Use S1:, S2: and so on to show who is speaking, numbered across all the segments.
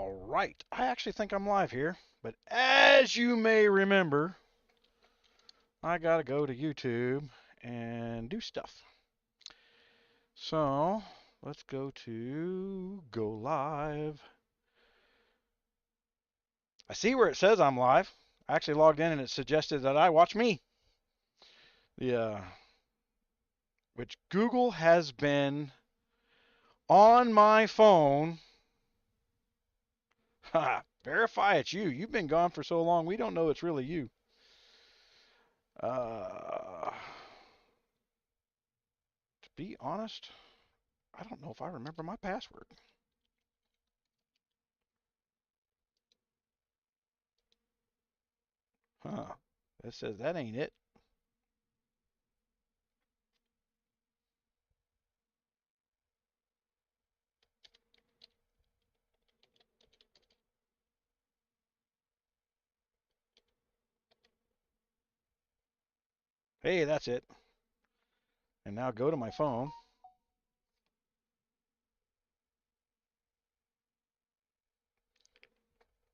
S1: All right. I actually think I'm live here, but as you may remember, I gotta go to YouTube and do stuff. So let's go to go live. I see where it says I'm live. I actually logged in and it suggested that I watch me. Which Google has been on my phone. Ha! Verify it's you. You've been gone for so long, we don't know it's really you. To be honest, I don't know if I remember my password. Huh. It says that ain't it. Hey, that's it. And now go to my phone.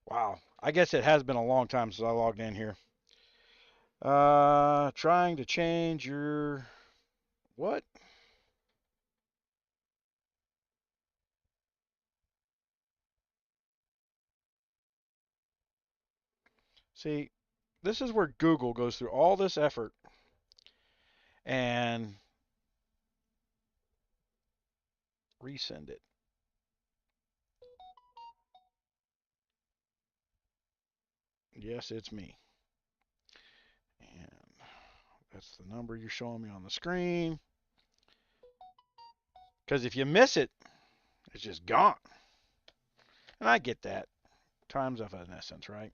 S1: Wow. I guess it has been a long time since I logged in here. Trying to change your what? See, this is where Google goes through all this effort and resend it. Yes, it's me. And that's the number you're showing me on the screen. Because if you miss it, it's just gone. And I get that. Time's of an essence, right?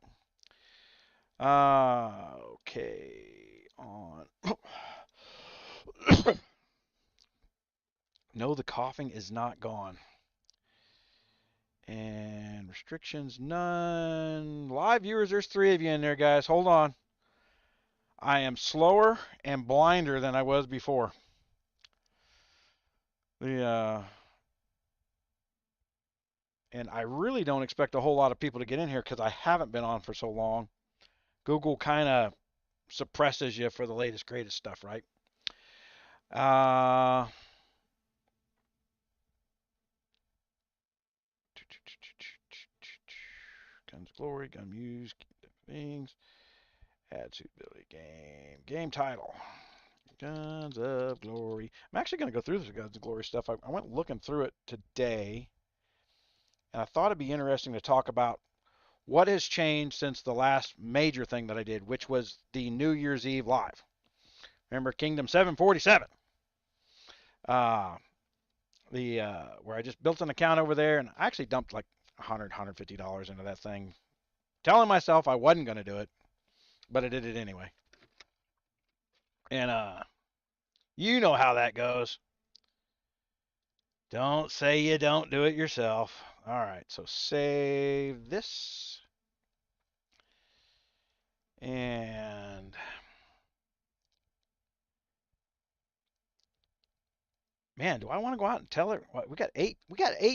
S1: Okay. On. No, the coughing is not gone. And restrictions, none. Live viewers, there's 3 of you in there, guys. Hold on. I am slower and blinder than I was before. And I really don't expect a whole lot of people to get in here because I haven't been on for so long. Google kind of suppresses you for the latest, greatest stuff, right? Guns Glory, Gunmuse, things. Add suitability game title. Guns of Glory. I'm actually going to go through this Guns of Glory stuff. I went looking through it today, and I thought it'd be interesting to talk about what has changed since the last major thing that I did, which was the New Year's Eve live. Remember Kingdom 747? Where I just built an account over there, and I actually dumped like $150 into that thing, telling myself I wasn't going to do it, but I did it anyway. And you know how that goes. Don't say you don't do it yourself. All right, so save this. And man, do I want to go out and tell her? What, we got 8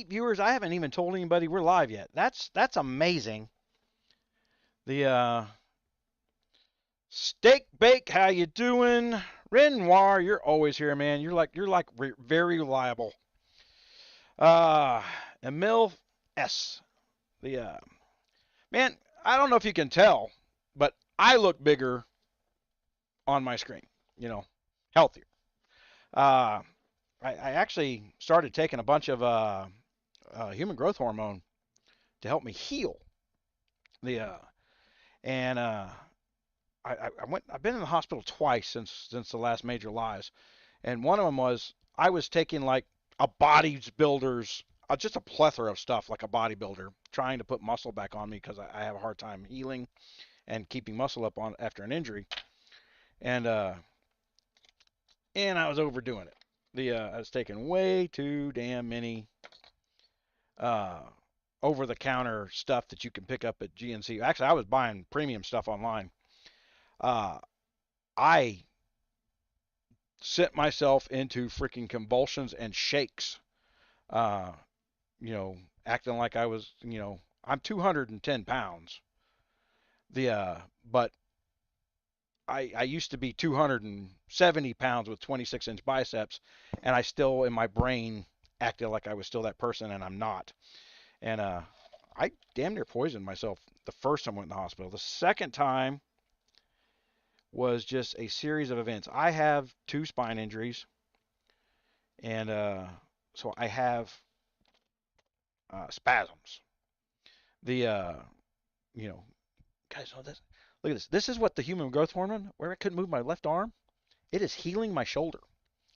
S1: viewers. I haven't even told anybody we're live yet. That's amazing. The Steak Bake, how you doing? Renoir, you're always here, man. You're like very reliable. Emil S. The man, I don't know if you can tell, but I look bigger on my screen. You know, healthier. Uh, I actually started taking a bunch of human growth hormone to help me heal. The and I've been in the hospital twice since the last major lives, and one of them was I was taking like a bodybuilder's just a plethora of stuff like a bodybuilder trying to put muscle back on me because I have a hard time healing and keeping muscle up on after an injury, and I was overdoing it. I was taking way too damn many uh, over the counter stuff that you can pick up at GNC. Actually, I was buying premium stuff online. Uh, I sent myself into freaking convulsions and shakes. Uh, Acting like I was, I'm 210 pounds. But I used to be 270 pounds with 26-inch biceps, and I still, in my brain, acted like I was still that person, and I'm not. And I damn near poisoned myself the first time I went in the hospital. The second time was just a series of events. I have 2 spine injuries, and so I have spasms. The you know, guys, know this. Look at this. This is what the human growth hormone, where I couldn't move my left arm. It is healing my shoulder.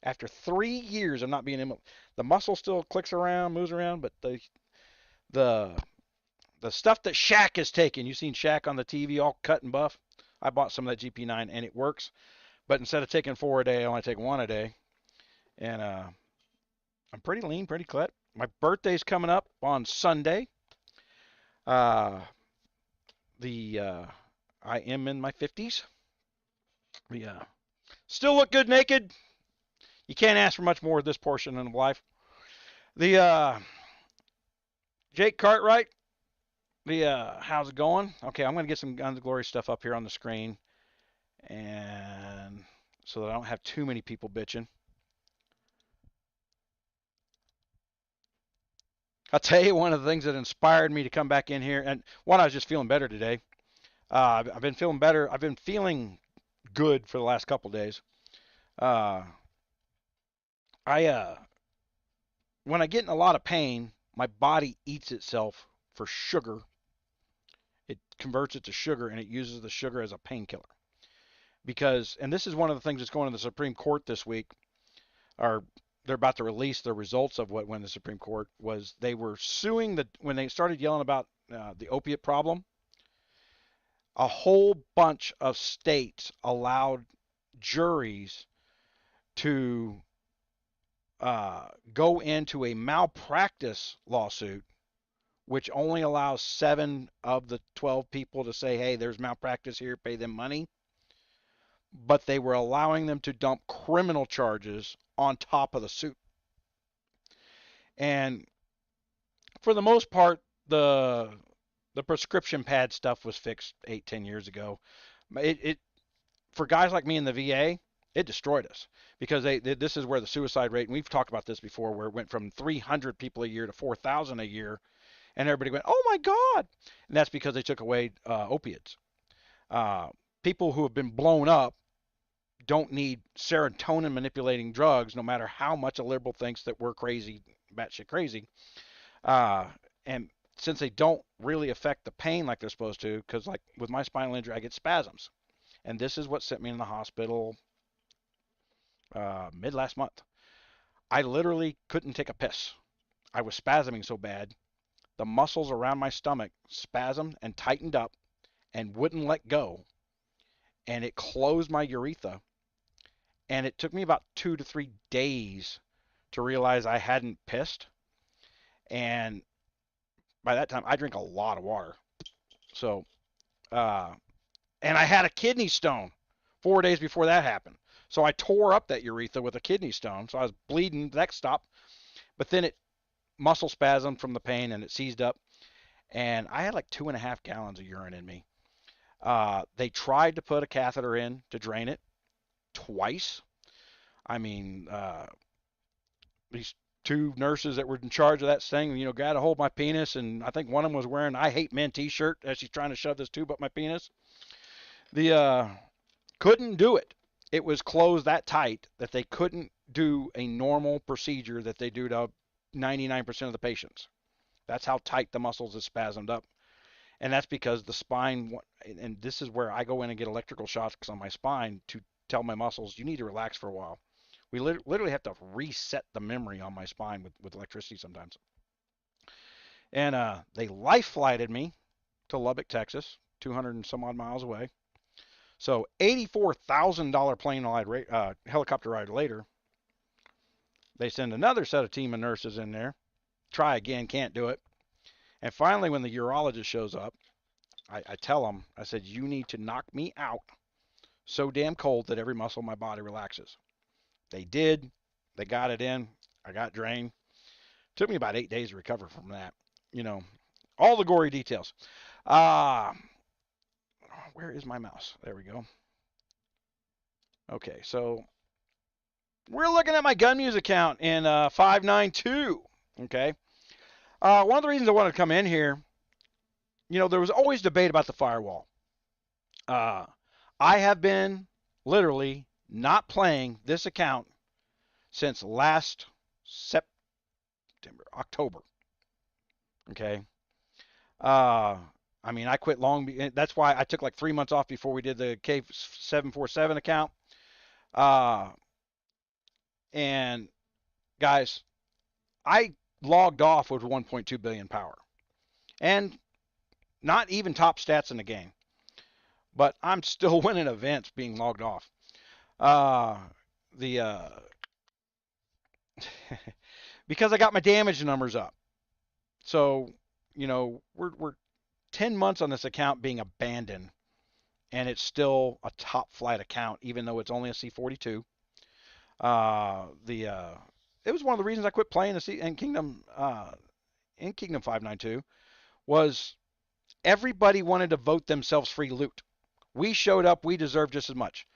S1: After 3 years of not being able, the muscle still clicks around, moves around, but the the stuff that Shaq has taken, you've seen Shaq on the TV all cut and buff. I bought some of that GP9 and it works. But instead of taking 4 a day, I only take 1 a day. And I'm pretty lean, pretty cut. My birthday's coming up on Sunday. Uh, the I am in my 50s. Yeah, still look good naked. You can't ask for much more of this portion of life. The Jake Cartwright. The how's it going? Okay, I'm gonna get some Guns of Glory stuff up here on the screen, and so that I don't have too many people bitching. I'll tell you one of the things that inspired me to come back in here, and one, I was just feeling better today. I've been feeling better. I've been feeling good for the last couple days. Uh, I when I get in a lot of pain, my body eats itself for sugar. It converts it to sugar and it uses the sugar as a painkiller. Because, and this is one of the things that's going to the Supreme Court this week, or they're about to release the results of what went in the Supreme Court, was they were suing when they started yelling about the opiate problem. A whole bunch of states allowed juries to go into a malpractice lawsuit, which only allows 7 of the 12 people to say, hey, there's malpractice here, pay them money. But they were allowing them to dump criminal charges on top of the suit. And for the most part, the prescription pad stuff was fixed 8-10 years ago. It for guys like me in the VA, it destroyed us because this is where the suicide rate, and we've talked about this before, where it went from 300 people a year to 4,000 a year, and everybody went, oh my God. And that's because they took away opiates. People who have been blown up don't need serotonin manipulating drugs, no matter how much a liberal thinks that we're crazy, batshit crazy. And since they don't really affect the pain like they're supposed to, because like with my spinal injury, I get spasms. And this is what sent me in the hospital mid last month. I literally couldn't take a piss. I was spasming so bad. The muscles around my stomach spasmed and tightened up and wouldn't let go. And it closed my urethra. And it took me about 2 to 3 days to realize I hadn't pissed. And by that time, I drink a lot of water. So, and I had a kidney stone 4 days before that happened. So I tore up that urethra with a kidney stone. So I was bleeding. That stopped. But then it muscle spasmed from the pain and it seized up. And I had like 2.5 gallons of urine in me. They tried to put a catheter in to drain it twice. I mean, these 2 nurses that were in charge of that thing, got to hold my penis, and I think one of them was wearing "I Hate Men" t-shirt as she's trying to shove this tube up my penis. The couldn't do it. It was closed that tight that they couldn't do a normal procedure that they do to 99% of the patients. That's how tight the muscles is spasmed up. And that's because the spine, and this is where I go in and get electrical shocks on my spine to tell my muscles, you need to relax for a while. We literally have to reset the memory on my spine with electricity sometimes. And they life flighted me to Lubbock, Texas, 200 and some odd miles away. So $84,000 plane ride, helicopter ride later, they send another set of team of nurses in there. Try again, can't do it. And finally, when the urologist shows up, I tell him, I said, you need to knock me out so damn cold that every muscle in my body relaxes. They did. They got it in. I got drained. Took me about 8 days to recover from that. All the gory details. Where is my mouse? There we go. Okay, so we're looking at my Gunmuse account in 592. Okay. One of the reasons I wanted to come in here, there was always debate about the firewall. I have been literally not playing this account since last October. Okay. I quit long. That's why I took like 3 months off before we did the K747 account. And guys, I logged off with 1.2 billion power, and not even top stats in the game, but I'm still winning events being logged off. Because I got my damage numbers up. So, we're 10 months on this account being abandoned, and it's still a top flight account, even though it's only a C42. It was one of the reasons I quit playing in Kingdom 592 was everybody wanted to vote themselves free loot. We showed up, we deserved just as much.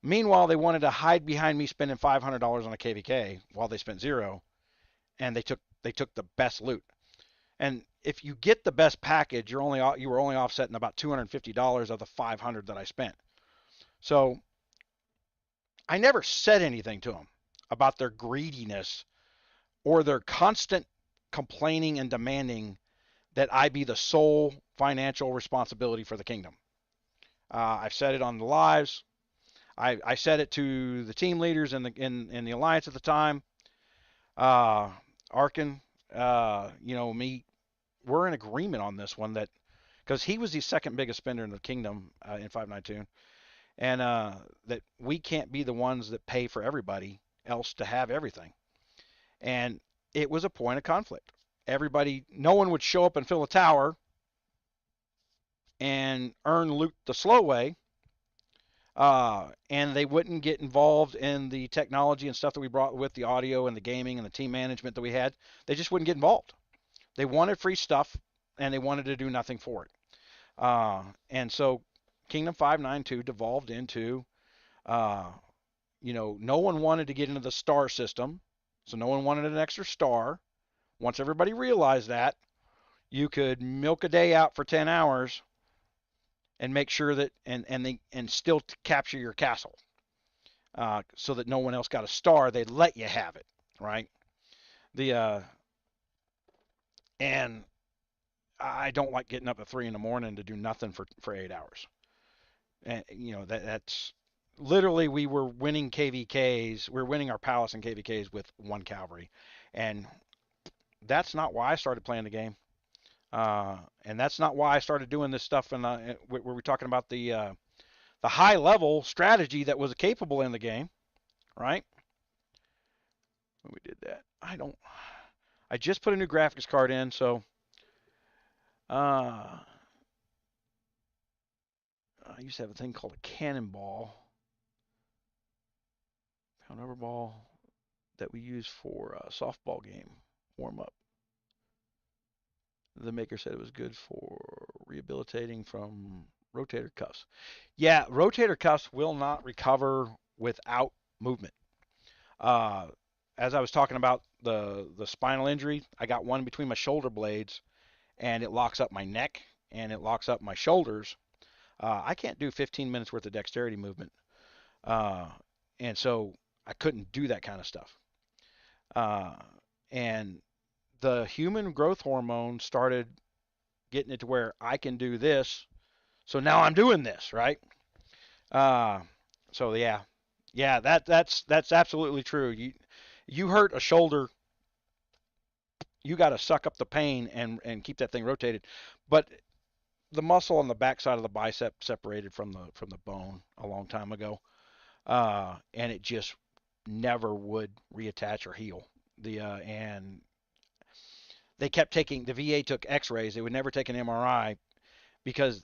S1: Meanwhile, they wanted to hide behind me spending $500 on a KVK while they spent zero, and they took the best loot. And if you get the best package, you were only offsetting about $250 of the $500 that I spent. So I never said anything to them about their greediness or their constant complaining and demanding that I be the sole financial responsibility for the kingdom. I've said it on the lives. I said it to the team leaders in the alliance at the time. Arkin, me, we're in agreement on this one that because he was the second biggest spender in the kingdom in 592, and that we can't be the ones that pay for everybody else to have everything. And it was a point of conflict. No one would show up and fill a tower and earn loot the slow way, and they wouldn't get involved in the technology and stuff that we brought with the audio and the gaming and the team management that we had. They just wouldn't get involved. They wanted free stuff, and they wanted to do nothing for it. And so Kingdom 592 devolved into, no one wanted to get into the star system, so no one wanted an extra star. Once everybody realized that, you could milk a day out for 10 hours and make sure that and still capture your castle, so that no one else got a star. They'd let you have it, right? And I don't like getting up at 3 a.m. to do nothing for 8 hours. And that's literally, we were winning KVKs. We were winning our palace and KVKs with 1 cavalry, and that's not why I started playing the game. And that's not why I started doing this stuff. And where we're talking about the high level strategy that was capable in the game, right? When we did that, I just put a new graphics card in, so I used to have a thing called a cannonball, pound over ball, that we use for a softball game warm up. The maker said it was good for rehabilitating from rotator cuffs. Yeah, rotator cuffs will not recover without movement. As I was talking about the spinal injury, I got one between my shoulder blades, and it locks up my neck and it locks up my shoulders. I can't do 15 minutes worth of dexterity movement, and so I couldn't do that kind of stuff. And the human growth hormone started getting it to where I can do this. So now I'm doing this, right? So yeah, that's absolutely true. You hurt a shoulder, you got to suck up the pain and keep that thing rotated. But the muscle on the backside of the bicep separated from the bone a long time ago, and it just never would reattach or heal. And they kept taking, the VA took X-rays. They would never take an MRI because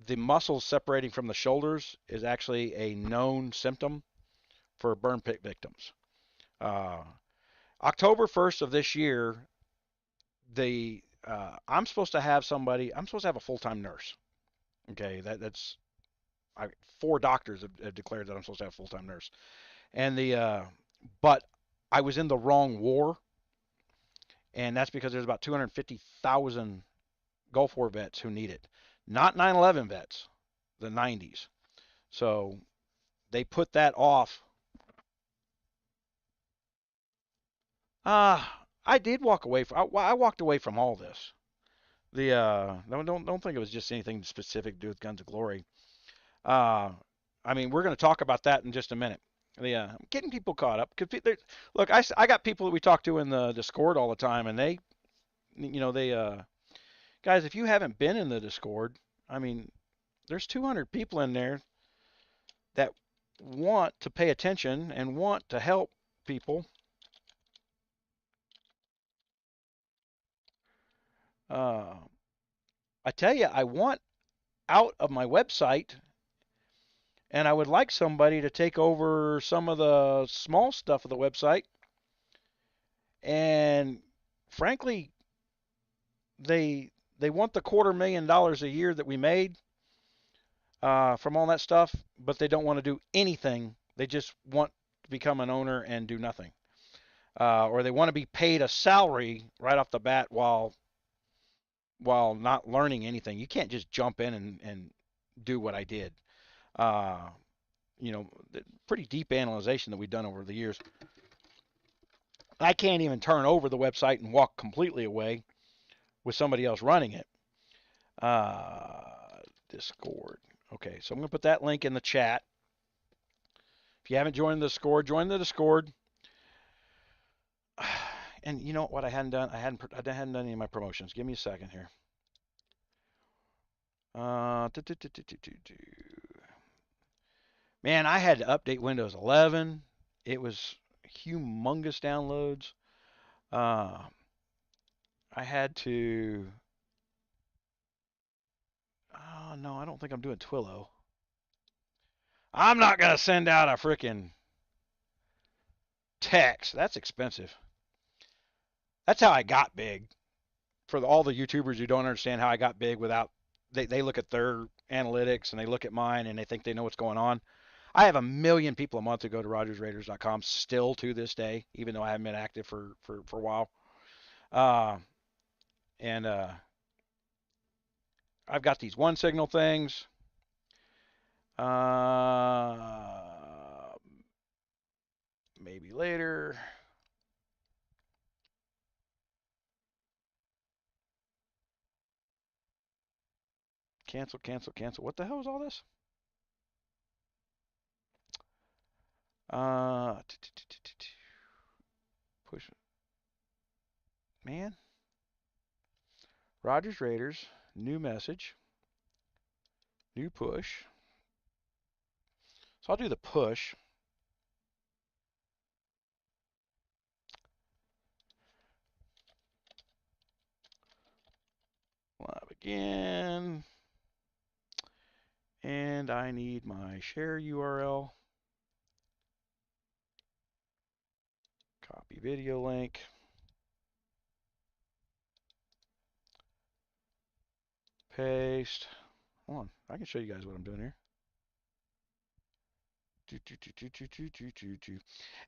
S1: the muscles separating from the shoulders is actually a known symptom for burn pit victims. October 1st of this year, the I'm supposed to have somebody. I'm supposed to have a full-time nurse. Okay, that's 4 doctors have declared that I'm supposed to have a full-time nurse, and but I was in the wrong war, and that's because there's about 250,000 Gulf War vets who need it, not 9/11 vets, the 90s. So they put that off. I did walk away from. I walked away from all this. Don't think it was just anything specific to do with Guns of Glory. Uh, I mean, we're going to talk about that in just a minute. Getting people caught up. Look, I got people that we talk to in the Discord all the time, and they guys, if you haven't been in the Discord, I mean, there's 200 people in there that want to pay attention and want to help people. Uh, I tell you, I want out of my website, and I would like somebody to take over some of the small stuff of the website. And frankly, they want the $250,000 a year that we made from all that stuff, but they don't want to do anything. They just want to become an owner and do nothing, or they want to be paid a salary right off the bat while not learning anything. You can't just jump in and do what I did. Uh, Pretty deep analyzation that we've done over the years. I can't even turn over the website and walk completely away with somebody else running it. Discord. Okay, so I'm going to put that link in the chat. If you haven't joined the Discord, join the Discord. And you know what I hadn't done? I hadn't done any of my promotions. Give me a second here. Man, I had to update Windows 11. It was humongous downloads. I had to. Oh no, I don't think I'm doing Twilio. I'm not gonna send out a freaking text. That's expensive. That's how I got big. For all the YouTubers who don't understand how I got big without, they look at their analytics and they look at mine and they think they know what's going on. I have 1 million people a month who go to RogersRaiders.com still to this day, even though I haven't been active for a while. And I've got these one signal things. Maybe later. Cancel, cancel, cancel. What the hell is all this? Push. Man. Rogers Raiders. New message. New push. So I'll do the push. Live again. And I need my share URL. Copy video link. Paste. Hold on. I can show you guys what I'm doing here.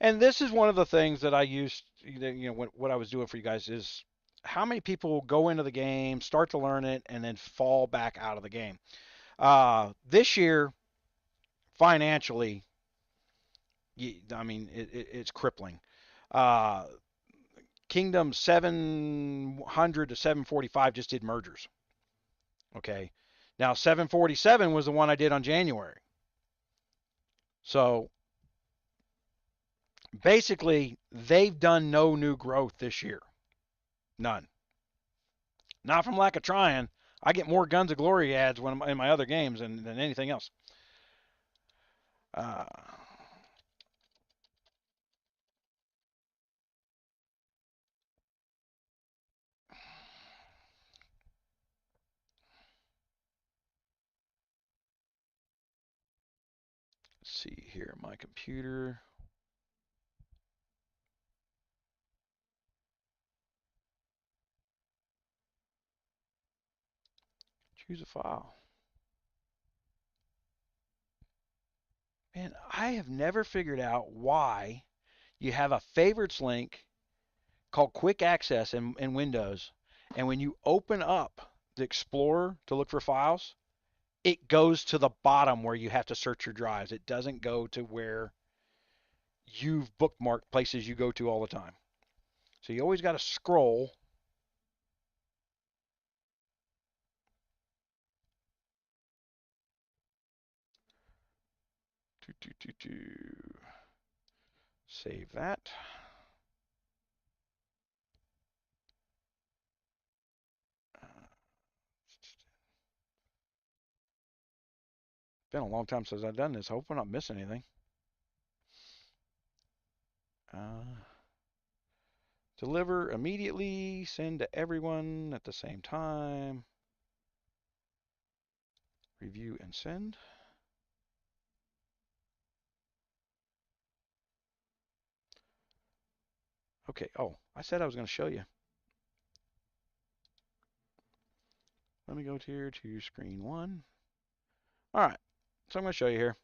S1: And this is one of the things that I used, what I was doing for you guys is how many people go into the game, start to learn it, and then fall back out of the game. This year, financially, I mean, it's crippling. Kingdom 700 to 745 just did mergers. Okay. Now, 747 was the one I did on January. So basically, they've done no new growth this year. None. Not from lack of trying. I get more Guns of Glory ads when in my other games than anything else. Let's see here, my computer. Choose a file. Man, I have never figured out why you have a favorites link called Quick Access in Windows, and when you open up the Explorer to look for files, it goes to the bottom where you have to search your drives. It doesn't go to where you've bookmarked places you go to all the time. So you always got to scroll. Save that. Been a long time since I've done this. I hope I'm not missing anything. Deliver immediately. Send to everyone at the same time. Review and send. Okay. Oh, I said I was going to show you. Let me go here to screen one. All right. So I'm going to show you here.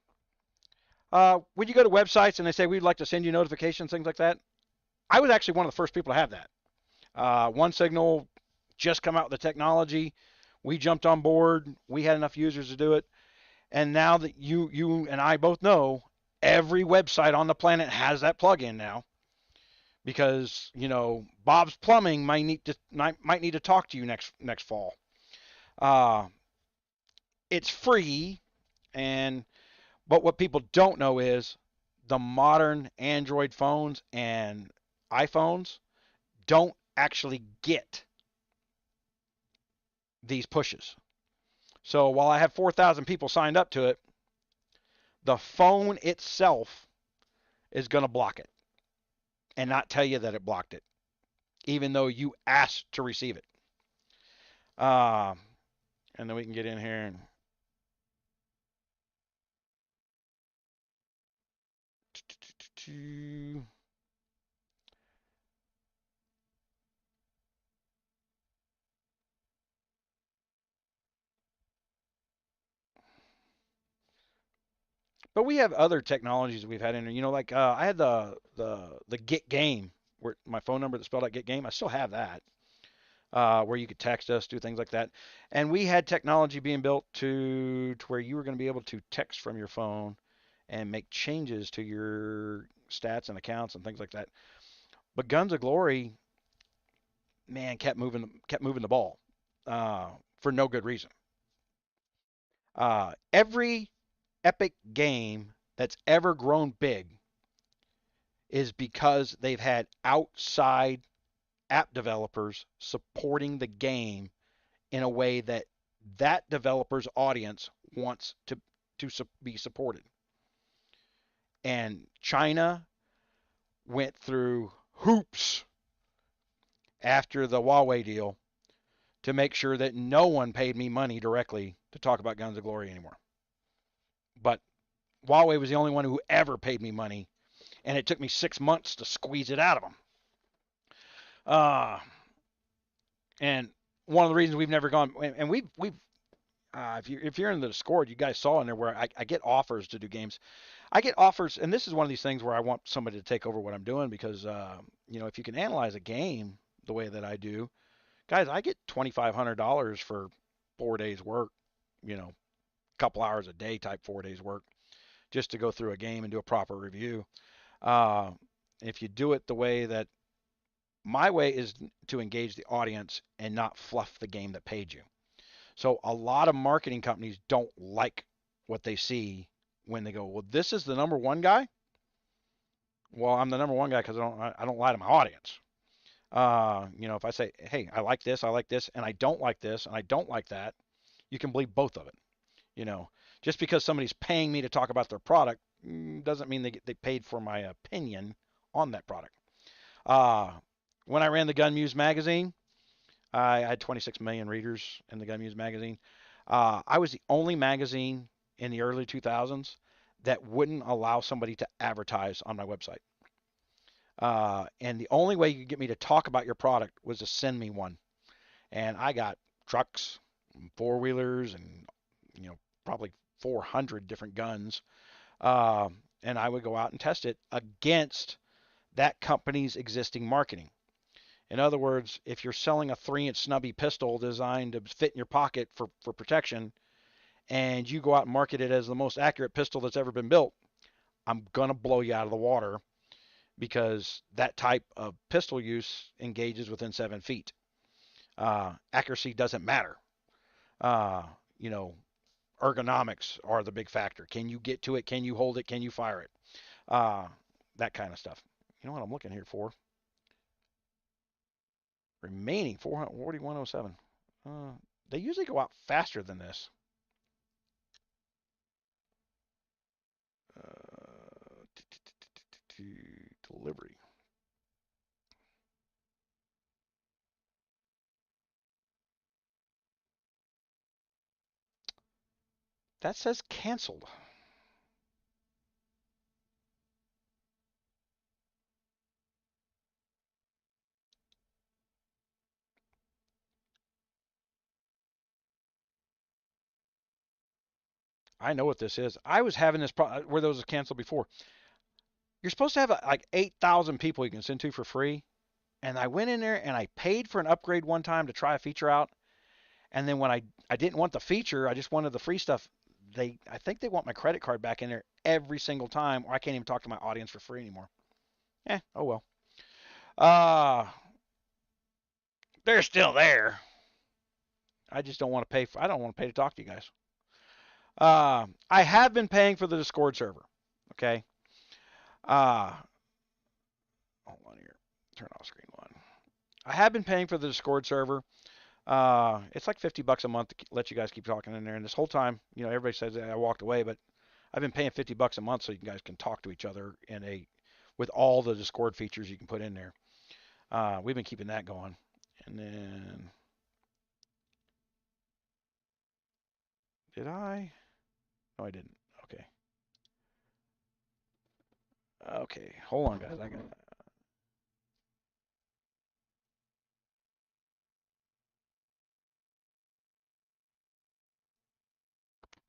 S1: When you go to websites and they say we'd like to send you notifications, things like that, I was actually one of the first people to have that. OneSignal just come out with the technology. We jumped on board. We had enough users to do it. And now that you and I both know, every website on the planet has that plugin now. Because, you know, Bob's Plumbing might need to talk to you next fall. It's free, but what people don't know is the modern Android phones and iPhones don't actually get these pushes. So while I have 4,000 people signed up to it, the phone itself is going to block it and not tell you that it blocked it, even though you asked to receive it. And then we can get in here and but we have other technologies we've had in there. You know, like I had the Get Game, where my phone number that spelled out Get Game. I still have that, where you could text us, do things like that. And we had technology being built to where you were going to be able to text from your phone and make changes to your stats and accounts and things like that. But Guns of Glory, man, kept moving the ball for no good reason. Every Epic game that's ever grown big is because they've had outside app developers supporting the game in a way that that developer's audience wants to be supported. And China went through hoops after the Huawei deal to make sure that no one paid me money directly to talk about Guns of Glory anymore. But Huawei was the only one who ever paid me money, and it took me 6 months to squeeze it out of them. And one of the reasons we've never gone, and we've if you're in the Discord, you guys saw in there where I get offers to do games. I get offers, and this is one of these things where I want somebody to take over what I'm doing because, you know, if you can analyze a game the way that I do, guys, I get $2,500 for 4 days work, you know, a couple hours a day type 4 days work just to go through a game and do a proper review. If you do it the way that my way is to engage the audience and not fluff the game that paid you. So a lot of marketing companies don't like what they see when they go, well, this is the number one guy. Well, I'm the number one guy because I don't lie to my audience. You know, if I say, hey, I like this, and I don't like this, and I don't like that, you can believe both of it. You know, just because somebody's paying me to talk about their product doesn't mean they paid for my opinion on that product. When I ran the Gunmuse magazine, I had 26 million readers in the Gunmuse magazine. I was the only magazine in the early 2000s that wouldn't allow somebody to advertise on my website. And the only way you could get me to talk about your product was to send me one. And I got trucks, 4-wheelers and probably 400 different guns. And I would go out and test it against that company's existing marketing. In other words, if you're selling a 3-inch snubby pistol designed to fit in your pocket for protection, and you go out and market it as the most accurate pistol that's ever been built, I'm going to blow you out of the water, because that type of pistol use engages within 7 feet. Accuracy doesn't matter. Uh, you know, Ergonomics are the big factor. Can you get to it? Can you hold it? Can you fire it? Uh, that kind of stuff. You know what I'm looking here for? Remaining 44107. They usually go out faster than this. Delivery. That says canceled. I know what this is. I was having this problem where those was canceled before. You're supposed to have like 8,000 people you can send to for free. And I went in there and I paid for an upgrade one time to try a feature out. And then when I didn't want the feature, I just wanted the free stuff. I think they want my credit card back in there every single time, or I can't even talk to my audience for free anymore. Oh well. Uh, they're still there. I just don't want to pay for. I don't want to pay to talk to you guys. I have been paying for the Discord server. Okay. Uh, hold on here. Turn off screen one. I have been paying for the Discord server. It's like $50 a month to let you guys keep talking in there. And this whole time, everybody says that I walked away, but I've been paying $50 a month so you guys can talk to each other with all the Discord features you can put in there. We've been keeping that going. And then, did I? No, I didn't. Okay. Okay, hold on, guys.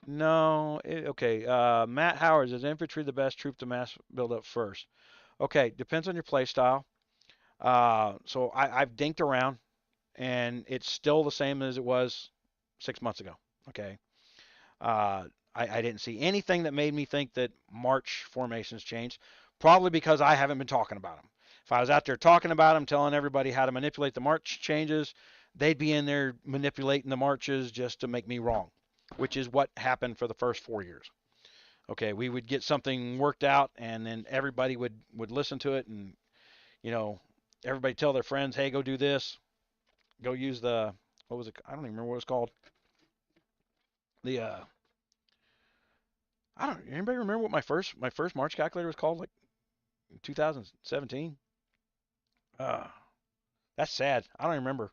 S1: No. Okay. Matt Howard, is infantry the best troop to mass build up first? Okay, depends on your play style. So I've dinked around, and it's still the same as it was 6 months ago. Okay. I didn't see anything that made me think that March formations changed, probably because I haven't been talking about them. If I was out there talking about them, telling everybody how to manipulate the March changes, they'd be in there manipulating the Marches just to make me wrong, which is what happened for the first 4 years. Okay, we would get something worked out, and then everybody would listen to it, and you know, everybody tell their friends, hey, go do this, go use the, what was it? I don't even remember what it's called. The I don't. Anybody remember what my first March calculator was called? Like in 2017. Uh, that's sad. I don't remember.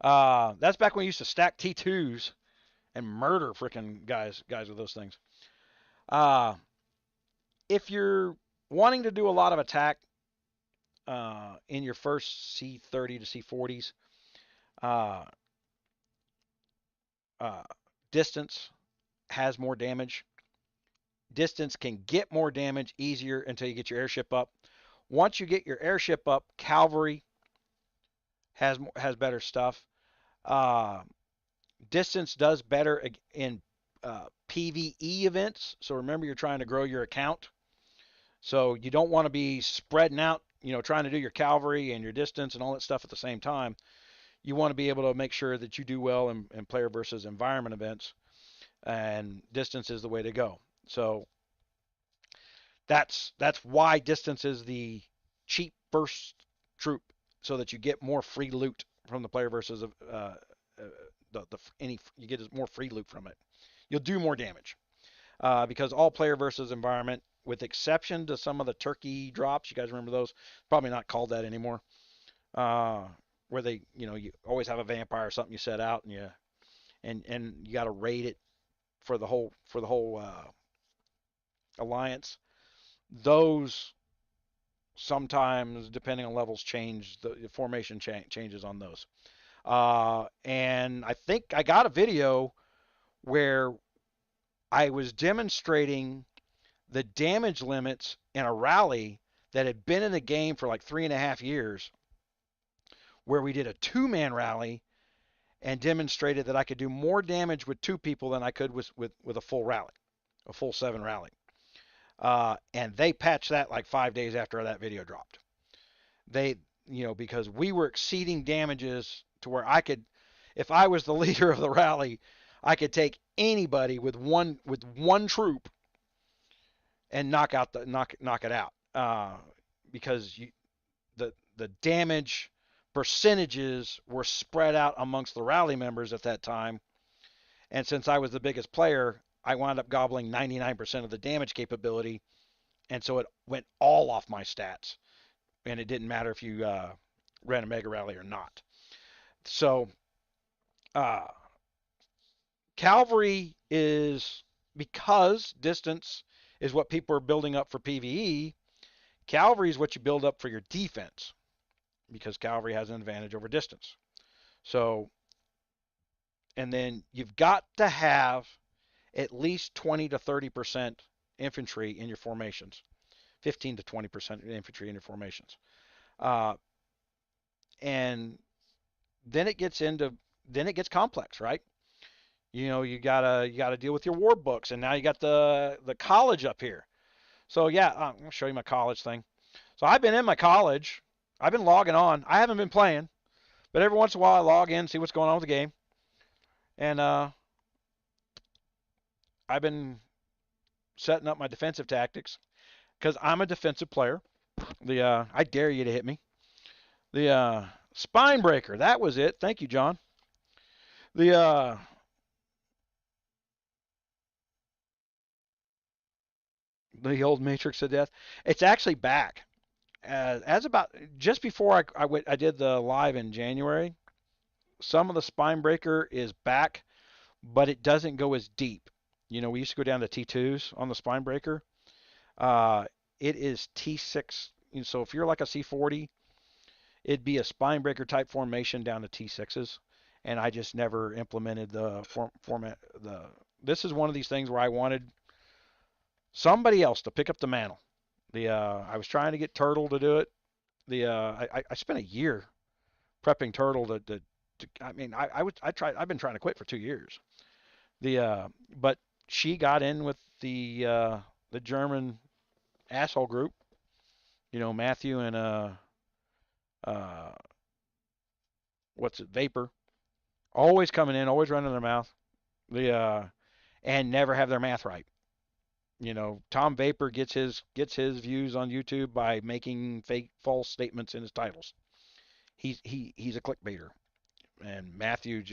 S1: That's back when we used to stack T2s and murder freaking guys with those things. Uh, if you're wanting to do a lot of attack in your first C30 to C40s, uh, uh, distance has more damage. Distance can get more damage easier until you get your airship up. Once you get your airship up, cavalry has better stuff. Uh, Distance does better in PvE events. So remember, you're trying to grow your account. So you don't want to be spreading out, trying to do your cavalry and your distance and all that stuff at the same time. You want to be able to make sure that you do well in player versus environment events, and distance is the way to go. So that's why distance is the cheap first troop, so that you get more free loot from the player versus you get more free loot from it. You'll do more damage because all player versus environment, with exception to some of the turkey drops, you guys remember those? Probably not called that anymore. Uh, where you always have a vampire or something you set out, and you got to raid it for the whole alliance. Those sometimes, depending on levels, change the formation changes on those. And I think I got a video where I was demonstrating the damage limits in a rally that had been in the game for like 3.5 years, where we did a two-man rally and demonstrated that I could do more damage with two people than I could with a full rally, a full 7 rally. And they patched that like 5 days after that video dropped. They, because we were exceeding damages to where I could, if I was the leader of the rally, I could take anybody with one troop and knock it out. Because the damage percentages were spread out amongst the rally members at that time. And since I was the biggest player, I wound up gobbling 99% of the damage capability. And so it went all off my stats. And it didn't matter if you ran a mega rally or not. So Cavalry is, because distance is what people are building up for PvE, Cavalry is what you build up for your defense, because Cavalry has an advantage over distance. So, and then you've got to have at least 20 to 30% infantry in your formations, 15 to 20% infantry in your formations. And then it gets complex, right? You gotta deal with your war books, and now you got the college up here. So yeah, I'm gonna show you my college thing. So I've been in my college. I've been logging on. I haven't been playing, but every once in a while I log in, see what's going on with the game. And I've been setting up my defensive tactics because I'm a defensive player. I dare you to hit me. The spine breaker, that was it. Thank you, John. The old Matrix of Death. It's actually back. As about just before I did the live in January, some of the spine breaker is back, but it doesn't go as deep. We used to go down to T2s on the spine breaker. It is T6. So if you're like a C40, it'd be a spine breaker type formation down to T6s. And I just never implemented the format. This is one of these things where I wanted somebody else to pick up the mantle. I was trying to get Turtle to do it. I spent a year prepping Turtle to I mean I've been trying to quit for 2 years. But she got in with the German asshole group. Matthew and what's it, Vapor, always coming in, always running their mouth. And never have their math right. Tom Vapor gets his views on YouTube by making fake false statements in his titles. He's a clickbaiter, and Matthew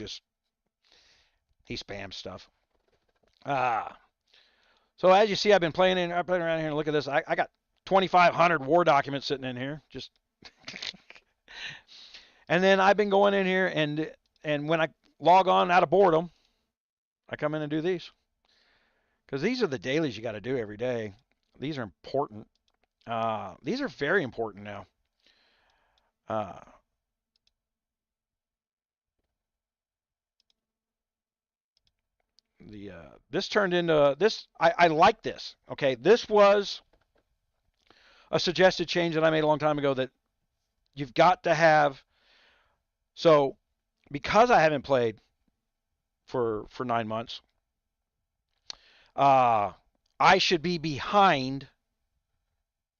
S1: he spams stuff. So as you see, I've been playing around here, and look at this. I got 2,500 war documents sitting in here, just. And then I've been going in here, and when I log on out of boredom, I come in and do these. Because these are the dailies you got to do every day. These are important. These are very important now. This turned into this. I like this. Okay, this was a suggested change that I made a long time ago, that you've got to have. So because I haven't played for 9 months, I should be behind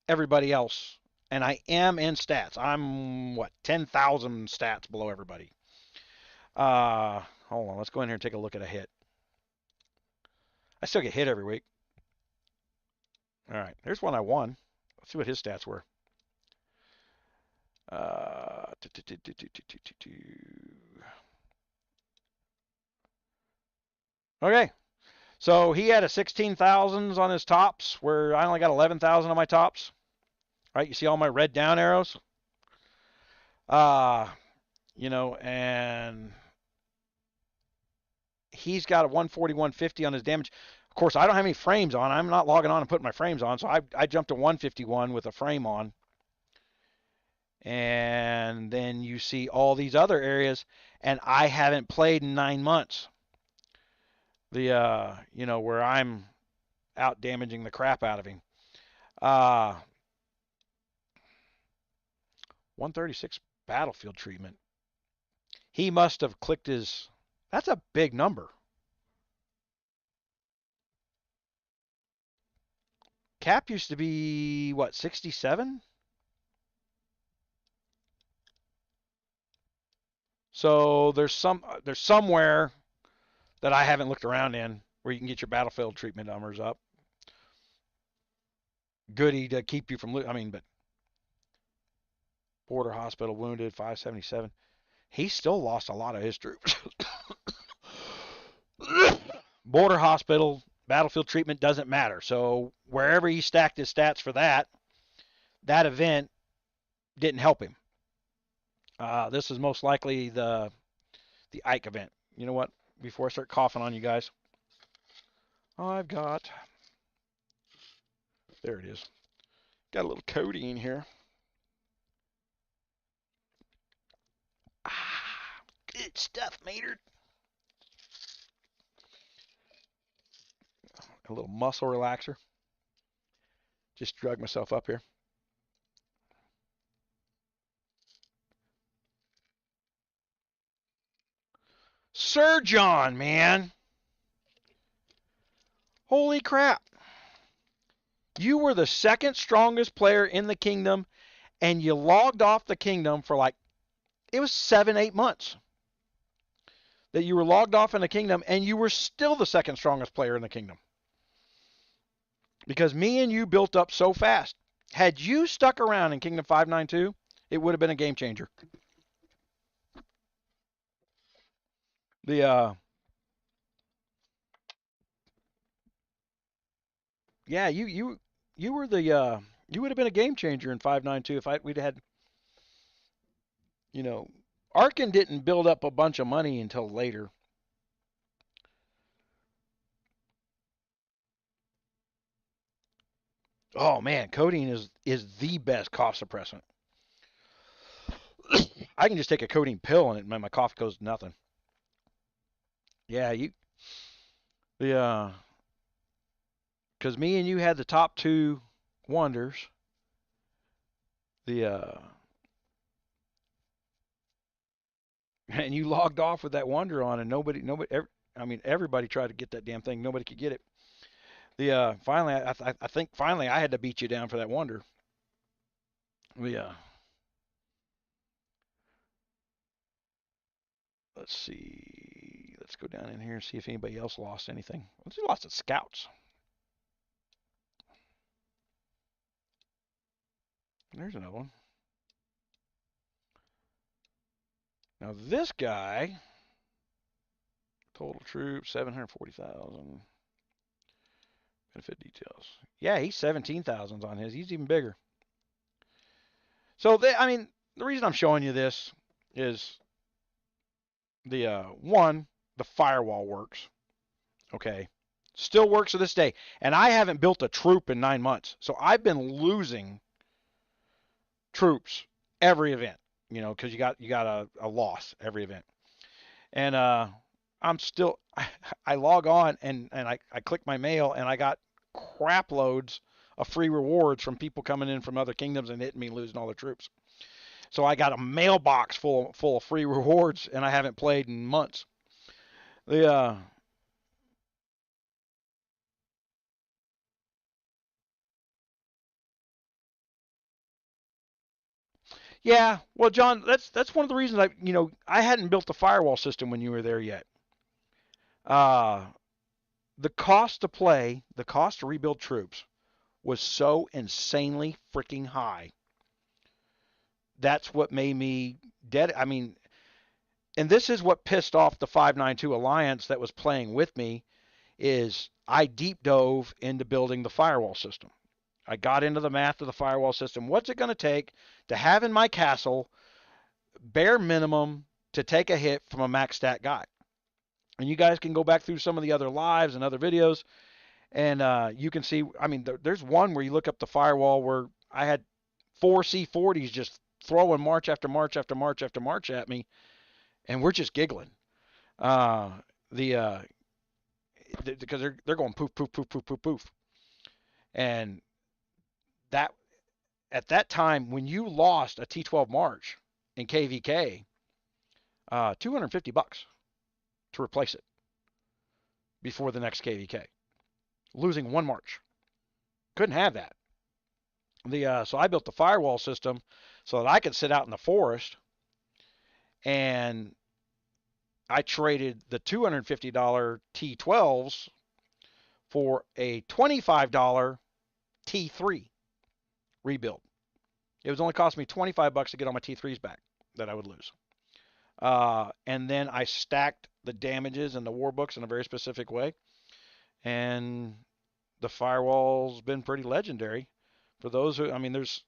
S1: everybody else, and I am in stats. I'm 10,000 stats below everybody. Hold on, let's go in here and take a look at a hit. I still get hit every week. All right, here's one I won. Let's see what his stats were. Okay, so he had a 16,000s on his tops, where I only got 11,000 on my tops. All right, you see all my red down arrows? And he's got a 140, 150 on his damage. Of course, I don't have any frames on. I'm not logging on and putting my frames on, so I jumped to 151 with a frame on. And then you see all these other areas, and I haven't played in 9 months. Where I'm out damaging the crap out of him. 136 battlefield treatment. He must have clicked his. That's a big number. Cap used to be what, 67? So there's somewhere that I haven't looked around in where you can get your battlefield treatment numbers up. Goody to keep you from. But Border Hospital wounded 577. He still lost a lot of his troops. Border Hospital battlefield treatment doesn't matter. So wherever he stacked his stats for that event didn't help him. This is most likely the Ike event. You know what? Before I start coughing on you guys, I've got, there it is. Got a little codeine here. Good stuff, Mater. A little muscle relaxer. Just drug myself up here. Sir John, man. Holy crap. You were the second strongest player in the kingdom, and you logged off the kingdom for it was 7-8 months that you were logged off in the kingdom, and you were still the second strongest player in the kingdom. Because me and you built up so fast. Had you stuck around in Kingdom 592, it would have been a game changer. Yeah, you were the you would have been a game changer in 592 if we'd had, Arkin didn't build up a bunch of money until later. Oh man, codeine is the best cough suppressant. I can just take a codeine pill and my cough goes to nothing. Yeah, because me and you had the top two wonders. And you logged off with that wonder on, and everybody tried to get that damn thing. Nobody could get it. Finally, I think finally I had to beat you down for that wonder. Let's see. Let's go down in here and see if anybody else lost anything. Let's see, lost of scouts. There's another one. Now this guy, total troops 740,000. Benefit details. Yeah, he's 17,000 on his. He's even bigger. So the reason I'm showing you this is the firewall works. Okay. Still works to this day. And I haven't built a troop in 9 months. So I've been losing troops every event, because you got a loss every event. And I'm still, I log on and I click my mail and I got crap loads of free rewards from people coming in from other kingdoms and hitting me losing all their troops. So I got a mailbox full of free rewards, and I haven't played in months. Yeah, well, John, that's one of the reasons I hadn't built the firewall system when you were there yet. The cost to play, the cost to rebuild troops was so insanely freaking high. That's what made me dead. And this is what pissed off the 592 Alliance that was playing with me, is I deep dove into building the firewall system. I got into the math of the firewall system. What's it going to take to have in my castle bare minimum to take a hit from a max stat guy? And you guys can go back through some of the other lives and other videos, and you can see, there's one where you look up the firewall where I had 4 C40s just throwing March after March after March after March at me, and we're just giggling. Uh, the because they're going poof poof poof poof poof poof, and that at that time when you lost a T12 March in KVK, $250 to replace it before the next KVK, losing one March. Couldn't have that. So I built the firewall system so that I could sit out in the forest, and I traded the $250 T12s for a $25 T3 rebuild. It was only cost me $25 to get all my T3s back that I would lose. And then I stacked the damages and the war books in a very specific way. And the firewall's been pretty legendary for those who, I mean, there's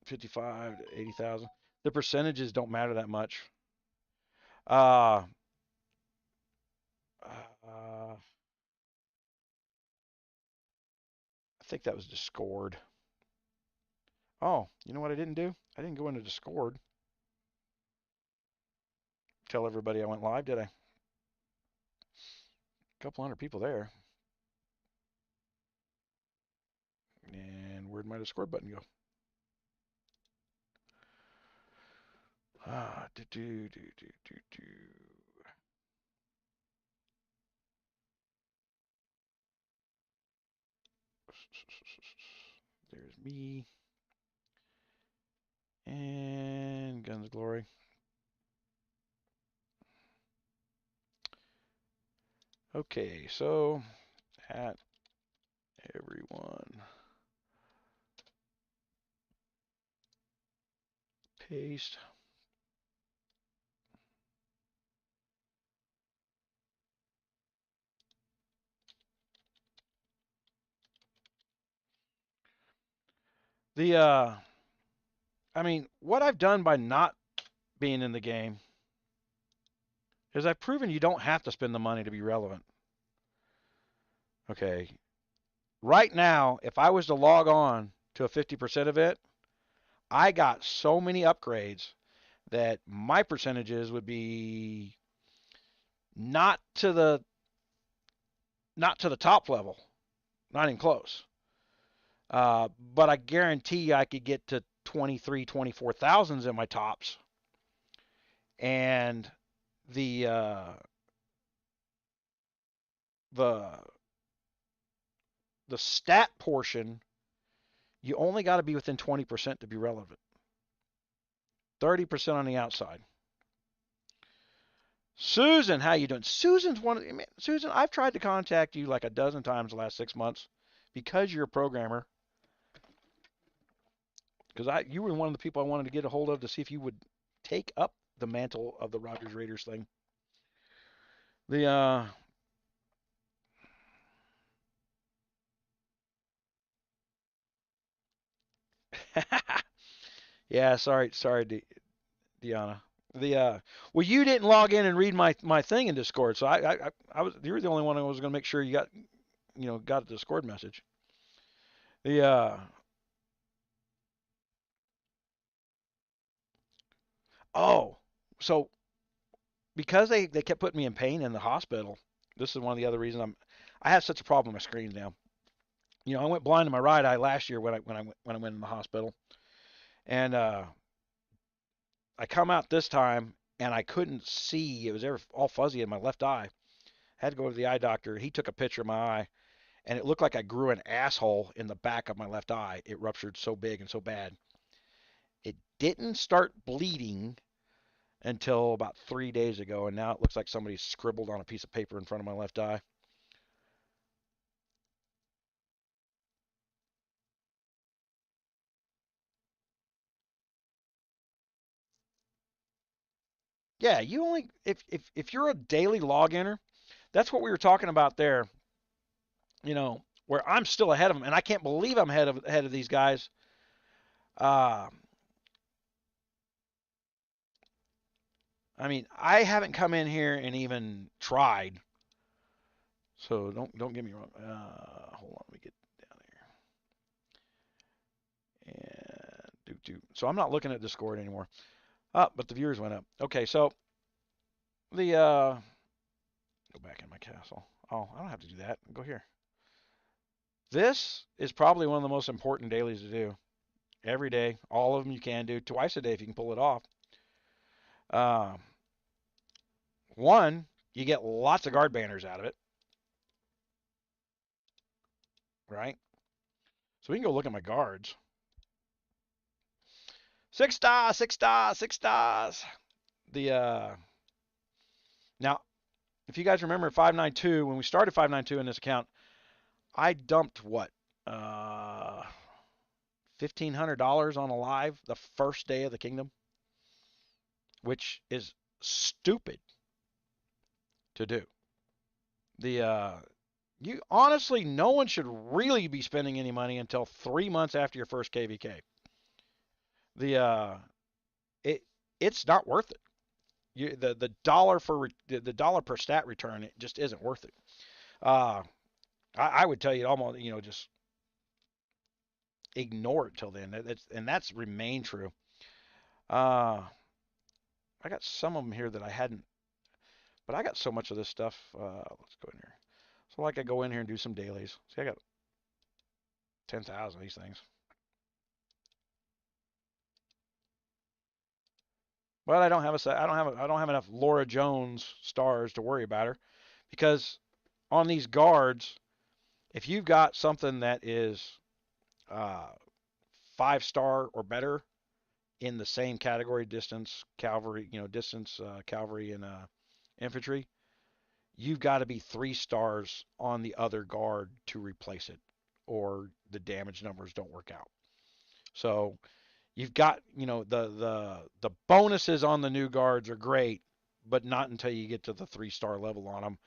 S1: 55 to 80,000. The percentages don't matter that much. Uh, I think that was Discord. Oh, you know what I didn't do? I didn't go into Discord. Tell everybody I went live, did I? A couple hundred people there. And where'd my Discord button go? Do. There's me. And Guns Glory. Okay, so at everyone. Paste. I mean, what I've done by not being in the game is I've proven you don't have to spend the money to be relevant. Okay. Right now, if I was to log on to a 50% of it, I got so many upgrades that my percentages would be not to the top level, not even close. But I guarantee I could get to 23, 24,000s in my tops, and the stat portion, you only got to be within 20% to be relevant. 30% on the outside. Susan, how you doing? Susan's Susan, I've tried to contact you like a dozen times the last 6 months because you're a programmer. Because you were one of the people I wanted to get a hold of to see if you would take up the mantle of the Rogers Raiders thing. The yeah, sorry, Deanna. Well, you didn't log in and read my thing in Discord, so I was you were the only one who was going to make sure you got a Discord message. The oh, so because they kept putting me in pain in the hospital, this is one of the other reasons I have such a problem with my screens now. I went blind in my right eye last year when I went in the hospital, and I come out this time and I couldn't see. It was all fuzzy in my left eye. I had to go to the eye doctor. He took a picture of my eye, and it looked like I grew an asshole in the back of my left eye. It ruptured so big and so bad. It didn't start bleeding until about 3 days ago, and now it looks like somebody scribbled on a piece of paper in front of my left eye. Yeah, you only if you're a daily loginer, that's what we were talking about there. Where I'm still ahead of them, and I can't believe I'm ahead of these guys. Uh, I mean, I haven't come in here and even tried So don't get me wrong. Hold on, let me get down here. And do. So I'm not looking at Discord anymore. But the viewers went up. Okay, so the go back in my castle. Oh, I don't have to do that. Go here. This is probably one of the most important dailies to do. Every day, all of them you can do twice a day if you can pull it off. Uh, One, you get lots of guard banners out of it, right? So we can go look at my guards. 6 stars, 6 stars, 6 stars. The Now, if you guys remember 592, when we started 592 in this account, I dumped what? $1,500 on a live the first day of the kingdom, which is stupid to do. You honestly, no one should really be spending any money until 3 months after your first KVK. The it it's not worth it. The dollar for the dollar per stat return, it just isn't worth it. Uh, I would tell you almost, just ignore it till then. That's remained true. Uh, I got some of them here that I hadn't, but I got so much of this stuff. Let's go in here. So like I go in here and do some dailies. See, I got 10,000 of these things. But I don't have enough Laura Jones stars to worry about her, because on these guards, if you've got something that is uh, 5 star or better in the same category, distance cavalry, distance cavalry and infantry, you've got to be 3 stars on the other guard to replace it, or the damage numbers don't work out. So you've got, the bonuses on the new guards are great, but not until you get to the 3 star level on them,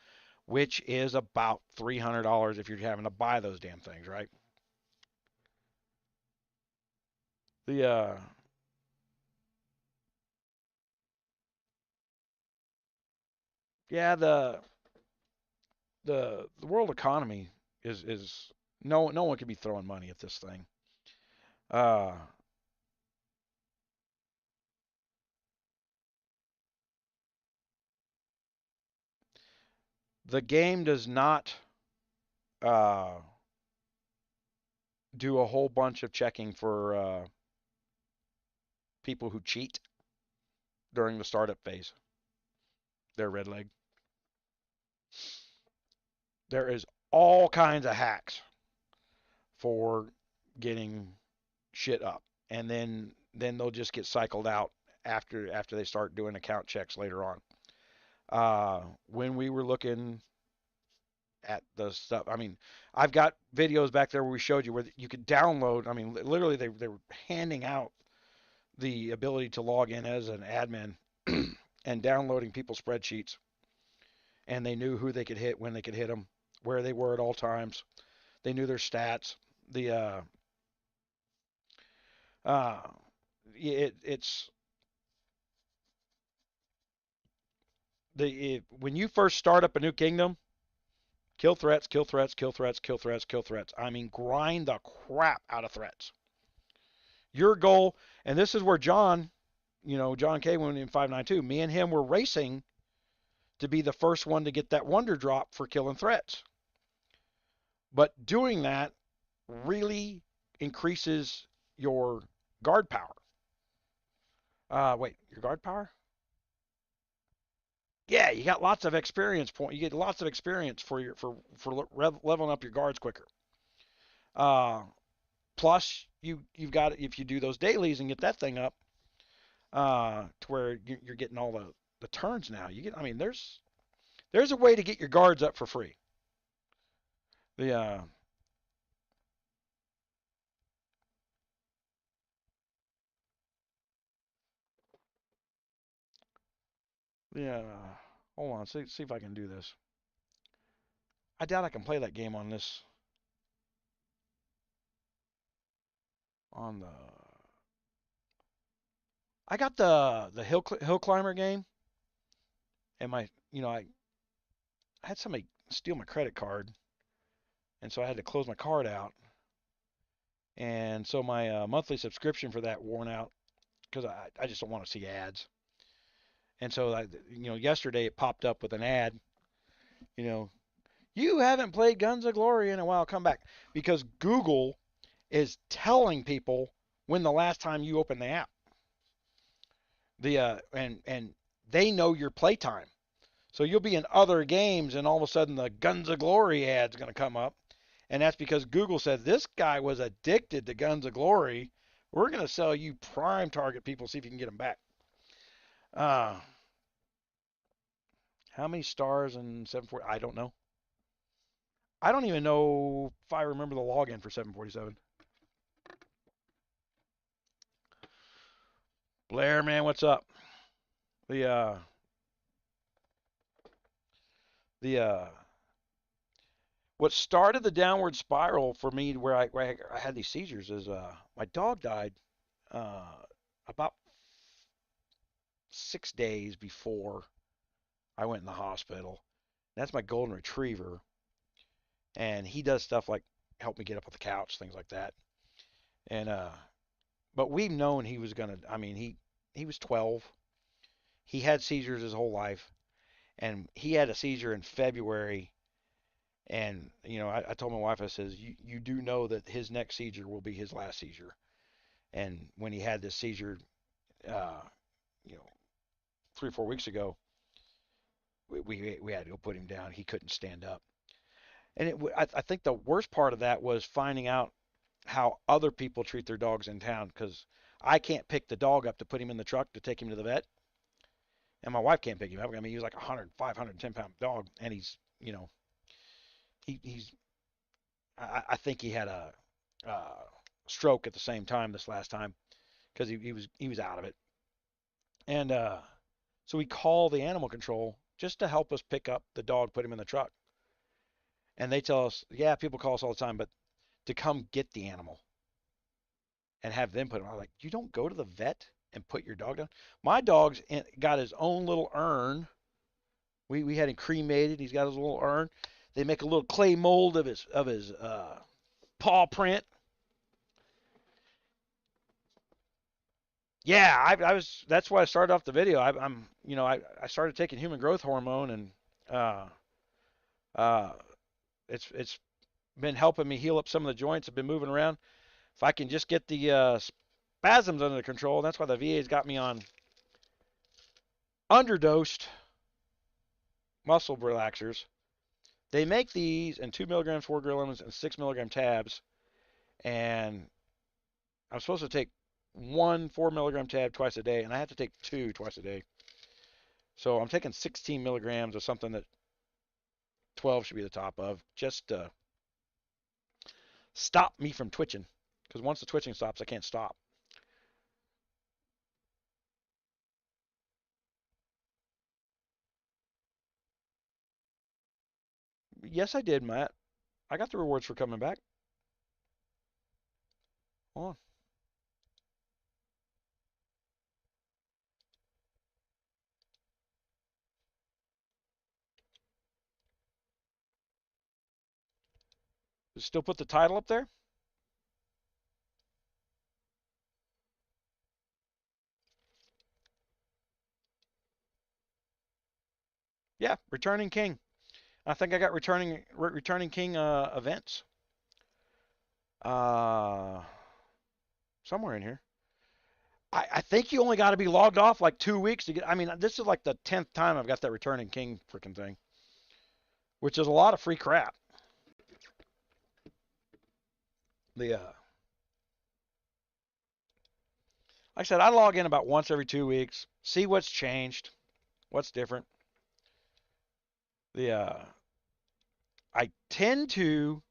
S1: which is about $300 if you're having to buy those damn things, right? The Yeah, the world economy is no one could be throwing money at this thing. Uh, the game does not uh, do a whole bunch of checking for people who cheat during the startup phase. They're red leg. There is all kinds of hacks for getting shit up, and then they'll just get cycled out after they start doing account checks later on. When we were looking at the stuff, I mean, I've got videos back there where we showed you where you could download. I mean, literally they were handing out the ability to log in as an admin and downloading people's spreadsheets, and they knew who they could hit, when they could hit them, where they were at all times. They knew their stats. The uh, it's when you first start up a new kingdom, kill threats, kill threats, kill threats, kill threats, kill threats. I mean, grind the crap out of threats. Your goal, and this is where John, John K went in 592. Me and him were racing to be the first one to get that wonder drop for killing threats. But doing that really increases your guard power. Wait, your guard power? Yeah, you got lots of experience point. You get lots of experience for leveling up your guards quicker. Uh, Plus, you've got, if you do those dailies and get that thing up, to where you're getting all the turns now. I mean, there's a way to get your guards up for free. The Yeah, hold on, see if I can do this. I doubt I can play that game on this, on the. I got the hill climber game, and I had somebody steal my credit card, and so I had to close my card out. And so my monthly subscription for that worn out because I just don't want to see ads. And so yesterday it popped up with an ad. You know, you haven't played Guns of Glory in a while. Come back because Google is telling people when the last time you opened the app. And they know your playtime. So you'll be in other games, and all of a sudden the Guns of Glory ad's going to come up, and that's because Google says this guy was addicted to Guns of Glory. We're going to sell you prime target people, see if you can get them back. How many stars in 740? I don't know. I don't even know if I remember the login for 747. Blair, man, what's up? The what started the downward spiral for me where I had these seizures is my dog died about 6 days before I went in the hospital. That's my golden retriever, and he does stuff like help me get up off the couch, things like that. And but we've known he was gonna. I mean, he was 12. He had seizures his whole life, and he had a seizure in February. And I told my wife, I says, you do know that his next seizure will be his last seizure. And when he had this seizure, uh, 3 or 4 weeks ago, we had to go put him down. He couldn't stand up. And I think the worst part of that was finding out how other people treat their dogs in town because I can't pick the dog up to put him in the truck to take him to the vet, and my wife can't pick him up. I mean, he was like 110 pound dog, and he's I think he had a stroke at the same time this last time because he was out of it, and so we call the animal control just to help us pick up the dog, put him in the truck, and they tell us, yeah, people call us all the time, but to come get the animal and have them put him. I'm like, you don't go to the vet and put your dog down. My dog's got his own little urn. We had him cremated. He's got his little urn. They make a little clay mold of his paw print. Yeah, I was. That's why I started off the video. I started taking human growth hormone, and uh, uh, it's been helping me heal up some of the joints. I've been moving around. If I can just get the spasms under control, that's why the VA's got me on underdosed muscle relaxers. They make these in 2 milligrams, 4 milligrams, and 6 milligram tabs, and I'm supposed to take one 4 milligram tab twice a day, and I have to take two twice a day. So I'm taking 16 milligrams of something that 12 should be the top of, just to stop me from twitching. Because once the twitching stops, I can't stop. Yes, I did, Matt. I got the rewards for coming back. Hold on. Still put the title up there? Yeah, Returning King. I think I got Returning King events. Uh, Somewhere in here. I think you only got to be logged off like 2 weeks to get. I mean, this is like the 10th time I've got that Returning King freaking thing, which is a lot of free crap. The Like I said, I log in about once every 2 weeks, see what's changed, what's different. The I tend to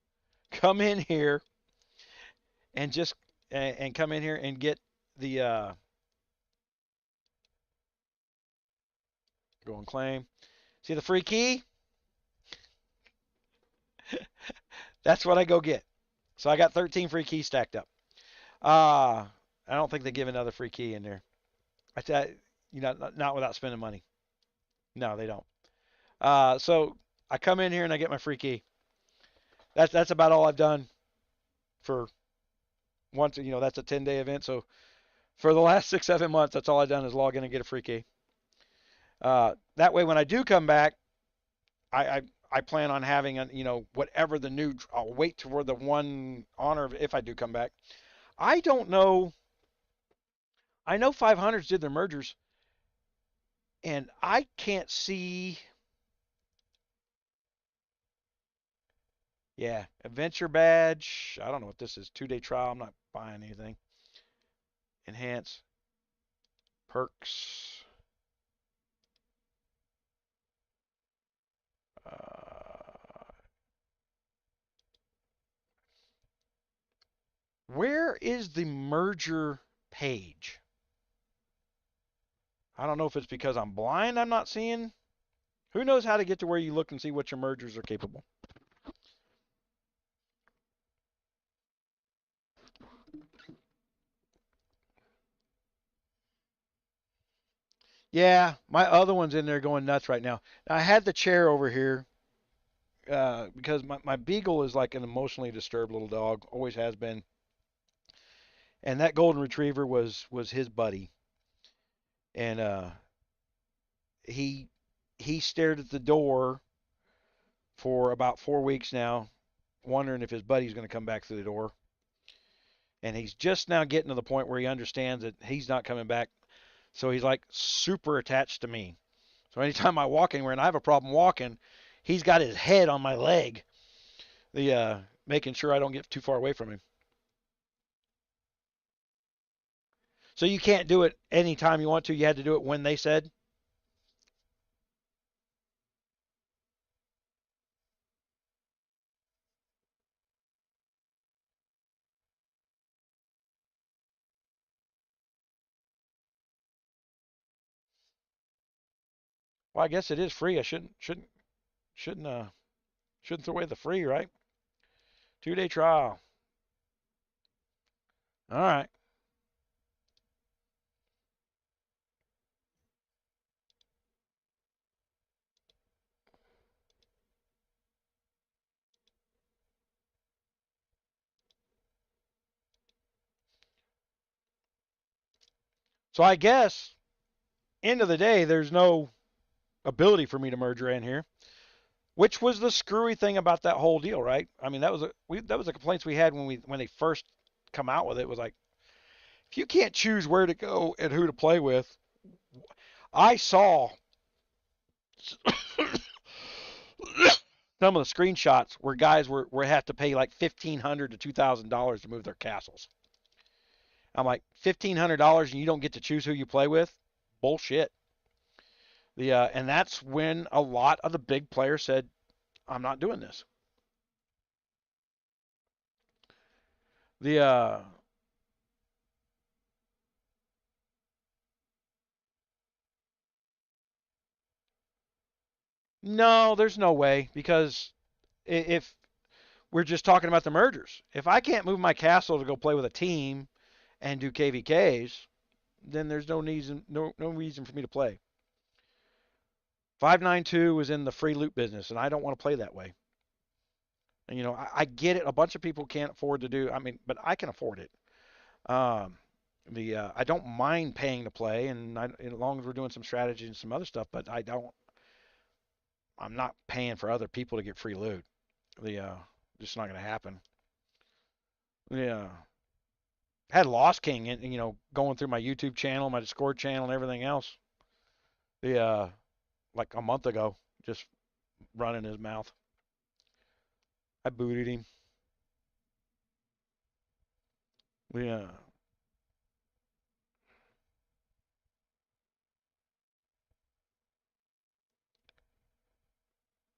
S1: come in here and just and come in here and get the go and claim. See the free key? That's what I go get. So I got 13 free keys stacked up. I don't think they give another free key in there. I tell you, not without spending money. No, they don't. So I come in here and I get my free key. That's about all I've done for once. That's a 10-day event. So for the last 6, 7 months, that's all I've done is log in and get a free key. That way, when I do come back, I I plan on having whatever the new. I'll wait for the one honor if I do come back. I don't know. I know 500s did their mergers, and I can't see. Yeah, adventure badge. I don't know what this is. 2-day trial. I'm not buying anything. Enhance perks. Where is the merger page? I don't know if it's because I'm blind I'm not seeing. Who knows how to get to where you look and see what your mergers are capable? Yeah, my other one's in there going nuts right now. I had the chair over here because my beagle is like an emotionally disturbed little dog, always has been, and that golden retriever was his buddy, and he he stared at the door for about 4 weeks now, wondering if his buddy's going to come back through the door, and he's just now getting to the point where he understands that he's not coming back, so he's like super attached to me. So anytime I walk anywhere and I have a problem walking, he's got his head on my leg, making sure I don't get too far away from him. So you can't do it anytime you want to. You had to do it when they said. Well, I guess it is free. I shouldn't throw away the free, right? 2-day trial. All right. So I guess end of the day, there's no ability for me to merge in here, which was the screwy thing about that whole deal, right? I mean, that was the complaints we had when they first come out with it. Was like, if you can't choose where to go and who to play with, I saw some of the screenshots where guys were have to pay like $1,500 to $2,000 to move their castles. I'm like, $1,500 and you don't get to choose who you play with? Bullshit. And that's when a lot of the big players said, I'm not doing this. The No, there's no way because if we're just talking about the mergers, if I can't move my castle to go play with a team and do KVKs, then there's no reason for me to play. 592 was in the free loot business, and I don't want to play that way. And I get it. A bunch of people can't afford to do. I mean, but I can afford it. Um, the I don't mind paying to play, and as long as we're doing some strategy and some other stuff. But I don't. I'm not paying for other people to get free loot. The Just not going to happen. Yeah, had Lost King, and going through my YouTube channel, my Discord channel, and everything else. The Like a month ago, just running his mouth. I booted him. Yeah.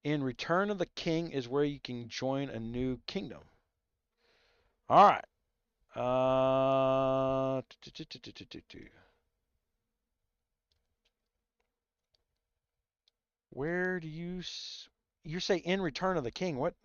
S1: In Return of the King is where you can join a new kingdom. All right. Where do you say in Return of the King? What?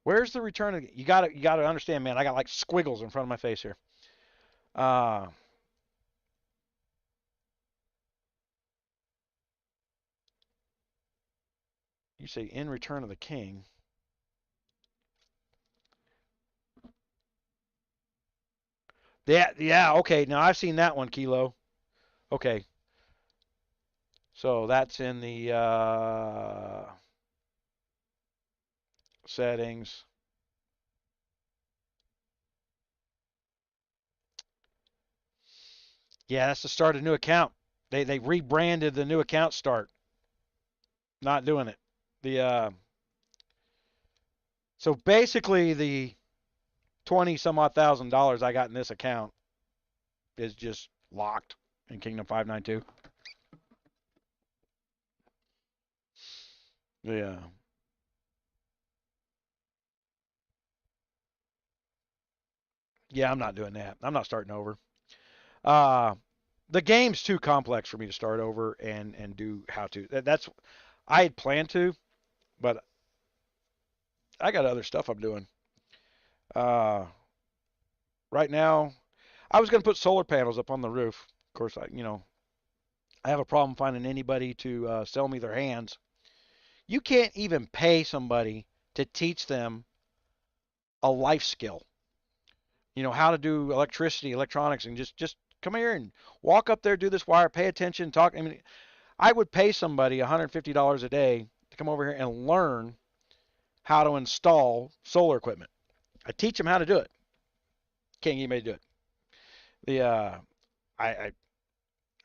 S1: Where's the return of you gotta understand, man, I got like squiggles in front of my face here. Uh you say in Return of the King. Yeah, okay. Now I've seen that one, Kilo. Okay. So that's in the settings. Yeah, that's the start of new account. They rebranded the new account start. Not doing it. The so basically the 20 some odd $1,000 I got in this account is just locked in Kingdom 592. Yeah. Yeah, I'm not doing that. I'm not starting over. Uh the game's too complex for me to start over and do how to. That's I had planned to, but I got other stuff I'm doing. Uh right now, I was going to put solar panels up on the roof. Of course, I have a problem finding anybody to sell me their hands. You can't even pay somebody to teach them a life skill. How to do electricity, electronics, and just come here and walk up there, do this wire, pay attention, talk. I mean, I would pay somebody $150 a day to come over here and learn how to install solar equipment. I teach them how to do it. Can't get anybody to do it. The I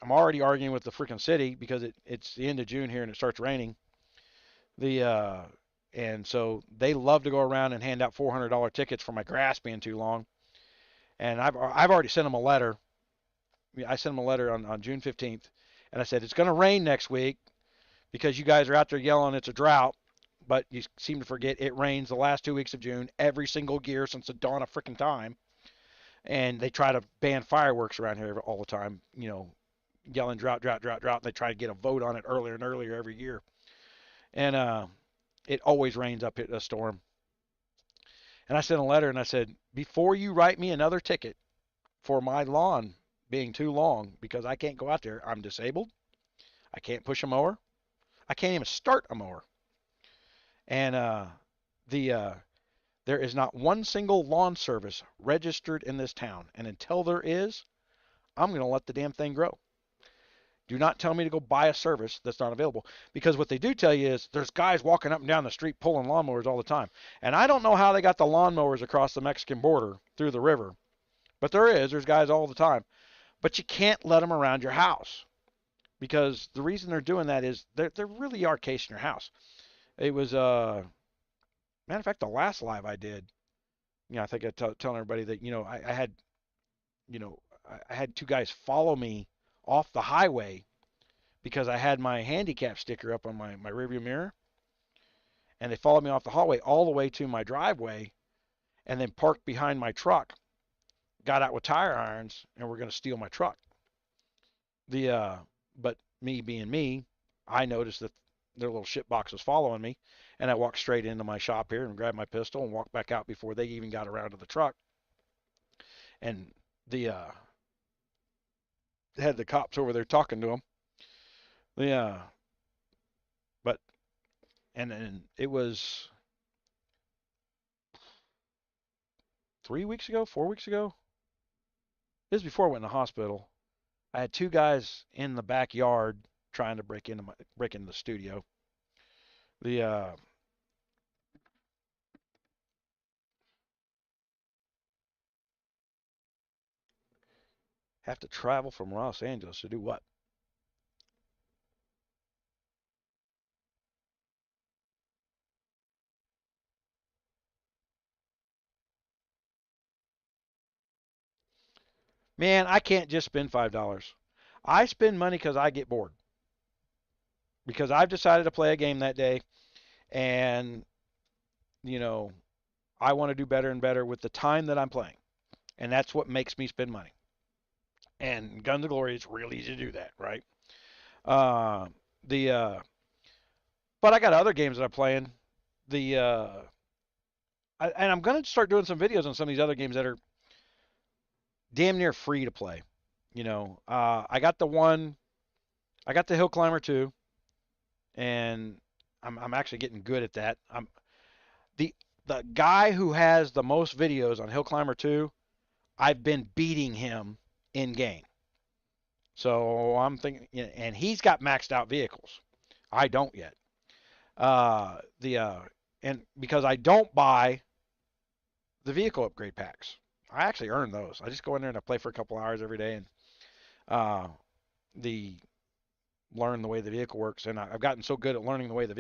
S1: I'm already arguing with the freaking city because it's the end of June here and it starts raining. The and so they love to go around and hand out $400 tickets for my grass being too long. And I've already sent them a letter. I sent them a letter on June 15th, and I said it's going to rain next week because you guys are out there yelling it's a drought, but you seem to forget it rains the last 2 weeks of June every single year since the dawn of freaking time. And they try to ban fireworks around here all the time. Yelling drought, drought, drought, drought. They try to get a vote on it earlier and earlier every year. And it always rains up at a storm. And I sent a letter and I said, before you write me another ticket for my lawn being too long because I can't go out there, I'm disabled. I can't push a mower. I can't even start a mower. And the there is not one single lawn service registered in this town. And until there is, I'm going to let the damn thing grow. Do not tell me to go buy a service that's not available. Because what they do tell you is there's guys walking up and down the street pulling lawnmowers all the time. And I don't know how they got the lawnmowers across the Mexican border through the river. But there's guys all the time. But you can't let them around your house. Because the reason they're doing that is they really are casing your house. It was, matter of fact, the last live I did, I think I telling everybody that, I had, you know, I had two guys follow me off the highway because I had my handicap sticker up on my rearview mirror, and they followed me off the hallway all the way to my driveway, and then parked behind my truck, got out with tire irons, and were going to steal my truck. The but me being me, I noticed that their little shit box was following me, and I walked straight into my shop here and grabbed my pistol and walked back out before they even got around to the truck. And the had the cops over there talking to them. The but and it was 3 weeks ago, 4 weeks ago. This is before I went in the hospital. I had two guys in the backyard trying to break into the studio. The have to travel from Los Angeles to do what? Man, I can't just spend $5. I spend money because I get bored. Because I've decided to play a game that day, and you know I want to do better and better with the time that I'm playing, and that's what makes me spend money. And Gun to Glory is real easy to do that, right? Uh, the but I got other games that I'm playing. The and I'm going to start doing some videos on some of these other games that are damn near free to play. I got the Hill Climber 2, and I'm actually getting good at that. The the guy who has the most videos on Hill Climber 2, I've been beating him in game. So I'm thinking, and he's got maxed out vehicles. I don't yet. The and because I don't buy the vehicle upgrade packs, I actually earn those. I just go in there and I play for a couple hours every day and uh, the learn the way the vehicle works. And I've gotten so good at learning the way the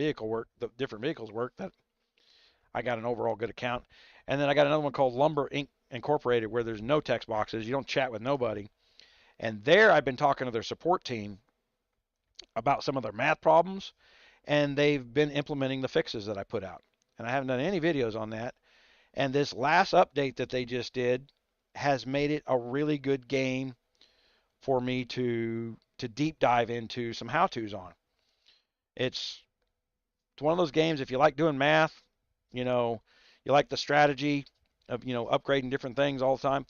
S1: different vehicles work, that I got an overall good account. And then I got another one called Lumber Inc. Incorporated, where there's no text boxes. You don't chat with nobody. And there I've been talking to their support team about some of their math problems, and they've been implementing the fixes that I put out. And I haven't done any videos on that. And this last update that they just did has made it a really good game for me to deep dive into some how-tos on. It's it's one of those games, if you like doing math, you know, you like the strategy of, upgrading different things all the time,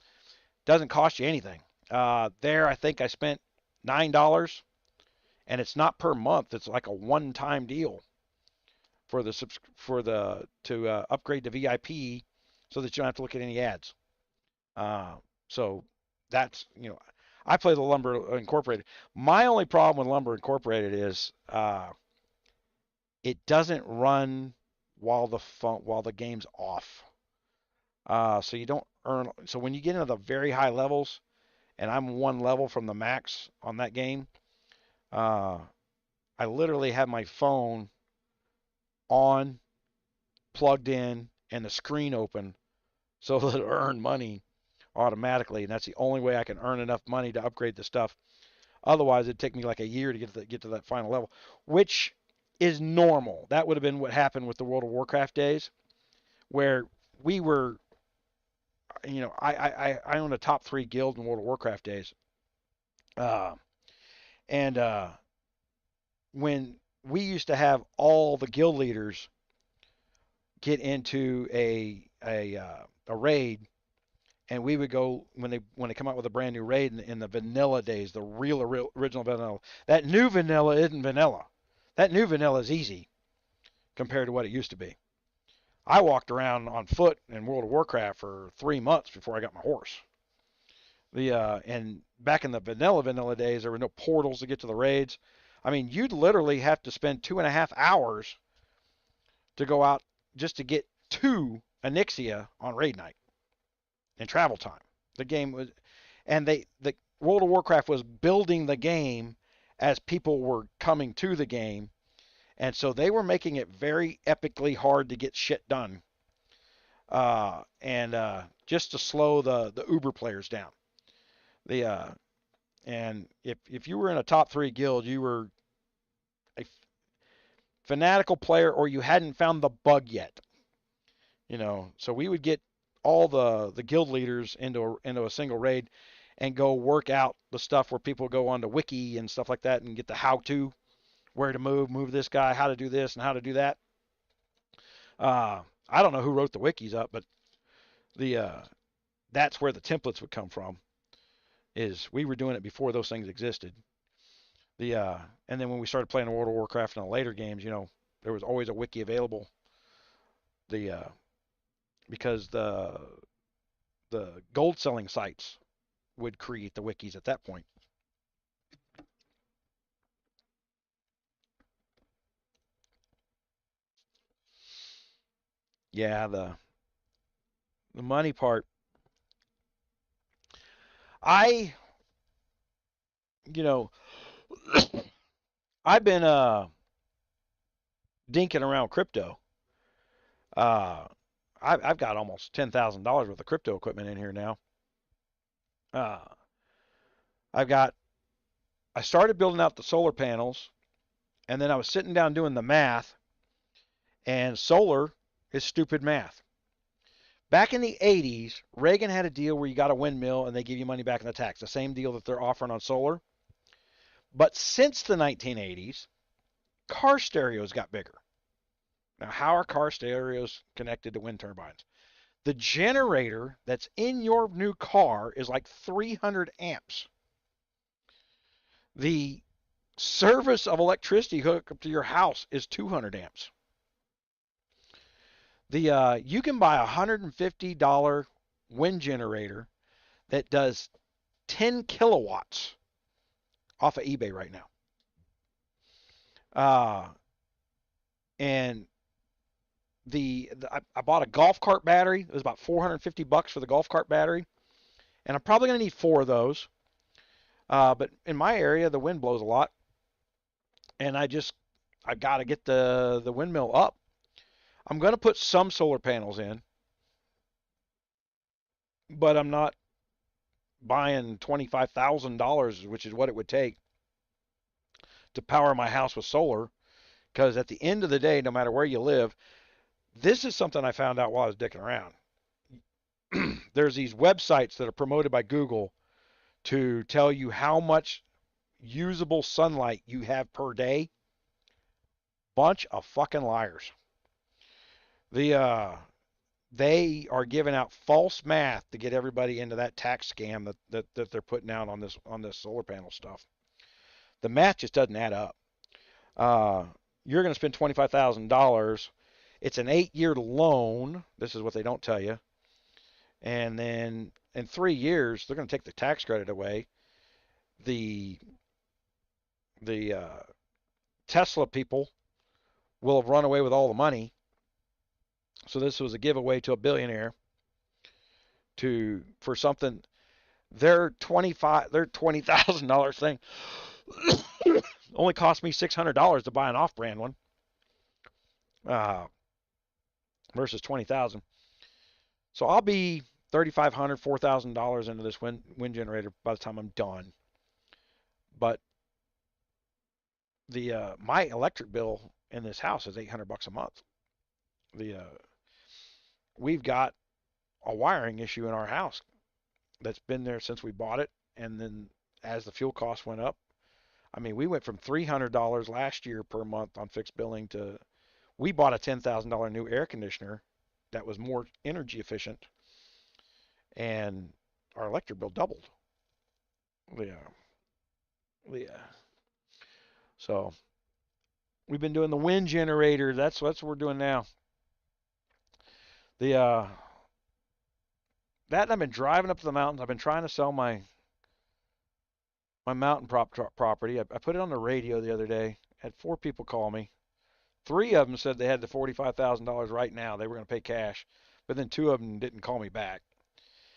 S1: doesn't cost you anything. There, I think I spent $9, and it's not per month. It's like a one-time deal for to upgrade to VIP, so that you don't have to look at any ads. So that's I play the Lumber Incorporated. My only problem with Lumber Incorporated is it doesn't run while the game's off. So you don't earn. So when you get into the very high levels, and I'm one level from the max on that game, uh, I literally have my phone on, plugged in, and the screen open so that it'll earn money automatically, and that's the only way I can earn enough money to upgrade the stuff. Otherwise, it'd take me like a year to get to that final level, which is normal. That would have been what happened with the World of Warcraft days, where we were, I own a top 3 guild in World of Warcraft days, uh, and when we used to have all the guild leaders get into a raid, and we would go when they come out with a brand new raid in the vanilla days, the real original vanilla. That new vanilla isn't vanilla. That new vanilla is easy compared to what it used to be. I walked around on foot in World of Warcraft for 3 months before I got my horse. And back in the vanilla days, there were no portals to get to the raids. I mean, you'd literally have to spend 2.5 hours to go out just to get to Onyxia on raid night in travel time. The game was, and the World of Warcraft was building the game as people were coming to the game, and so they were making it very epically hard to get shit done, and just to slow the Uber players down. The and if you were in a top 3 guild, you were a fanatical player, or you hadn't found the bug yet. So we would get all the guild leaders into a single raid and go work out the stuff where people go on to wiki and stuff like that and get the how to, where to move this guy, how to do this and how to do that. I don't know who wrote the wikis up, but the that's where the templates would come from. Is we were doing it before those things existed. And then when we started playing World of Warcraft in the later games, there was always a wiki available. The because the gold selling sites would create the wikis at that point. Yeah, the money part. I you know I've been dinking around crypto. Uh, I've got almost $10,000 worth of crypto equipment in here now. Uh, I've got I started building out the solar panels, and then I was sitting down doing the math, and solar is stupid math. Back in the 80s, Reagan had a deal where you got a windmill and they give you money back in the tax, the same deal that they're offering on solar. But since the 1980s, car stereos got bigger. Now, how are car stereos connected to wind turbines? The generator that's in your new car is like 300 amps. The service of electricity hooked up to your house is 200 amps. You can buy a $150 wind generator that does 10 kilowatts off of eBay right now. And I bought a golf cart battery. It was about $450 for the golf cart battery, and I'm probably going to need 4 of those. But in my area, the wind blows a lot, and I got to get the windmill up. I'm going to put some solar panels in, but I'm not buying $25,000, which is what it would take to power my house with solar. Because at the end of the day, no matter where you live, this is something I found out while I was dicking around. There's these websites that are promoted by Google to tell you how much usable sunlight you have per day. Bunch of fucking liars. They are giving out false math to get everybody into that tax scam that they're putting out on this solar panel stuff. The math just doesn't add up. You're going to spend $25,000. It's an 8-year loan. This is what they don't tell you. And then in 3 years, they're going to take the tax credit away. The Tesla people will have run away with all the money. So this was a giveaway to a billionaire for something. Their $20,000 thing only cost me $600 to buy an off-brand one, versus $20,000. So I'll be $3,500, $4,000 into this wind generator by the time I'm done. But my electric bill in this house is $800 a month. We've got a wiring issue in our house that's been there since we bought it, and then as the fuel costs went up, I mean, we went from $300 last year per month on fixed billing to, we bought a $10,000 new air conditioner that was more energy efficient, and our electric bill doubled. So we've been doing the wind generator. That's what we're doing now. That I've been driving up to the mountains. I've been trying to sell my mountain property. I put it on the radio the other day. Had 4 people call me. 3 of them said they had the $45,000 right now. They were going to pay cash. But then 2 of them didn't call me back.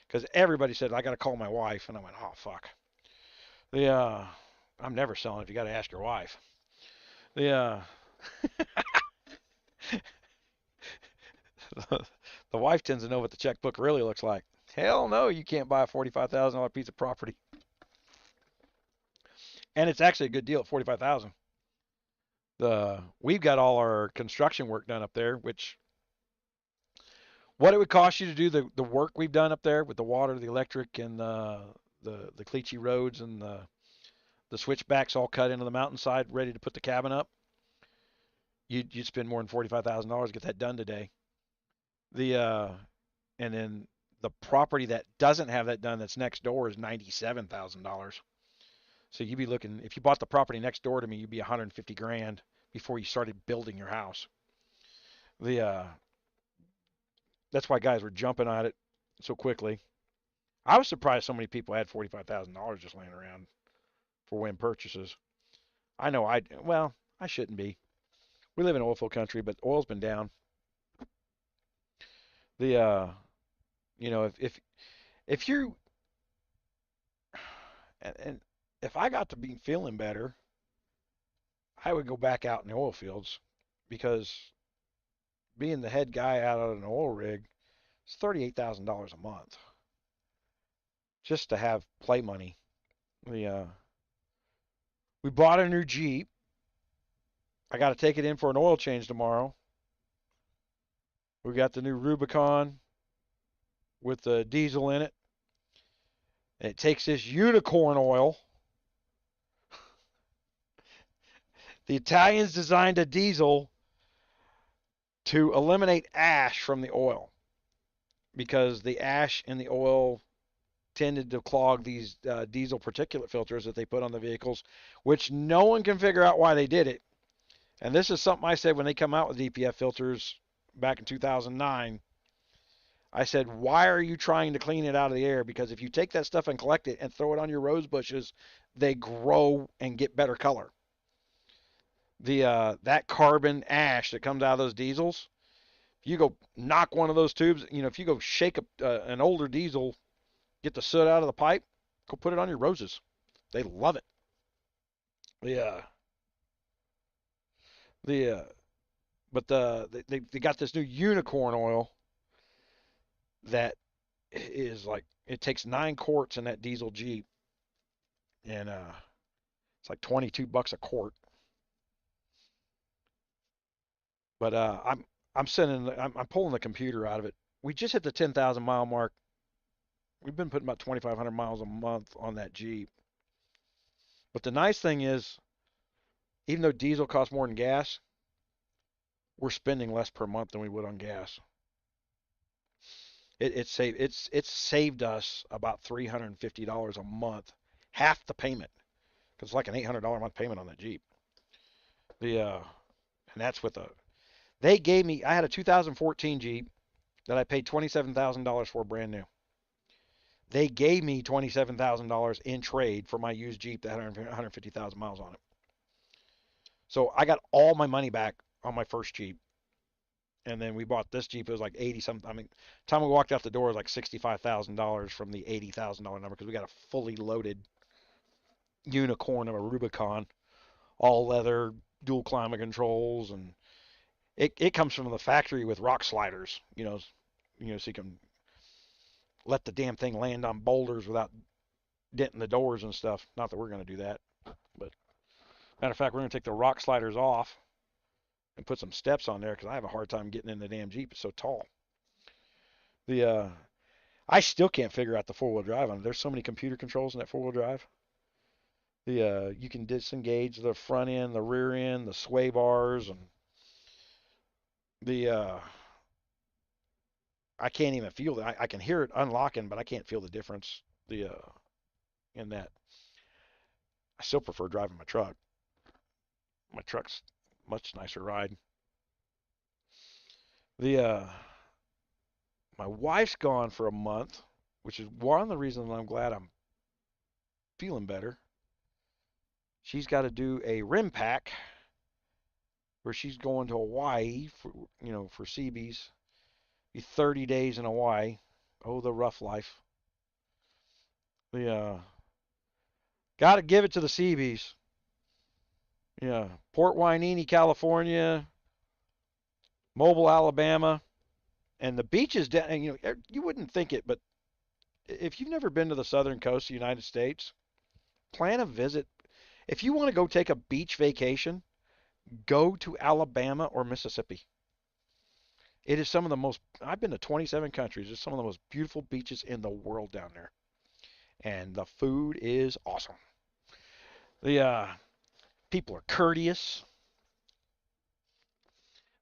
S1: Because everybody said, I got to call my wife. And I went, oh, fuck. I'm never selling if you got to ask your wife. The wife tends to know what the checkbook really looks like. Hell no, you can't buy a $45,000 piece of property. And it's actually a good deal at $45,000. We've got all our construction work done up there, which what it would cost you to do the work we've done up there with the water, the electric, and the 𝙂𝙪𝙣 roads and the switchbacks all cut into the mountainside, ready to put the cabin up. You'd spend more than $45,000 to get that done today. And then the property that doesn't have that done that's next door is $97,000. So you'd be looking, if you bought the property next door to me, you'd be $150,000 before you started building your house. That's why guys were jumping on it so quickly. I was surprised so many people had $45,000 just laying around for wind purchases. I know I shouldn't be. We live in oil field country, but oil's been down. If you and if I got to be feeling better, I would go back out in the oil fields, because being the head guy out on an oil rig is $38,000 a month just to have play money. We bought a new Jeep. I got to take it in for an oil change tomorrow. We got the new Rubicon with the diesel in it. And it takes this unicorn oil. The Italians designed a diesel to eliminate ash from the oil, because the ash in the oil tended to clog these diesel particulate filters that they put on the vehicles, which no one can figure out why they did it. And this is something I said when they come out with DPF filters back in 2009. I said, why are you trying to clean it out of the air? Because if you take that stuff and collect it and throw it on your rose bushes, they grow and get better color. That carbon ash that comes out of those diesels, if you go knock one of those tubes, if you go shake an older diesel, get the soot out of the pipe, go put it on your roses. They love it. Yeah. But they got this new unicorn oil that is like, it takes 9 quarts in that diesel Jeep, and it's like $22 a quart. But I'm pulling the computer out of it. We just hit the 10,000 mile mark. We've been putting about 2,500 miles a month on that Jeep. But the nice thing is, even though diesel costs more than gas, we're spending less per month than we would on gas. It's saved us about $350 a month, half the payment, because it's like an $800 a month payment on that Jeep. And that's with they gave me, I had a 2014 Jeep that I paid $27,000 for brand new. They gave me $27,000 in trade for my used Jeep that had 150,000 miles on it. So I got all my money back on my first Jeep. And then we bought this Jeep. It was like 80 something. I mean, the time we walked out the door, it was like $65,000 from the $80,000 number, because we got a fully loaded unicorn of a Rubicon, all leather, dual climate controls, and it comes from the factory with rock sliders, so you can let the damn thing land on boulders without denting the doors and stuff. Not that we're going to do that, but matter of fact, we're going to take the rock sliders off and put some steps on there, because I have a hard time getting in the damn Jeep. It's so tall. I still can't figure out the 4-wheel drive on it. There's so many computer controls in that 4-wheel drive. You can disengage the front end, the rear end, the sway bars, and I can't even feel that. I can hear it unlocking, but I can't feel the difference. In that, I still prefer driving my truck. My truck's much nicer ride. My wife's gone for a month, which is one of the reasons I'm glad I'm feeling better. She's got to do a rim pack where she's going to Hawaii for Seabees. Be 30 days in Hawaii. Oh, the rough life. Got to give it to the Seabees. Yeah, Port Hueneme, California, Mobile, Alabama, and the beaches down. You wouldn't think it, but if you've never been to the southern coast of the United States, plan a visit. If you want to go take a beach vacation, go to Alabama or Mississippi. It is some of the most, I've been to 27 countries. It's some of the most beautiful beaches in the world down there. And the food is awesome. The people are courteous.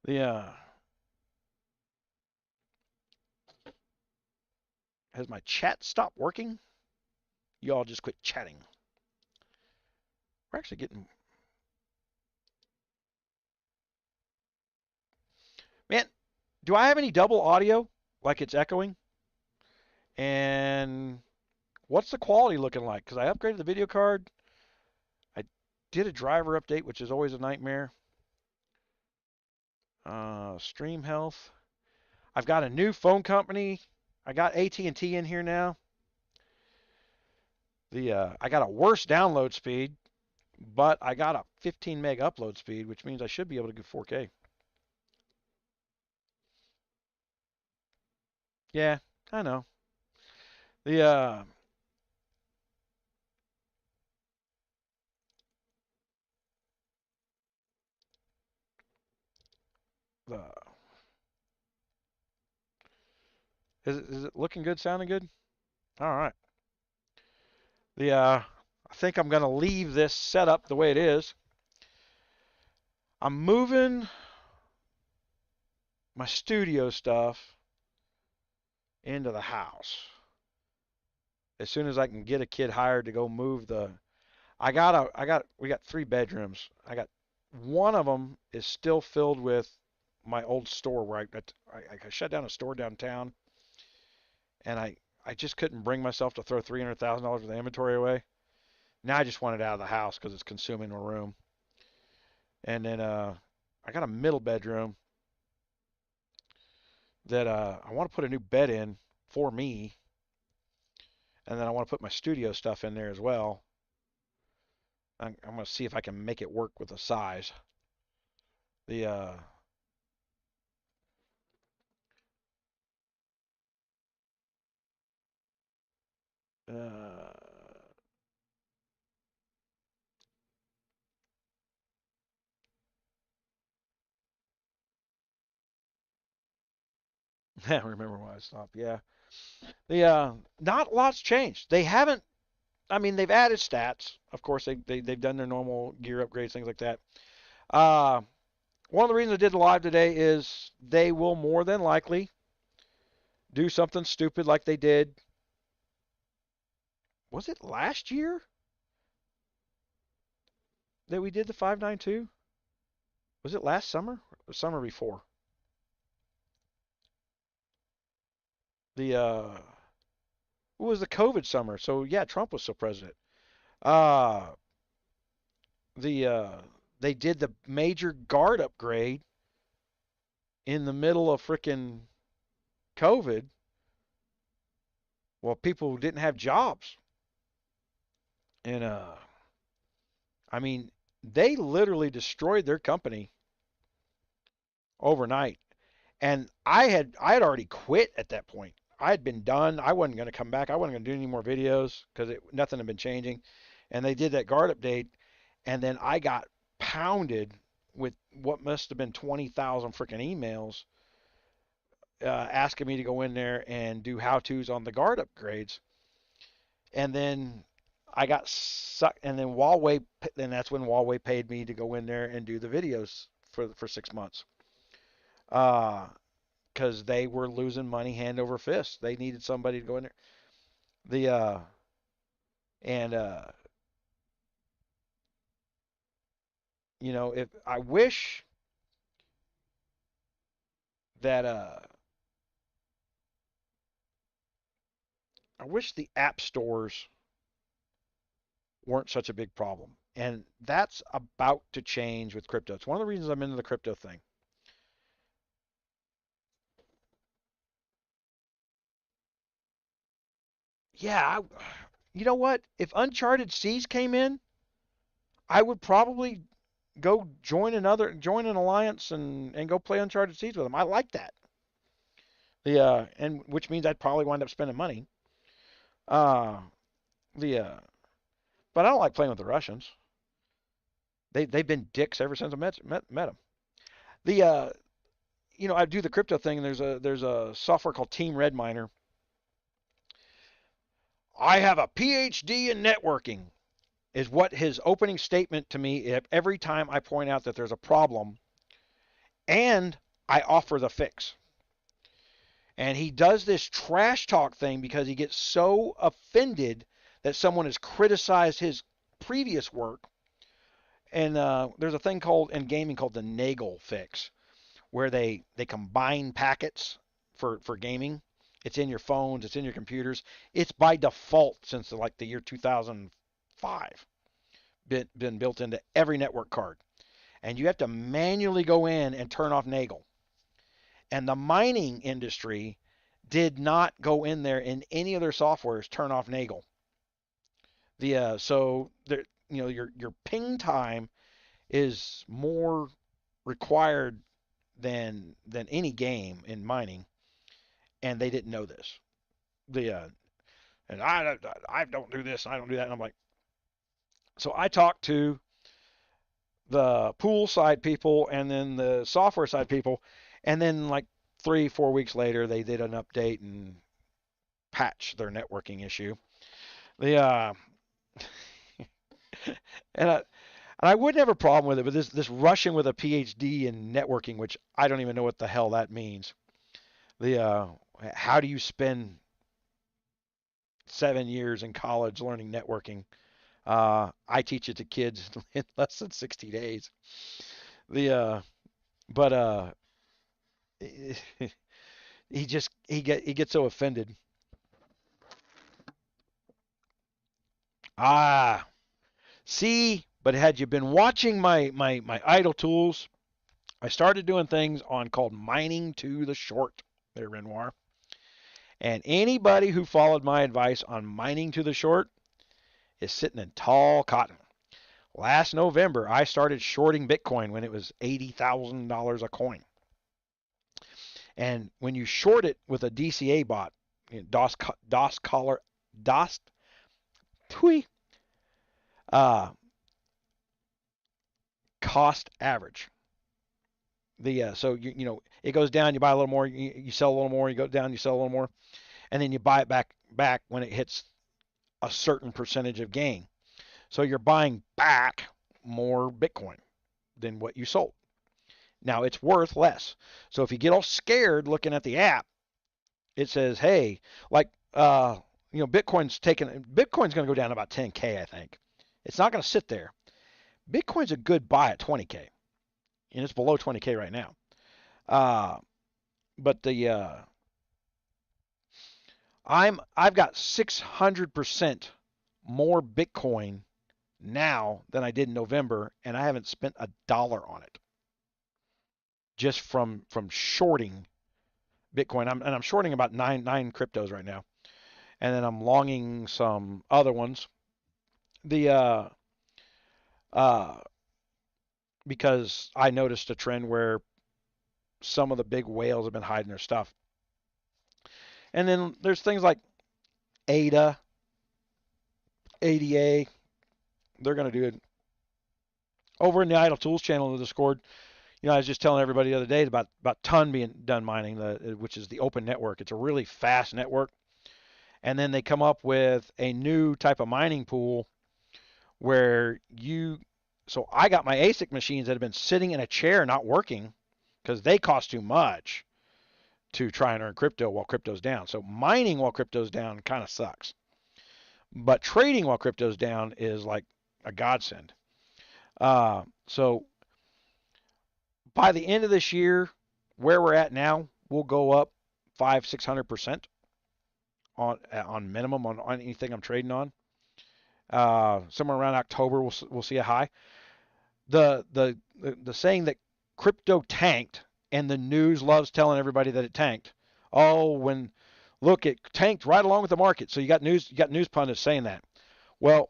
S1: Has my chat stopped working? You all just quit chatting. We're actually getting... Man, do I have any double audio? Like it's echoing? And what's the quality looking like? Because I upgraded the video card. I did a driver update, which is always a nightmare. Stream health. I've got a new phone company. I got AT&T in here now. I got a worse download speed, but I got a 15 meg upload speed, which means I should be able to do 4K. Yeah, I know. The is it looking good, sounding good? All right. I think I'm going to leave this setup the way it is. I'm moving my studio stuff into the house. As soon as I can get a kid hired to go move the, we got 3 bedrooms. I got one of them is still filled with my old store where I shut down a store downtown, and I just couldn't bring myself to throw $300,000 worth of inventory away. Now I just want it out of the house because it's consuming the room. And then I got a middle bedroom that I want to put a new bed in for me, and then I want to put my studio stuff in there as well. I'm going to see if I can make it work with the size. The uh, I don't remember why I stopped. Yeah. The not lots changed. They haven't. I mean, they've added stats. Of course, they've done their normal gear upgrades, things like that. Uh, One of the reasons I did the live today is they will more than likely do something stupid like they did. Was it last year that we did the 592? Was it last summer or summer before? The it was the COVID summer. So yeah, Trump was still president. Uh the they did the major guard upgrade in the middle of frickin' COVID. Well, people didn't have jobs. And I mean, they literally destroyed their company overnight. And I had already quit at that point. I had been done. I wasn't going to come back. I wasn't going to do any more videos because nothing had been changing. And they did that guard update, and then I got pounded with what must have been 20,000 freaking emails asking me to go in there and do how-tos on the guard upgrades. And then I got sucked. And then Huawei, then that's when Huawei paid me to go in there and do the videos for 6 months. Because they were losing money hand over fist. They needed somebody to go in there. The and you know, if I wish that I wish the app stores weren't such a big problem. And that's about to change with crypto. It's one of the reasons I'm into the crypto thing. Yeah, you know what? If Uncharted Seas came in, I would probably go join an alliance and go play Uncharted Seas with them. I like that. The and which means I'd probably wind up spending money. Uh the but I don't like playing with the Russians. They've been dicks ever since I met them. The you know, I do the crypto thing, and there's a software called Team Red Miner. I have a PhD in networking, is what his opening statement to me every time I point out that there's a problem, and I offer the fix. And he does this trash talk thing because he gets so offended that someone has criticized his previous work. And there's a thing called in gaming called the Nagel fix, where they combine packets for gaming. It's in your phones, it's in your computers. It's by default since like the year 2005 been built into every network card. And you have to manually go in and turn off Nagel. And the mining industry did not go in there in any of their softwares turn off Nagel. So there, you know, your ping time is more required than any game in mining, and they didn't know this. The and I don't do this, I don't do that, and I'm like, so I talked to the pool side people and then the software side people, and then like 3-4 weeks later they did an update and patch their networking issue. The and And I wouldn't have a problem with it, but this Russian with a PhD in networking, which I don't even know what the hell that means. The how do you spend 7 years in college learning networking? I teach it to kids in less than 60 days. The but he gets so offended. Ah, see, but had you been watching my idle tools, I started doing things on called mining to the short there, Renoir. And anybody who followed my advice on mining to the short is sitting in tall cotton. Last November, I started shorting Bitcoin when it was $80,000 a coin. And when you short it with a DCA bot, you know, DOS collar, DOS, twee, uh, cost average. So it goes down, you buy a little more, you sell a little more, you go down, you sell a little more, and then you buy it back when it hits a certain percentage of gain. So you're buying back more Bitcoin than what you sold. Now it's worth less. So if you get all scared looking at the app, it says, hey, like Bitcoin's going to go down to about 10K, I think. It's not going to sit there. Bitcoin's a good buy at 20K, and it's below 20K right now. Uh, but I've got 600% more Bitcoin now than I did in November, and I haven't spent a dollar on it just from shorting Bitcoin. I'm shorting about nine cryptos right now, and then I'm longing some other ones. The uh, because I noticed a trend where some of the big whales have been hiding their stuff, and then there's things like ADA, ADA. They're going to do it over in the Idle Tools channel in the Discord. I was just telling everybody the other day about Ton being done mining, which is the open network. It's a really fast network. And then they come up with a new type of mining pool where so I got my ASIC machines that have been sitting in a chair not working because they cost too much to try and earn crypto while crypto's down. So mining while crypto's down kind of sucks. But trading while crypto's down is like a godsend. So by the end of this year, where we're at now, we'll go up 500-600% on minimum on anything I'm trading on. Somewhere around October, we'll see a high. The saying that crypto tanked, and the news loves telling everybody that it tanked. Oh, look, it tanked right along with the market. So you got news pundits saying that. Well,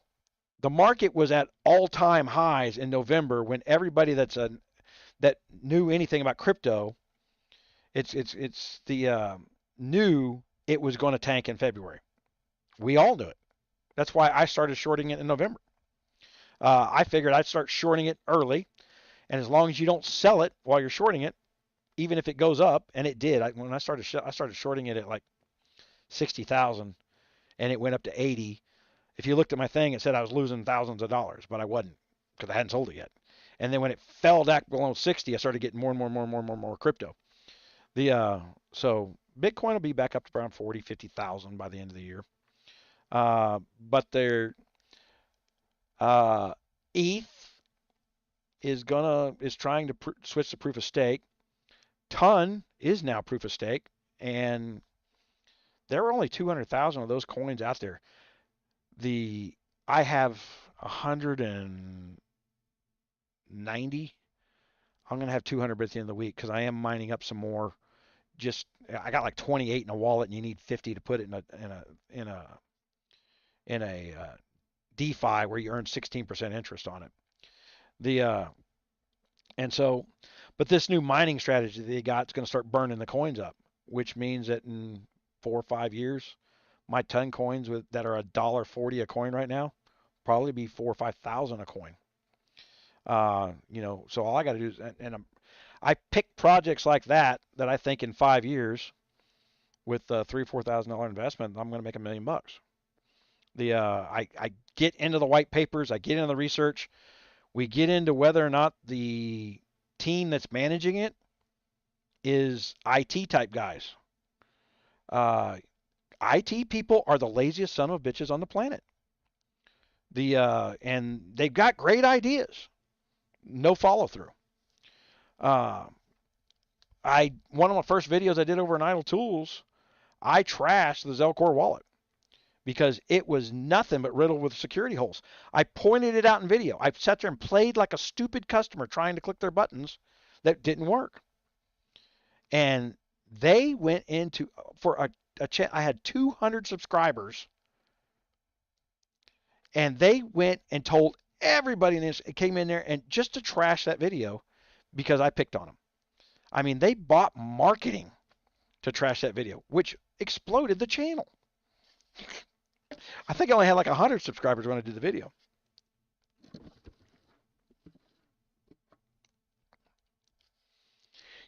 S1: the market was at all-time highs in November when everybody that knew anything about crypto, knew it was going to tank in February. We all knew it. That's why I started shorting it in November. I figured I'd start shorting it early, and as long as you don't sell it while you're shorting it, even if it goes up, and it did. When I started shorting it at like 60,000, and it went up to 80. If you looked at my thing, it said I was losing thousands of dollars, but I wasn't because I hadn't sold it yet. And then when it fell back below 60, I started getting more and more crypto. So Bitcoin will be back up to around 40, 50,000 by the end of the year. But ETH is trying to switch to proof of stake. Ton is now proof of stake, and there are only 200,000 of those coins out there. I have 190. I'm gonna have 200 by the end of the week because I am mining up some more. I got like 28 in a wallet, and you need 50 to put it in a DeFi where you earn 16% interest on it. But this new mining strategy they got is going to start burning the coins up, which means that in 4 or 5 years, my ton coins that are $1.40 a coin right now probably be 4,000 or 5,000 a coin. So all I got to do is, I pick projects like that I think in 5 years with a $3,000 or $4,000 investment, I'm going to make $1 million. I get into the white papers, I get into the research. We get into whether or not the team that's managing it is IT type guys. Uh, IT people are the laziest son of bitches on the planet. And they've got great ideas, no follow through. Uh, one of my first videos I did over in Idle Tools, I trashed the Zelcore wallet because it was nothing but riddled with security holes. I pointed it out in video. I sat there and played like a stupid customer trying to click their buttons that didn't work. And they went into, for a chat, I had 200 subscribers, and they went and told everybody in this, it came in there and just to trash that video because I picked on them. I mean, they bought marketing to trash that video, which exploded the channel. I think I only had like 100 subscribers when I did the video.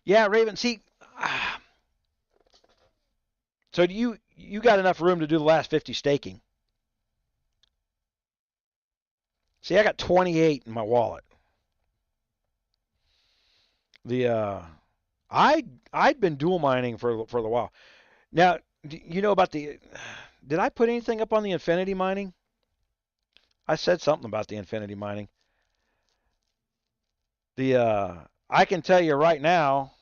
S1: Yeah, Raven. See, so you got enough room to do the last 50 staking? See, I got 28 in my wallet. I'd been dual mining for the while. Now, you know about the? Did I put anything up on the infinity mining? I said something about the infinity mining. I can tell you right now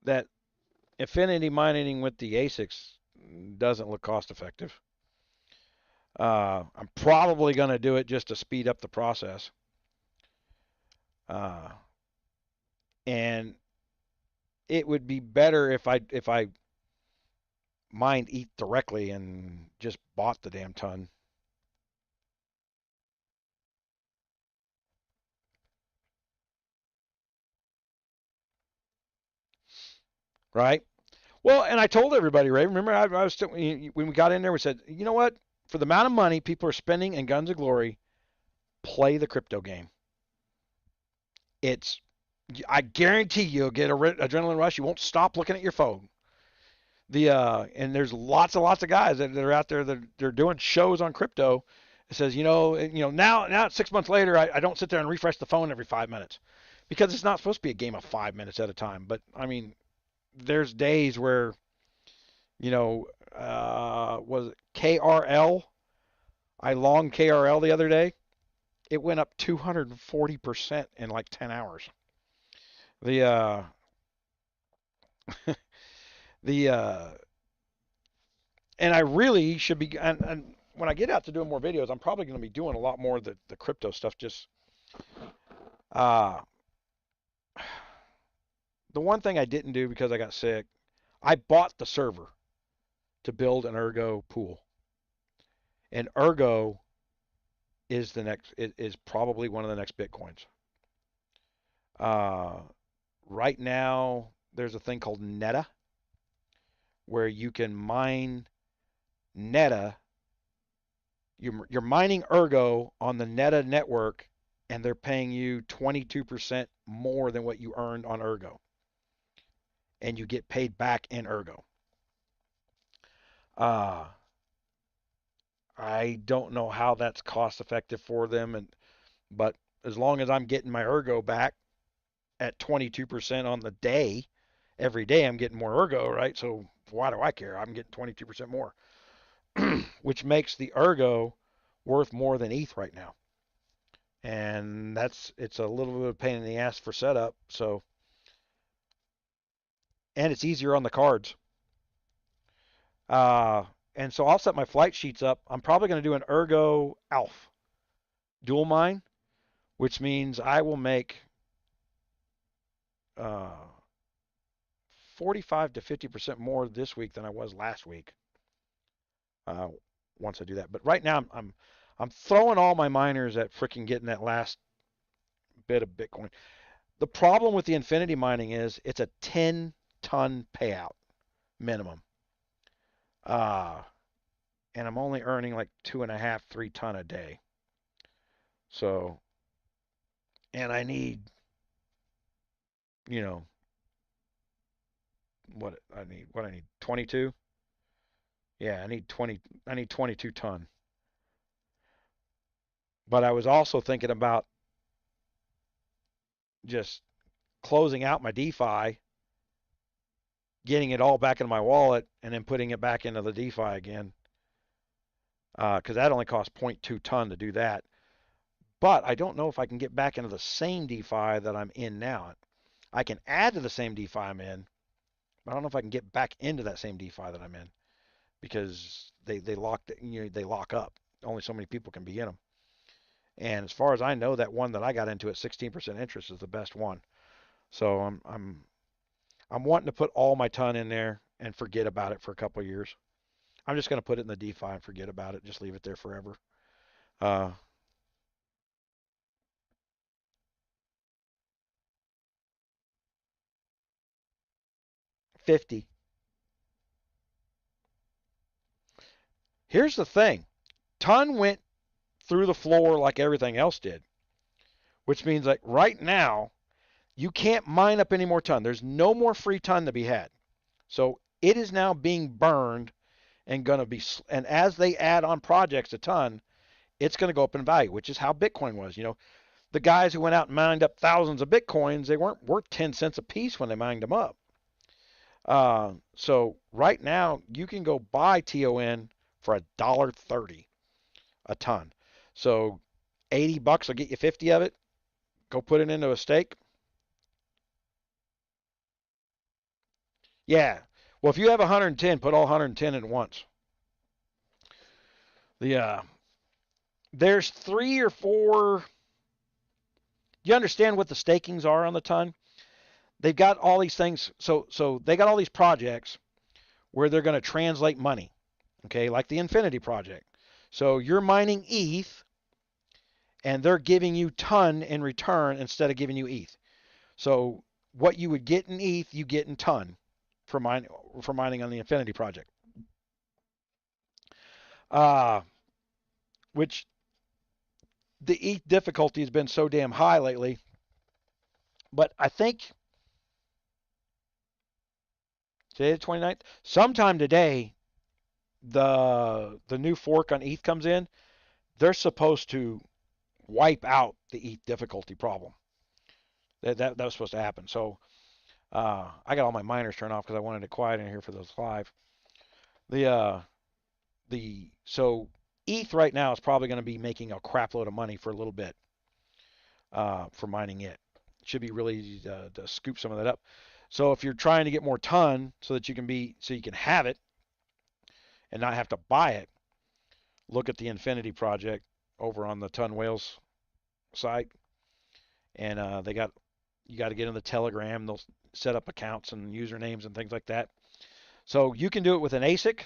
S1: that infinity mining with the ASICs doesn't look cost effective. I'm probably going to do it just to speed up the process. And it would be better if I mined ETH directly and just bought the damn ton. Right? Well, and I told everybody, Ray, remember I was when we got in there, we said, you know what? For the amount of money people are spending in Guns of Glory, play the crypto game. I guarantee you'll get an adrenaline rush. You won't stop looking at your phone. And there's lots and lots of guys that are out there that they're doing shows on crypto. It says, now 6 months later, I don't sit there and refresh the phone every 5 minutes because it's not supposed to be a game of 5 minutes at a time. But I mean, there's days where, was it KRL? I longed KRL the other day. It went up 240% in like 10 hours. The and I really should be, and when I get out to doing more videos, I'm probably going to be doing a lot more of the crypto stuff. Just the one thing I didn't do because I got sick, I bought the server to build an Ergo pool, and Ergo is probably one of the next Bitcoins. Right now, there's a thing called Neta, where you can mine Neta. You're mining Ergo on the Neta network, and they're paying you 22% more than what you earned on Ergo, and you get paid back in Ergo. I don't know how that's cost effective for them, but as long as I'm getting my Ergo back at 22% on the day, every day I'm getting more Ergo, right? So why do I care? I'm getting 22% more, which makes the Ergo worth more than ETH right now. And it's a little bit of a pain in the ass for setup. So, and it's easier on the cards. And so I'll set my flight sheets up. I'm probably going to do an Ergo Alf dual mine, which means I will make 45 to 50% more this week than I was last week. Once I do that, but right now I'm throwing all my miners at freaking getting that last bit of Bitcoin. The problem with the infinity mining is it's a 10-ton payout minimum. And I'm only earning like 2.5, 3 ton a day. So, and I need, what I need 22. Yeah, I need 22 ton. But I was also thinking about just closing out my DeFi, getting it all back into my wallet, and then putting it back into the DeFi again. Because that only costs 0.2 ton to do that. But I don't know if I can get back into the same DeFi that I'm in now. I can add to the same DeFi I'm in, but I don't know if I can get back into that same DeFi that I'm in because they locked they lock up. Only so many people can be in them. And as far as I know, that one that I got into at 16% interest is the best one. So I'm wanting to put all my ton in there and forget about it for a couple of years. I'm just going to put it in the DeFi and forget about it. Just leave it there forever. Uh, 50. Here's the thing. Ton went through the floor like everything else did, which means like right now you can't mine up any more ton. There's no more free ton to be had. So it is now being burned and going to be, and as they add on projects a ton, it's going to go up in value, which is how Bitcoin was. The guys who went out and mined up thousands of Bitcoins, they weren't worth 10 cents a piece when they mined them up. So right now you can go buy TON for $1.30 a ton. So $80 will get you 50 of it. Go put it into a stake. Yeah. Well, if you have 110, put all 110 at once. The there's 3 or 4. You understand what the stakings are on the ton? They've got all these things. So they got all these projects where they're going to translate money. Okay, like the Infinity project. So you're mining ETH, and they're giving you ton in return instead of giving you ETH. So what you would get in ETH, you get in ton for mining on the Infinity project. Which the ETH difficulty has been so damn high lately. But I think today the 29th, sometime today, the new fork on ETH comes in. They're supposed to wipe out the ETH difficulty problem. That was supposed to happen. So I got all my miners turned off because I wanted it quiet in here for those live. So ETH right now is probably going to be making a crap load of money for a little bit for mining it. It should be really easy to scoop some of that up. So if you're trying to get more ton so that you can have it and not have to buy it, look at the Infinity project over on the Ton Whales site, and you got to get in the Telegram. They'll set up accounts and usernames and things like that. So you can do it with an ASIC,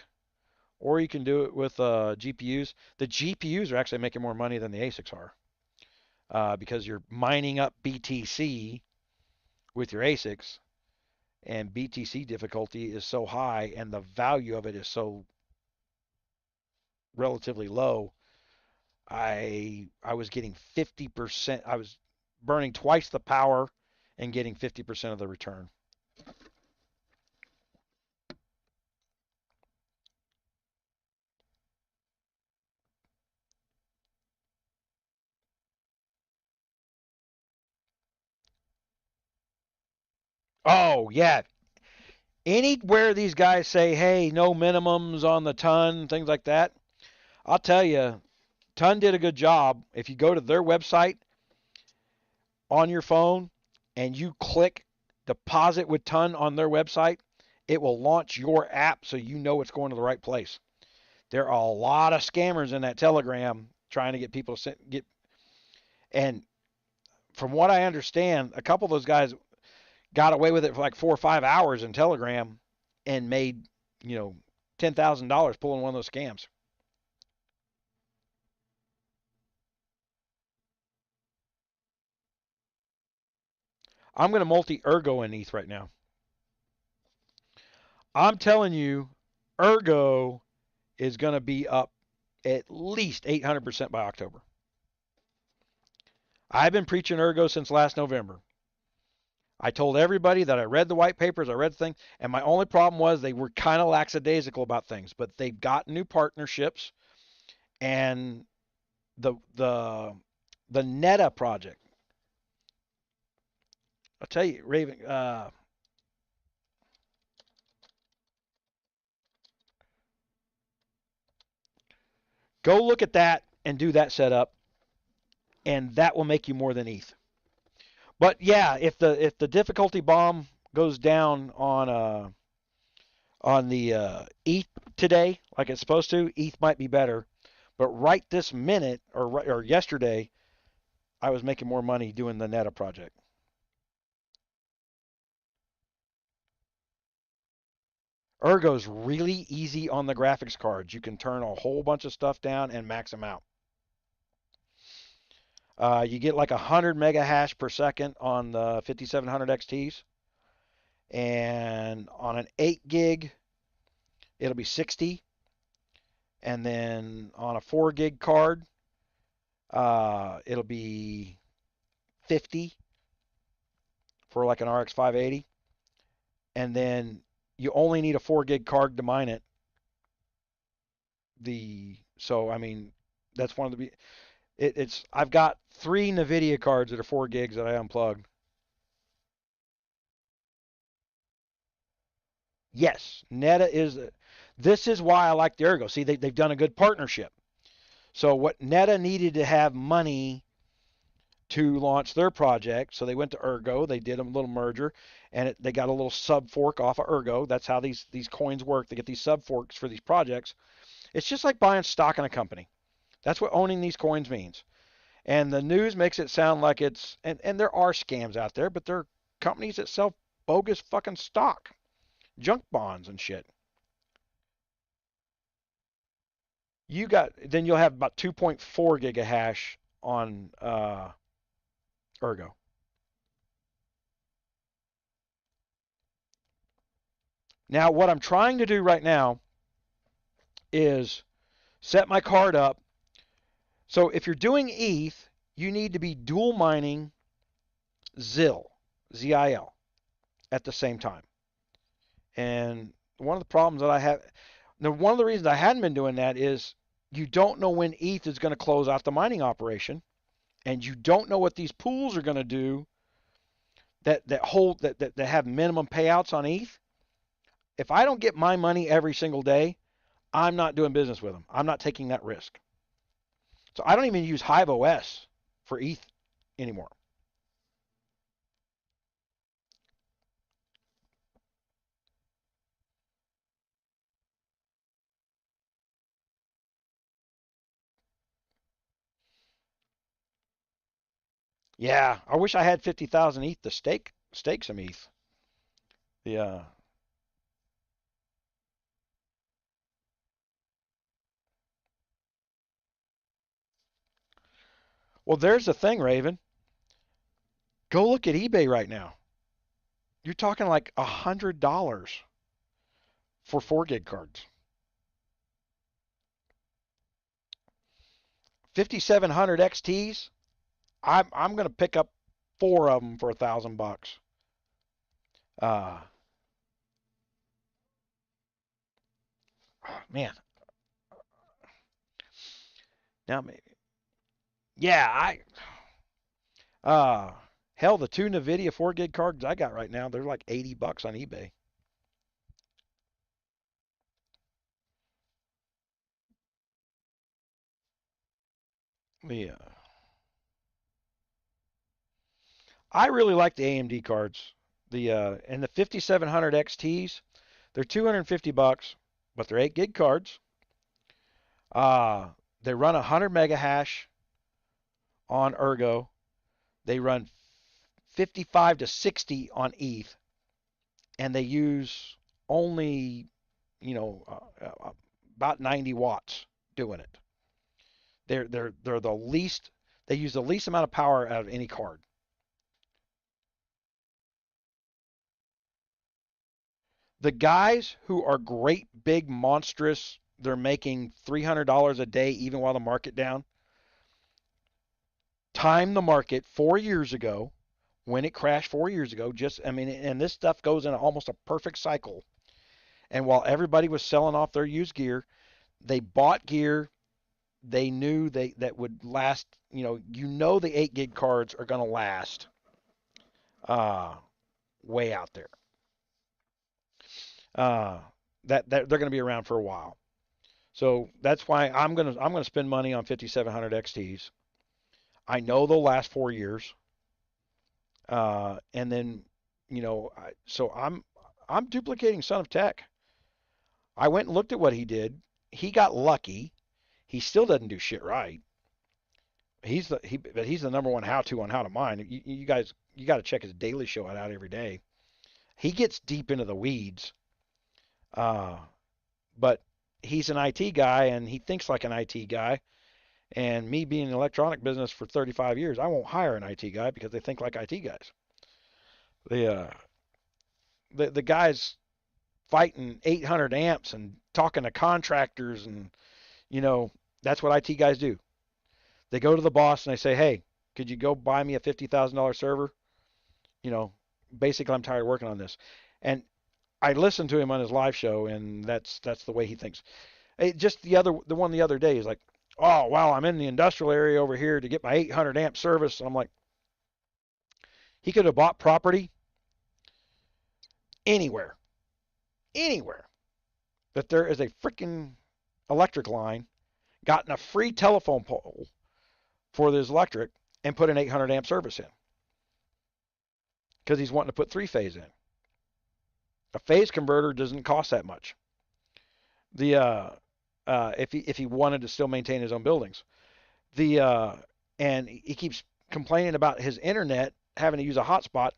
S1: or you can do it with GPUs. The GPUs are actually making more money than the ASICs are because you're mining up BTC with your ASICs, and BTC difficulty is so high, and the value of it is so relatively low. I was getting 50%. I was burning twice the power and getting 50% of the return. Oh, yeah. Anywhere these guys say, hey, no minimums on the ton, things like that, I'll tell you, Ton did a good job. If you go to their website on your phone and you click deposit with Ton on their website, it will launch your app so you know it's going to the right place. There are a lot of scammers in that Telegram trying to get people to get. And from what I understand, a couple of those guys got away with it for like 4 or 5 hours in Telegram and made, $10,000 pulling one of those scams. I'm going to multi-ergo in ETH right now. I'm telling you, ergo is going to be up at least 800% by October. I've been preaching ergo since last November. I told everybody that I read the white papers, I read the thing, and my only problem was they were kind of lackadaisical about things. But they've got new partnerships, and the Neta project. I'll tell you, Raven. Go look at that and do that setup, and that will make you more than ETH. But yeah, if the difficulty bomb goes down on the ETH today, like it's supposed to, ETH might be better. But right this minute, or yesterday, I was making more money doing the Neta project. Ergo's really easy on the graphics cards. You can turn a whole bunch of stuff down and max them out. You get like 100 mega hash per second on the 5700 XTs, and on an 8 gig, it'll be 60, and then on a 4 gig card, it'll be 50 for like an RX 580, and then you only need a 4 gig card to mine it. So I mean, that's one of the it's I've got 3 NVIDIA cards that are 4 gigs that I unplugged. Yes, Neta is. This is why I like the Ergo. See, they've done a good partnership. So what Neta needed to have money to launch their project, so they went to Ergo. They did a little merger, and they got a little sub fork off of Ergo. That's how these coins work. They get these sub forks for these projects. It's just like buying stock in a company. That's what owning these coins means. And the news makes it sound like it's and there are scams out there, but there are companies that sell bogus fucking stock, junk bonds and shit. Then you'll have about 2.4 gigahash on Ergo. Now, what I'm trying to do right now is set my card up. So if you're doing ETH, you need to be dual mining ZIL, ZIL, at the same time. And one of the problems that I have, now one of the reasons I hadn't been doing that is you don't know when ETH is going to close out the mining operation, and you don't know what these pools are going to do that have minimum payouts on ETH. If I don't get my money every single day, I'm not doing business with them. I'm not taking that risk. So I don't even use 𝙂𝙪𝙣 for ETH anymore. Yeah, I wish I had 50,000 ETH to stake some ETH. Yeah. Well, there's the thing, Raven. Go look at eBay right now. You're talking like $100 for 4 gig cards. 5700 XTs. I'm gonna pick up 4 of them for $1,000. Uh, man. Now maybe. Yeah, uh hell, the 2 NVIDIA 4 gig cards I got right now, they're like $80 on eBay. Yeah. I really like the AMD cards. And the 5700 XTs, they're $250, but they're 8 gig cards. Uh they run 100 mega hash on Ergo. They run 55 to 60 on ETH, and they use only, you know, about 90 watts doing it. They're the least. They use the least amount of power out of any card. The guys who are great, big, monstrous, they're making $300 a day even while the market down. Time the market 4 years ago when it crashed 4 years ago. I mean, and this stuff goes in almost a perfect cycle. And while everybody was selling off their used gear, they bought gear they knew that would last. The 8 gig cards are going to last uh, way out there. Uh, that they're going to be around for a while. So that's why I'm gonna spend money on 5700 XTs. I know they'll last 4 years, and then so I'm duplicating Son of Tech. I went and looked at what he did. He got lucky. He still doesn't do shit right. But he's the number one how-to on how to mine. You guys, you got to check his daily show out every day. He gets deep into the weeds, uh, but he's an IT guy and he thinks like an IT guy. And me being in the electronic business for 35 years, I won't hire an IT guy because they think like IT guys. The the guys fighting 800 amps and talking to contractors, and you know that's what IT guys do. They go to the boss and they say, "Hey, could you go buy me a $50,000 server?" You know, basically, I'm tired of working on this. And I listened to him on his live show, and that's the way he thinks. Just the one the other day is like, "Oh wow, I'm in the industrial area over here to get my 800 amp service." And I'm like, he could have bought property anywhere, anywhere that there is a freaking electric line, gotten a free telephone pole for this electric, and put an 800 amp service in because he's wanting to put three phase in. A phase converter doesn't cost that much. The if he wanted to still maintain his own buildings, the and he keeps complaining about his internet having to use a hotspot.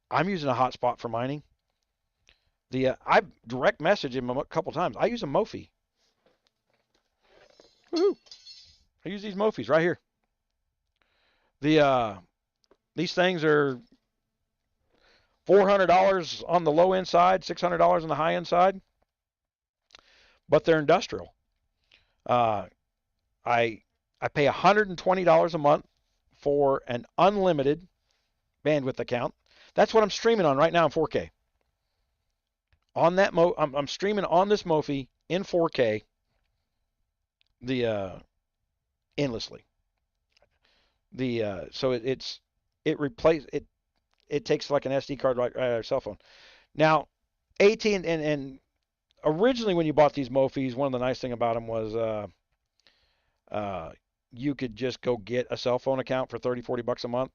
S1: I'm using a hotspot for mining. I direct messaged him a couple times. I use a Mophie. Woohoo! I use these Mophies right here. These things are $400 on the low end side, $600 on the high end side, but they're industrial. Uh, I I pay $120 a month for an unlimited bandwidth account. That's what I'm streaming on right now in 4K. On that I'm streaming on this Mophie in 4K, the endlessly. So it replaces it. It takes like an SD card right out of your cell phone. Now, and originally when you bought these Mophies, one of the nice thing about them was uh, you could just go get a cell phone account for 30, $40 a month,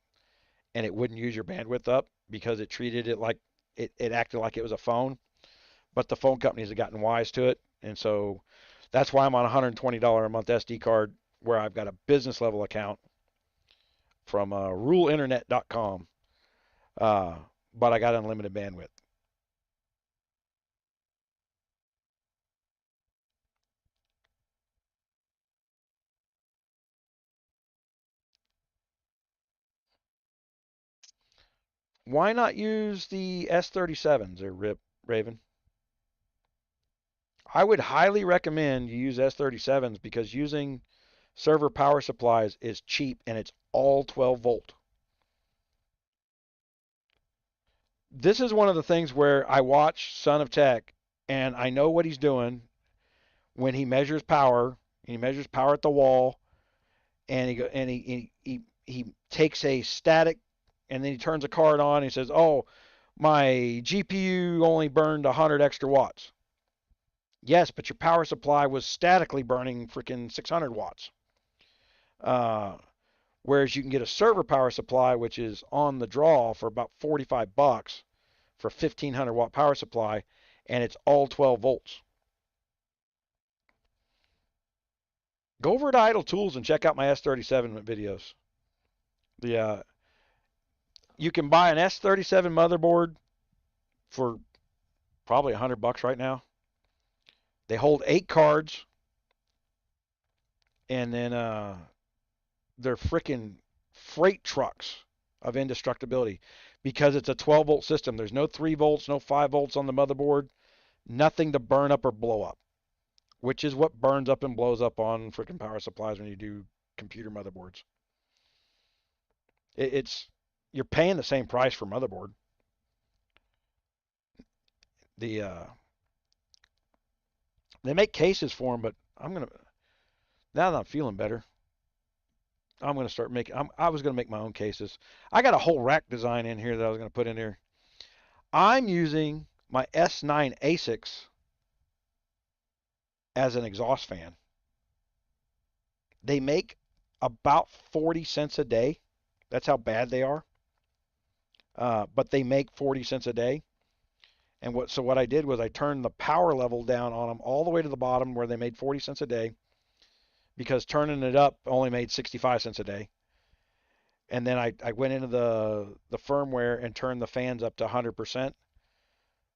S1: and it wouldn't use your bandwidth up because it treated it like it acted like it was a phone. But the phone companies have gotten wise to it, and so that's why I'm on a $120 a month SD card where I've got a business level account from ruleinternet.com, uh, but I got unlimited bandwidth. Why not use the S37s or Raven? I would highly recommend you use S37s because using server power supplies is cheap and it's all 12 volt. This is one of the things where I watch Son of Tech and I know what he's doing when he measures power. He measures power at the wall, and he takes a static, and then he turns a card on and he says, "Oh, my GPU only burned 100 extra watts." Yes, but your power supply was statically burning freaking 600 watts. Uh, Whereas you can get a server power supply, which is on the draw for about $45 for 1,500 watt power supply, and it's all 12 volts. Go over to Idle Tools and check out my S37 videos. The You can buy an S37 motherboard for probably $100 right now. They hold 8 cards, and then they're freaking freight trucks of indestructibility because it's a 12 volt system. There's no 3 volts, no 5 volts on the motherboard, nothing to burn up or blow up, which is what burns up and blows up on freaking power supplies when you do computer motherboards. It's You're paying the same price for motherboard. The They make cases for them, but now that I'm feeling better, I'm going to start making. I was going to make my own cases. I got a whole rack design in here that I was going to put in here. I'm using my S9 ASICs as an exhaust fan. They make about 40 cents a day. That's how bad they are. But they make 40 cents a day. And what I did was I turned the power level down on them all the way to the bottom where they made 40 cents a day, because turning it up only made 65 cents a day. And then I went into the firmware and turned the fans up to 100%.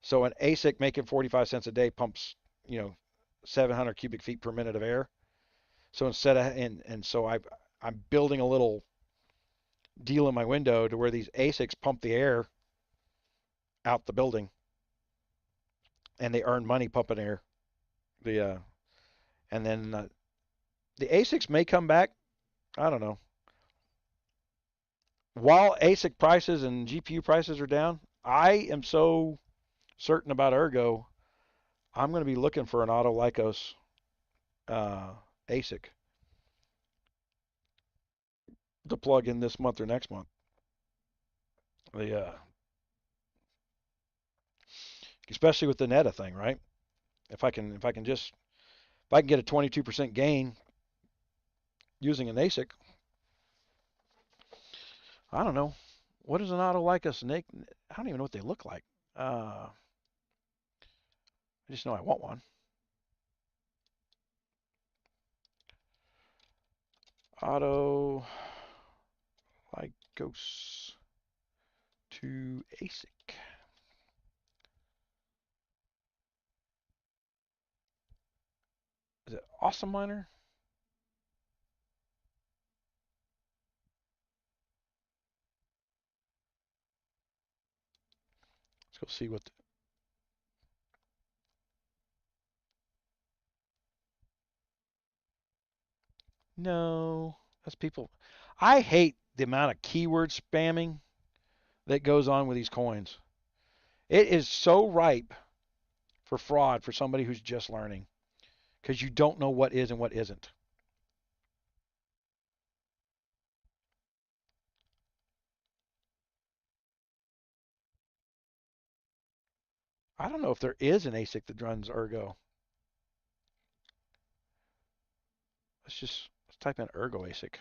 S1: So an ASIC making 45 cents a day pumps, 700 cubic feet per minute of air. So instead of and so I'm building a little deal in my window to where these ASICs pump the air out the building, and they earn money pumping air. And then the ASICs may come back. I don't know. While ASIC prices and GPU prices are down, I am so certain about Ergo. I'm going to be looking for an 𝙂𝙪𝙣𝙈𝙪𝙨 ASIC to plug in this month or next month. The especially with the Neta thing, right? If I can get a 22% gain using an ASIC, I don't know. What is an 𝙂𝙪𝙣𝙈𝙪𝙨 snake? I don't even know what they look like. I just know I want one. 𝙂𝙪𝙣𝙈𝙪𝙨 to ASIC. Is it Awesome Miner? Let's go see what. No, that's people. I hate the amount of keyword spamming that goes on with these coins. It is so ripe for fraud for somebody who's just learning, because you don't know what is and what isn't. I don't know if there is an ASIC that runs Ergo. Let's type in Ergo ASIC.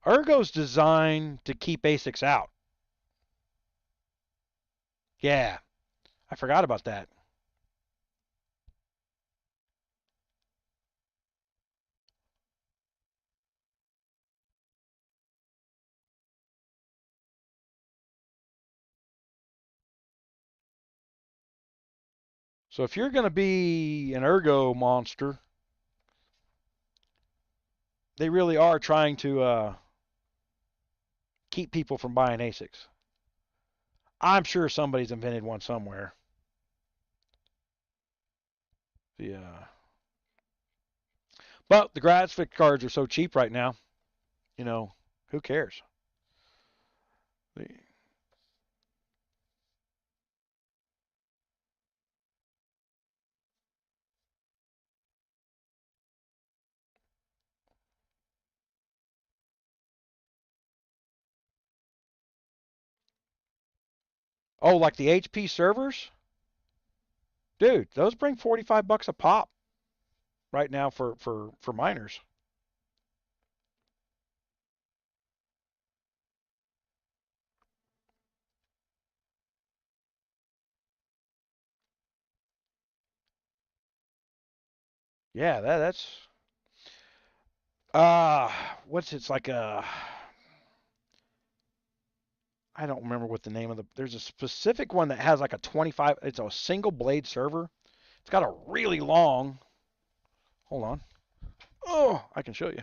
S1: Ergo's designed to keep ASICs out. Yeah, I forgot about that. So if you're going to be an Ergo monster, they really are trying to keep people from buying ASICs. I'm sure somebody's invented one somewhere. But the graphics cards are so cheap right now, who cares? Oh, like the HP servers? Dude, those bring 45 bucks a pop right now for miners. Yeah, that's what's it's like a I don't remember what the name of there's a specific one that has like a 25, it's a single blade server. It's got a really long, hold on. Oh, I can show you.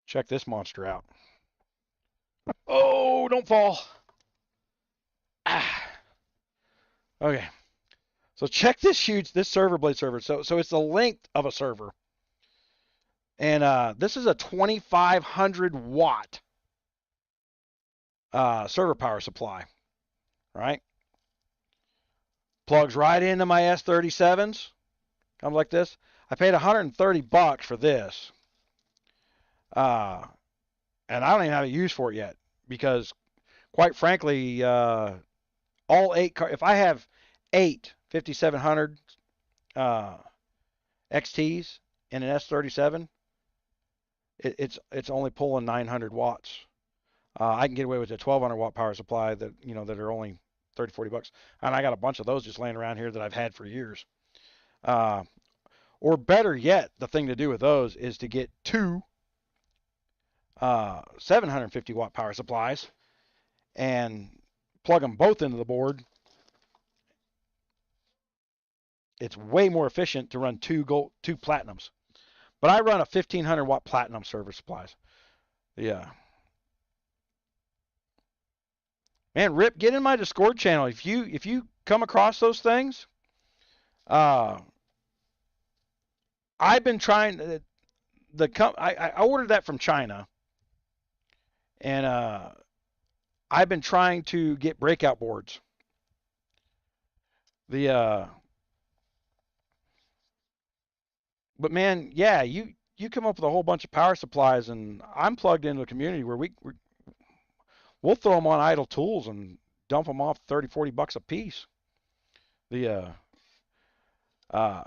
S1: Check this monster out. Oh, don't fall. Ah. Okay. So check this server blade server. So it's the length of a server. And this is a 2500 watt server power supply, right? Plugs right into my S37s. Comes like this. I paid $130 for this. And I don't even have a use for it yet because, quite frankly, all 8 cars, if I have 8 5700 XTs in an S37, it's only pulling 900 watts. I can get away with a 1200 watt power supply that that are only 30, 40 bucks, and I got a bunch of those just laying around here that I've had for years. Or better yet, the thing to do with those is to get 2 750 watt power supplies and plug them both into the board. It's way more efficient to run 2 platinums. But I run a 1500 watt platinum server supplies. Yeah. Man, Rip, get in my Discord channel. If you come across those things, I've been trying I ordered that from China, and I've been trying to get breakout boards. But man, yeah, you come up with a whole bunch of power supplies, and I'm plugged into a community where we'll throw them on idle tools and dump them off 30, 40 bucks a piece. I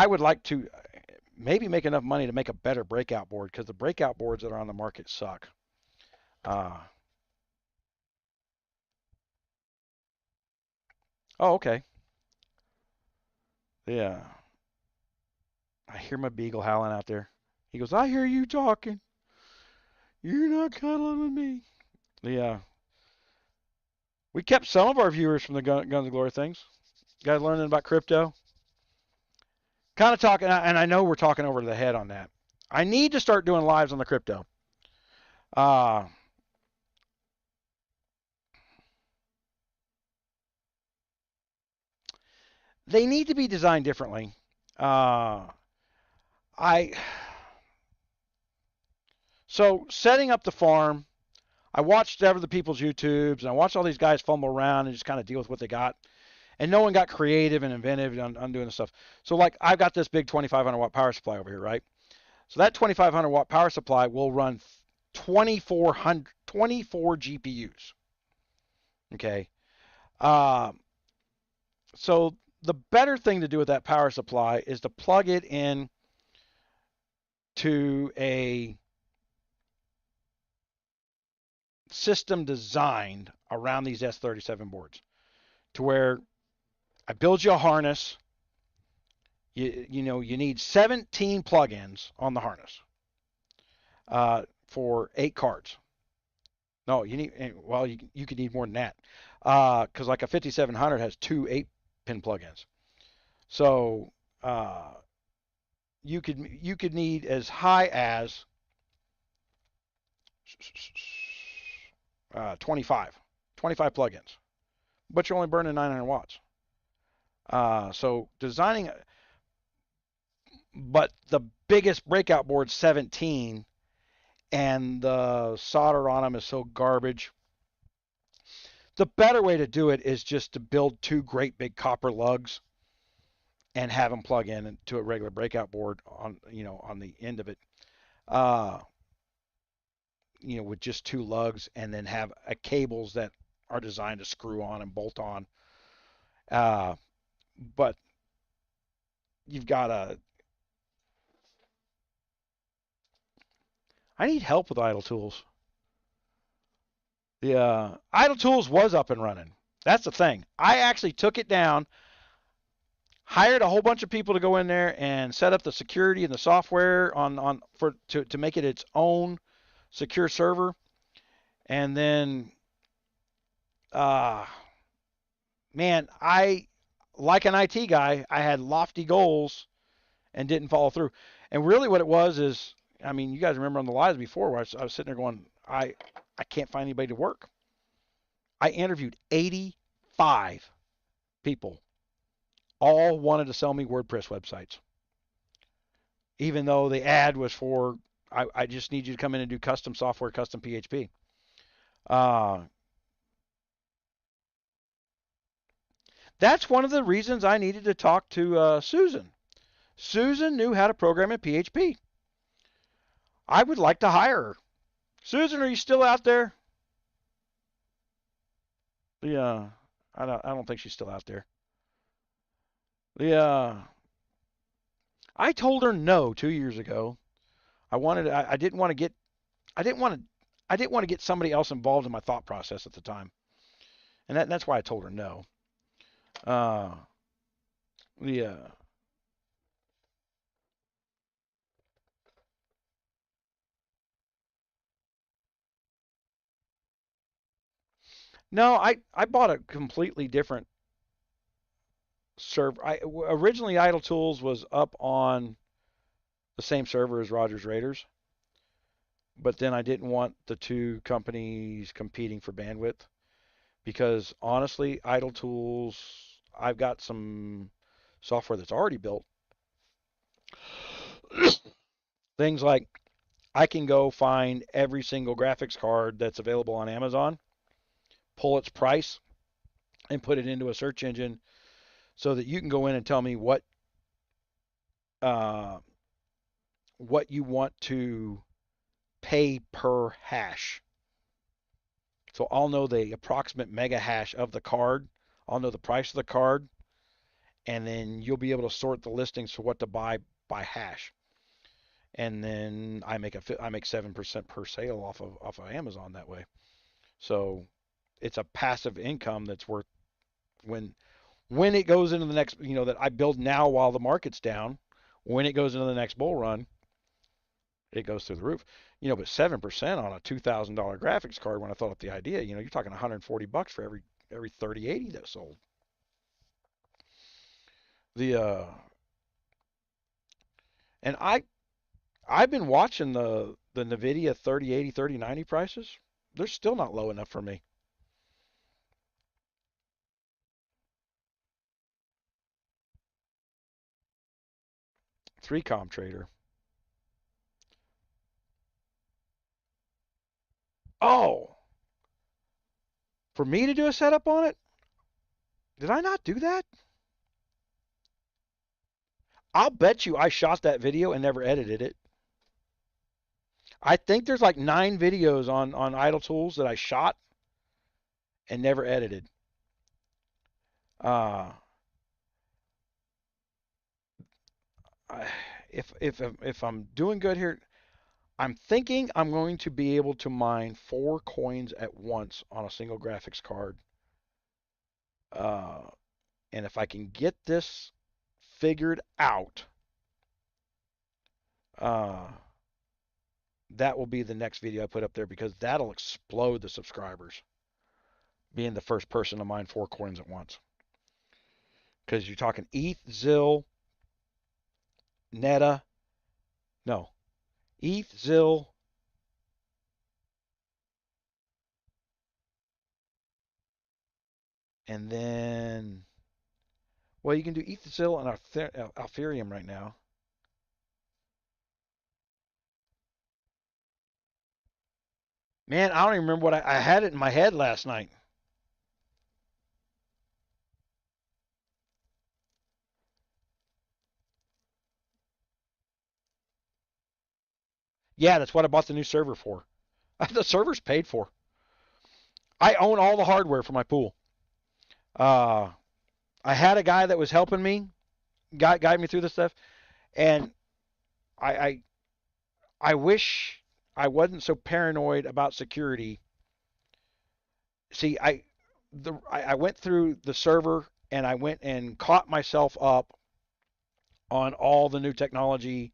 S1: would like to maybe make enough money to make a better breakout board, because the breakout boards that are on the market suck. Oh, okay. Yeah. I hear my beagle howling out there. He goes, I hear you talking. You're not cuddling with me. Yeah. We kept some of our viewers from the Guns of Glory things. Guys learning about crypto. Kind of talking, and I know we're talking over the head on that. I need to start doing lives on the crypto. They need to be designed differently. So setting up the farm, I watched other people's YouTubes, and I watched all these guys fumble around and just kind of deal with what they got. And no one got creative and inventive on doing this stuff. So like I've got this big 2500 watt power supply over here, right? So that 2500 watt power supply will run 24 GPUs. Okay. So the better thing to do with that power supply is to plug it in to a system designed around these S37 boards, to where I build you a harness. You need 17 plugins on the harness for 8 cards. No, you could need more than that, because like a 5700 has 2 8-pin plugins. So you could need as high as 25 plugins, but you're only burning 900 watts. So designing, but the biggest breakout board's 17, and the solder on them is so garbage. The better way to do it is just to build 2 great big copper lugs and have them plug in to a regular breakout board on the end of it. With just 2 lugs, and then have cables that are designed to screw on and bolt on. But you've got I need help with idle tools. The idle tools was up and running. That's the thing. I actually took it down, hired a whole bunch of people to go in there and set up the security and the software to make it its own secure server. And then, man, like an IT guy, I had lofty goals and didn't follow through. And really what it was is, I mean, you guys remember on the lives before where I was sitting there going, I can't find anybody to work. I interviewed 85 people all wanted to sell me WordPress websites, even though the ad was for, I just need you to come in and do custom software, custom PHP. That's one of the reasons I needed to talk to Susan. Susan knew how to program in PHP. I would like to hire her. Susan, are you still out there? Yeah, I don't think she's still out there. Yeah, I told her no 2 years ago. I didn't want to get, I didn't want to, I didn't want to get somebody else involved in my thought process at the time, and that's why I told her no. Uh, yeah. No, I bought a completely different server. Originally Idle Tools was up on the same server as Rogers Raiders, but then I didn't want the two companies competing for bandwidth because honestly, Idle Tools, I've got some software that's already built. Things like I can go find every single graphics card that's available on Amazon, pull its price, and put it into a search engine so that you can go in and tell me uh, what you want to pay per hash. So I'll know the approximate mega hash of the card. I'll know the price of the card, and then you'll be able to sort the listings for what to buy by hash. And then I make 7% per sale off of Amazon that way. So it's a passive income that's worth when when it goes into the next, that I build now while the market's down. When it goes into the next bull run, it goes through the roof. But 7% on a $2,000 graphics card, when I thought up the idea, you're talking $140 for every 3080 that's sold. The and I've been watching the Nvidia 3080, 3090 prices. They're still not low enough for me. 3Com trader. Oh, for me to do a setup on it? Did I not do that? I'll bet you I shot that video and never edited it. I think there's like 9 videos on Idle Tools that I shot and never edited. Uh, if I'm doing good here, I'm thinking I'm going to be able to mine 4 coins at once on a single graphics card. Uh, and if I can get this figured out, uh, that will be the next video I put up there because that'll explode the subscribers. Being the first person to mine 4 coins at once. Because you're talking ETH, ZIL, Neta. No. ETH, ZIL, and then, well, you can do ETH, ZIL, and Ethereum right now. Man, I don't even remember what I had it in my head last night. Yeah, that's what I bought the new server for. The server's paid for. I own all the hardware for my pool. Uh, I had a guy that was helping me, guide me through this stuff, and I, I I wish I wasn't so paranoid about security. See, I went through the server and I went and caught myself up on all the new technology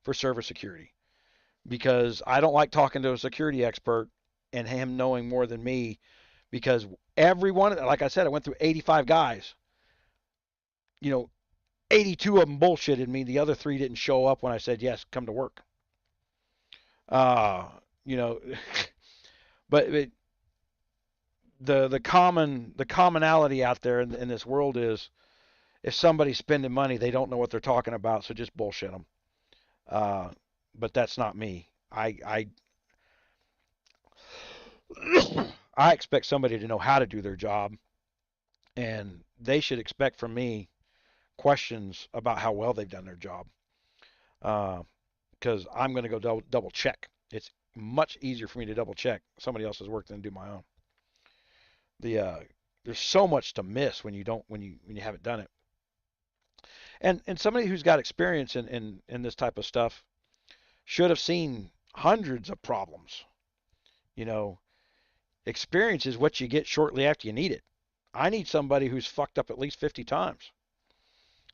S1: for server security because I don't like talking to a security expert and him knowing more than me because everyone, like I said, I went through 85 guys. You know, 82 of them bullshitted me. The other 3 didn't show up when I said yes, come to work. Uh, you know, but the commonality out there in this world is if somebody's spending money, they don't know what they're talking about, so just bullshit them. Uh, but that's not me. I expect somebody to know how to do their job, and they should expect from me questions about how well they've done their job. Because I'm going to go double check. It's much easier for me to double check somebody else's work than do my own. The There's so much to miss when you don't when you haven't done it. And somebody who's got experience in this type of stuff should have seen hundreds of problems. You know, experience is what you get shortly after you need it. I need somebody who's fucked up at least 50 times.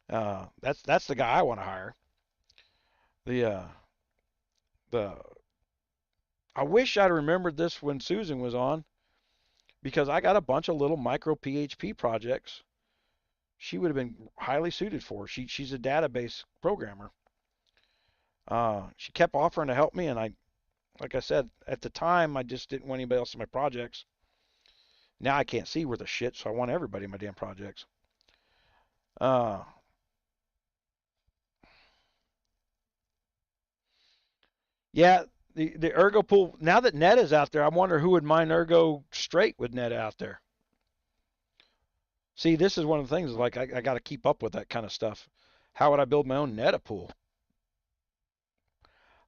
S1: That's the guy I want to hire. The the I wish I'd remembered this when Susan was on, because I got a bunch of little micro PHP projects she would have been highly suited for. She's a database programmer. She kept offering to help me, and like I said, at the time, I just didn't want anybody else in my projects. Now I can't see worth a shit, so I want everybody in my damn projects. Uh, yeah, the Ergo pool. Now that Net is out there, I wonder who would mine Ergo straight with Net out there. See, this is one of the things. Like I got to keep up with that kind of stuff. How would I build my own Neta pool?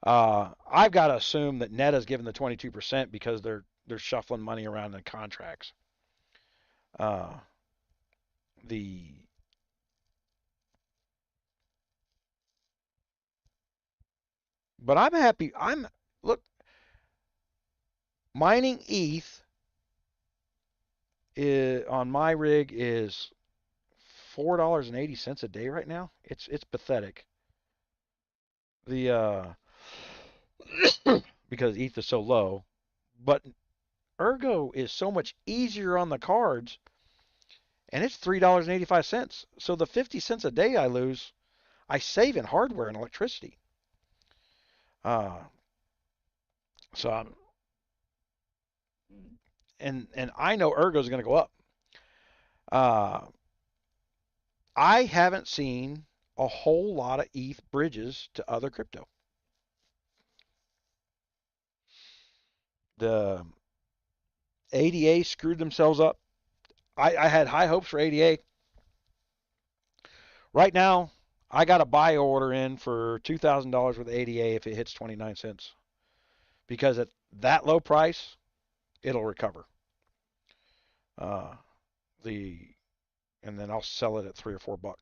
S1: I've got to assume that Neta's given the 22% because they're shuffling money around in contracts. Uh, the but I'm happy. Look, mining ETH on my rig is $4.80 a day right now. It's pathetic. The Because ETH is so low, but Ergo is so much easier on the cards, and it's $3.85. So the 50 cents a day I lose, I save in hardware and electricity. Uh, so I'm, and I know Ergo is going to go up. Uh, I haven't seen a whole lot of ETH bridges to other crypto. The ADA screwed themselves up. I had high hopes for ADA. Right now, I got a buy order in for $2,000 with ADA if it hits 29 cents. Because at that low price, it'll recover. Uh, the and then I'll sell it at $3 or $4.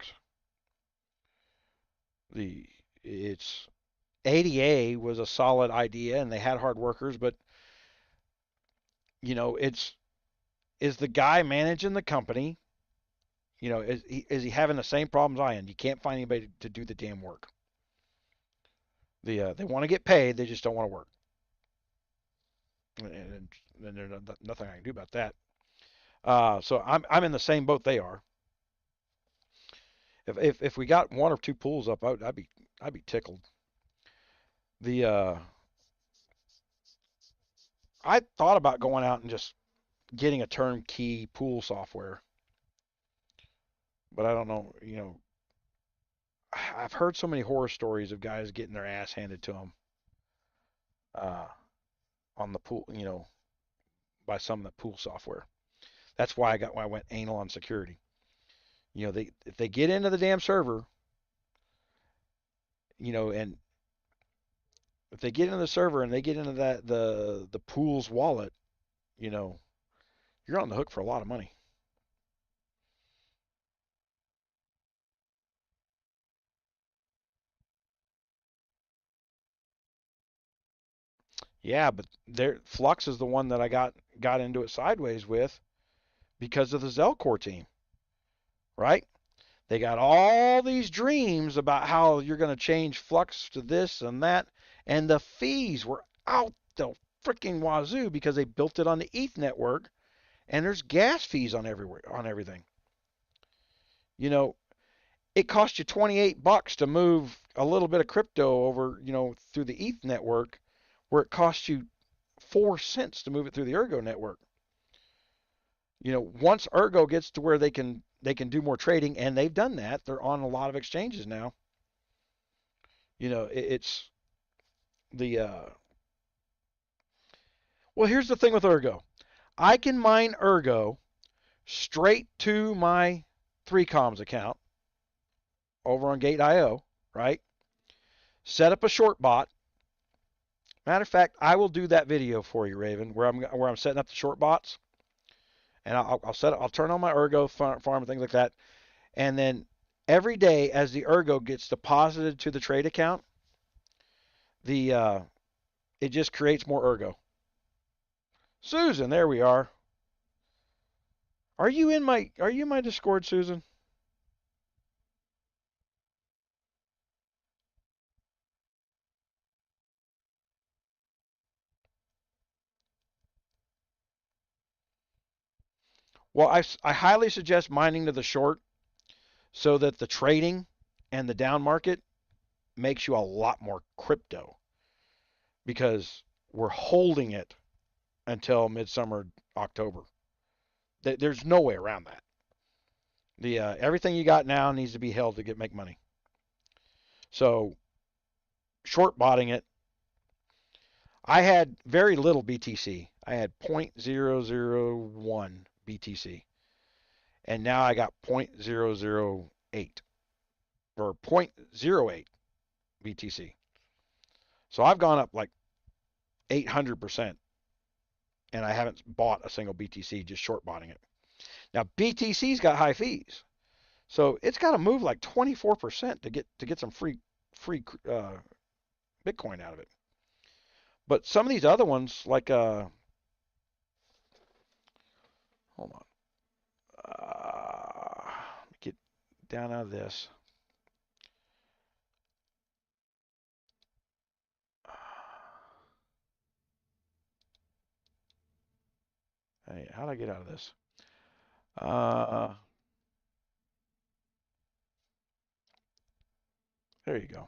S1: The it's ADA was a solid idea and they had hard workers, but it's is the guy managing the company, is he having the same problems I am? You can't find anybody to do the damn work. They want to get paid, they just don't want to work, and there's nothing I can do about that. So I'm in the same boat they are. If we got one or two pools up, I'd be tickled. The I thought about going out and just getting a turnkey pool software, but I don't know. I've heard so many horror stories of guys getting their ass handed to them uh, on the pool, by some of the pool software. That's why I went anal on security. If they get into the damn server, and if they get into the server and they get into the pool's wallet, you know, you're on the hook for a lot of money. Yeah, but Flux is the one that I got into it sideways with because of the Zelcore team, right? They got all these dreams about how you're going to change Flux to this and that, and the fees were out the freaking wazoo because they built it on the ETH network, and there's gas fees on everything. You know, it cost you $28 to move a little bit of crypto over, through the ETH network, where it costs you 4 cents to move it through the Ergo network. Once Ergo gets to where they can they can do more trading, and they've done that. They're on a lot of exchanges now. It's the well, here's the thing with Ergo. I can mine Ergo straight to my 3coms account over on Gate.io, right? Set up a short bot. Matter of fact, I will do that video for you, Raven, where I'm setting up the short bots, and I'll turn on my Ergo farm and things like that, and then every day as the Ergo gets deposited to the trade account, it just creates more Ergo. Susan, there we are. Are you in my Discord, Susan? Well, I highly suggest mining to the short so that the trading and the down market makes you a lot more crypto because we're holding it until midsummer October. There's no way around that. Everything you got now needs to be held to make money. So short botting it. I had very little BTC. I had 0.001 BTC. And now I got 0.008 or 0.08 BTC. So I've gone up like 800%, and I haven't bought a single BTC, just short botting it. Now BTC's got high fees, so it's got to move like 24% to get some free Bitcoin out of it. But some of these other ones, like hold on, get down out of this. Hey, how do I get out of this? There you go.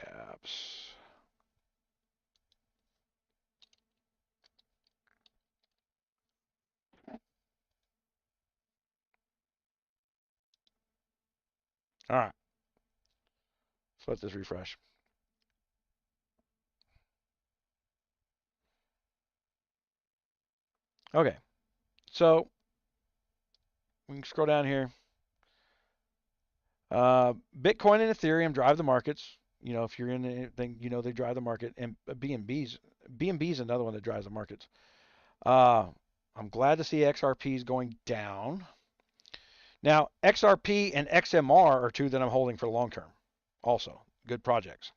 S1: Apps. All right. Let's let this refresh. Okay. So we can scroll down here. Bitcoin and Ethereum drive the markets. If you're in anything, they drive the market. And BNB is another one that drives the markets. I'm glad to see XRP is going down. Now, XRP and XMR are two that I'm holding for the long term. Also, good projects.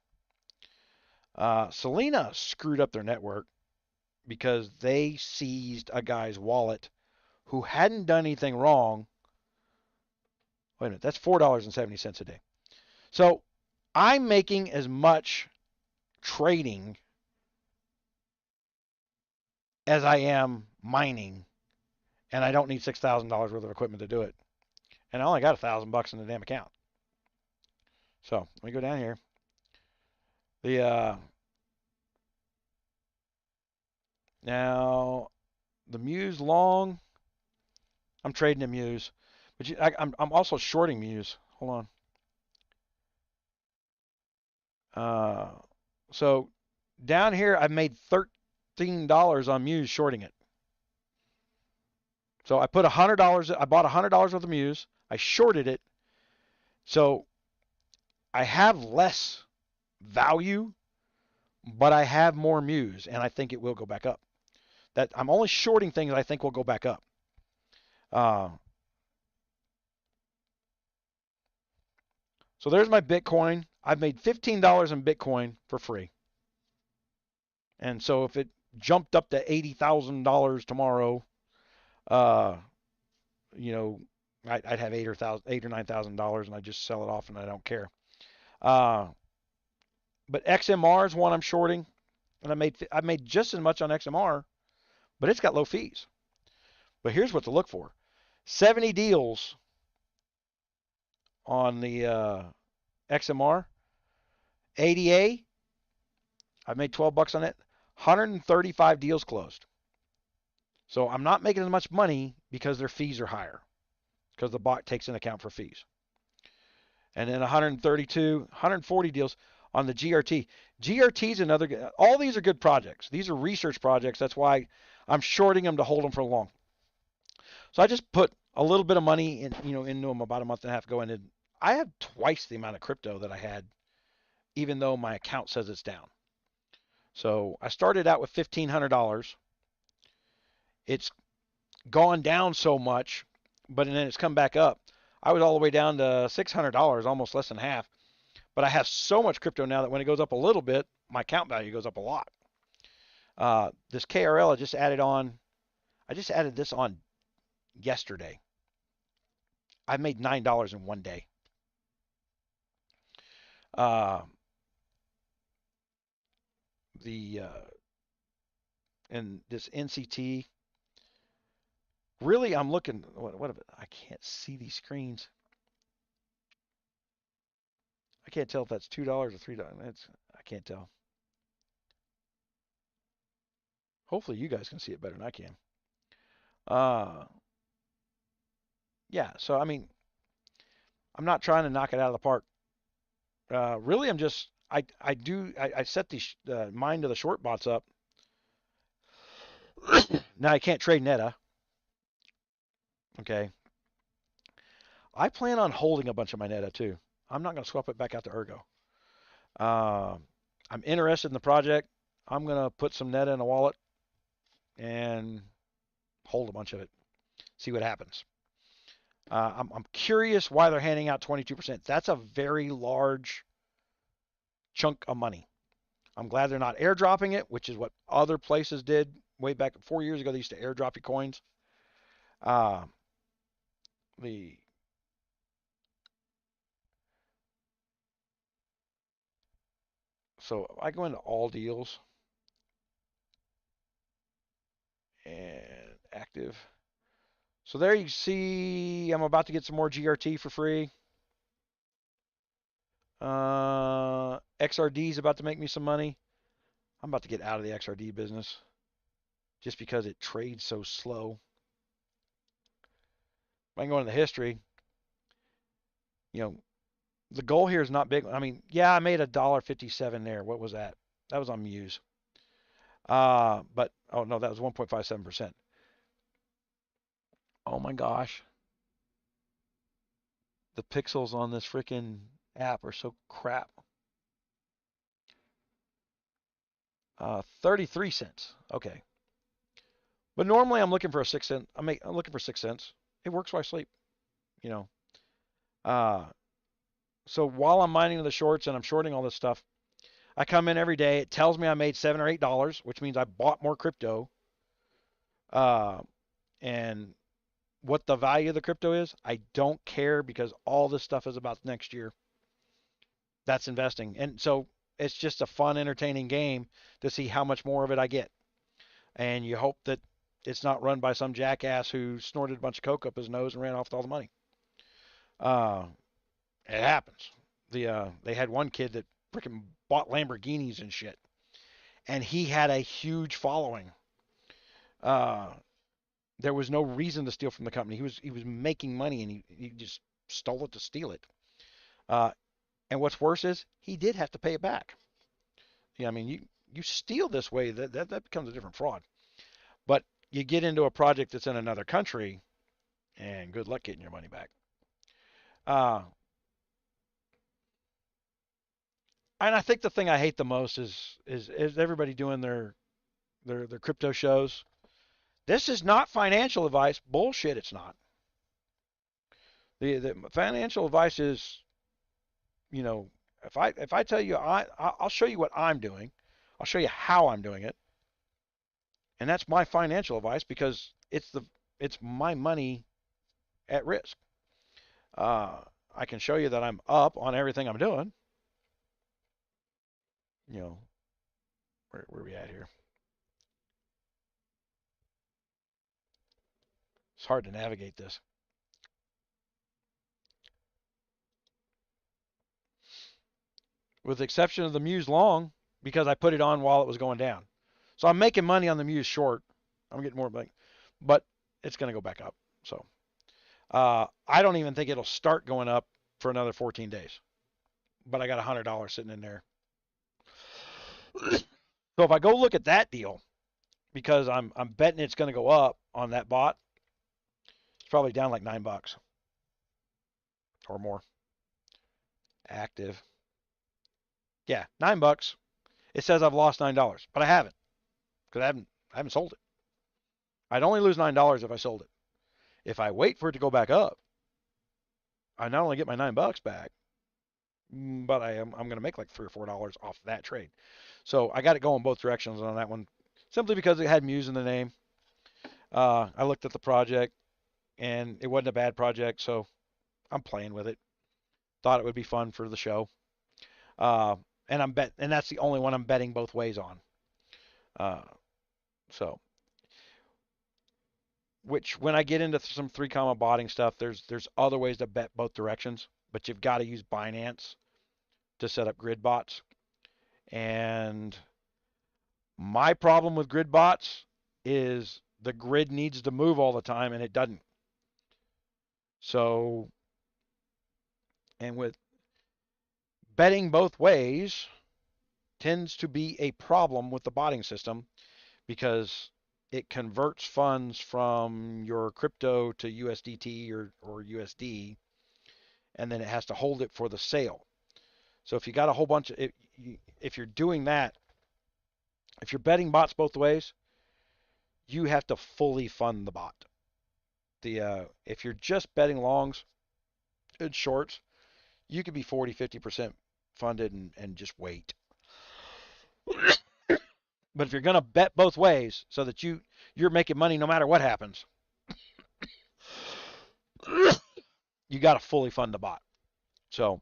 S1: Selena screwed up their network because they seized a guy's wallet who hadn't done anything wrong. Wait a minute, that's $4.70 a day. So I'm making as much trading as I am mining, and I don't need $6,000 worth of equipment to do it. And I only got $1,000 in the damn account. So let me go down here. Now the Muse long. I'm trading a Muse, but I'm also shorting Muse. Hold on. So down here I've made $13 on Muse shorting it. So I put $100. I bought $100 worth of Muse. I shorted it. So I have less value, but I have more Muse, and I think it will go back up. That I'm only shorting things I think will go back up. So there's my Bitcoin. I've made $15 in Bitcoin for free. And so if it jumped up to $80,000 tomorrow, I'd have $8 or $9,000, and I just sell it off, and I don't care. But XMR is one I'm shorting, and I made just as much on XMR, but it's got low fees. But here's what to look for: 70 deals on the XMR. ADA, I made 12 bucks on it. 135 deals closed. So I'm not making as much money because their fees are higher, because the bot takes into account for fees. And then 132, 140 deals on the GRT. GRT is another, all these are good projects. These are research projects. That's why I'm shorting them to hold them for long. So I just put a little bit of money into them about a month and a half ago, and I have twice the amount of crypto that I had, even though my account says it's down. So I started out with $1,500. It's gone down so much, but then it's come back up. I was all the way down to $600, almost less than half. But I have so much crypto now that when it goes up a little bit, my account value goes up a lot. This KRL I just added on. I just added this on yesterday. I made $9 in one day. And this NCT. Really, I'm looking. What? I can't see these screens. I can't tell if that's $2 or $3. I can't tell. Hopefully, you guys can see it better than I can. Yeah. So I mean, I'm not trying to knock it out of the park. Really, I'm just I set the mind of the short bots up. Now I can't trade Neta. Okay. I plan on holding a bunch of my Neta too. I'm not going to swap it back out to Ergo. I'm interested in the project. I'm going to put some Neta in a wallet and hold a bunch of it. See what happens. I'm curious why they're handing out 22%. That's a very large chunk of money. I'm glad they're not airdropping it, which is what other places did way back 4 years ago. They used to airdrop your coins. Uh, the So I go into all deals and active. So there you see I'm about to get some more GRT for free. XRD is about to make me some money. I'm about to get out of the XRD business just because it trades so slow. I can go into the history. The goal here is not big. I mean, yeah, I made $1.57 there. What was that? That was on Muse. But oh no, that was 1.57%. Oh my gosh. The pixels on this freaking app are so crap. 33 cents. Okay. But normally I'm looking for a 6 cent. I'm looking for 6 cents. It works while I sleep, you know. Uh, so while I'm mining the shorts and I'm shorting all this stuff, I come in every day. It tells me I made $7 or $8, which means I bought more crypto. And what the value of the crypto is, I don't care because all this stuff is about next year. That's investing. And so it's just a fun, entertaining game to see how much more of it I get. And you hope that it's not run by some jackass who snorted a bunch of coke up his nose and ran off with all the money. Uh, it happens. They had one kid that freaking bought Lamborghinis and shit, and he had a huge following. Uh, there was no reason to steal from the company. He was making money, and he just stole it to steal it. Uh, and what's worse is he did have to pay it back. Yeah, I mean you steal this way, that becomes a different fraud. But you get into a project that's in another country, and good luck getting your money back. Uh, and I think the thing I hate the most is everybody doing their crypto shows. This is not financial advice. Bullshit, it's not. The financial advice is, you know, if I tell you I'll show you what I'm doing. I'll show you how I'm doing it. And that's my financial advice because it's my money at risk. Uh, I can show you that I'm up on everything I'm doing. You know, where are we at here? It's hard to navigate this. with the exception of the Muse long, because I put it on while it was going down. So I'm making money on the Muse short. I'm getting more money, but it's going to go back up. So I don't even think it'll start going up for another 14 days. But I got $100 sitting in there. So if I go look at that deal, because I'm betting it's going to go up on that bot, it's probably down like $9 or more. Active. Yeah, $9. It says I've lost $9, but I haven't, because I haven't sold it. I'd only lose $9 if I sold it. If I wait for it to go back up, I not only get my $9 back, but I'm going to make like $3 or $4 off that trade. So I got it going both directions on that one, simply because it had Muse in the name. I looked at the project, and it wasn't a bad project, so I'm playing with it. Thought it would be fun for the show. And that's the only one I'm betting both ways on. So, which when I get into some 3 comma botting stuff, there's other ways to bet both directions, but you've got to use Binance to set up grid bots. And my problem with grid bots is the grid needs to move all the time, and it doesn't. So, and with betting both ways tends to be a problem with the botting system, because it converts funds from your crypto to USDT or USD, and then it has to hold it for the sale. So if you got a whole bunch of, if you're doing that, if you're betting bots both ways, you have to fully fund the bot. If you're just betting longs and shorts, you could be 40, 50% funded and just wait. But if you're going to bet both ways so that you're making money no matter what happens, you got to fully fund the bot. So,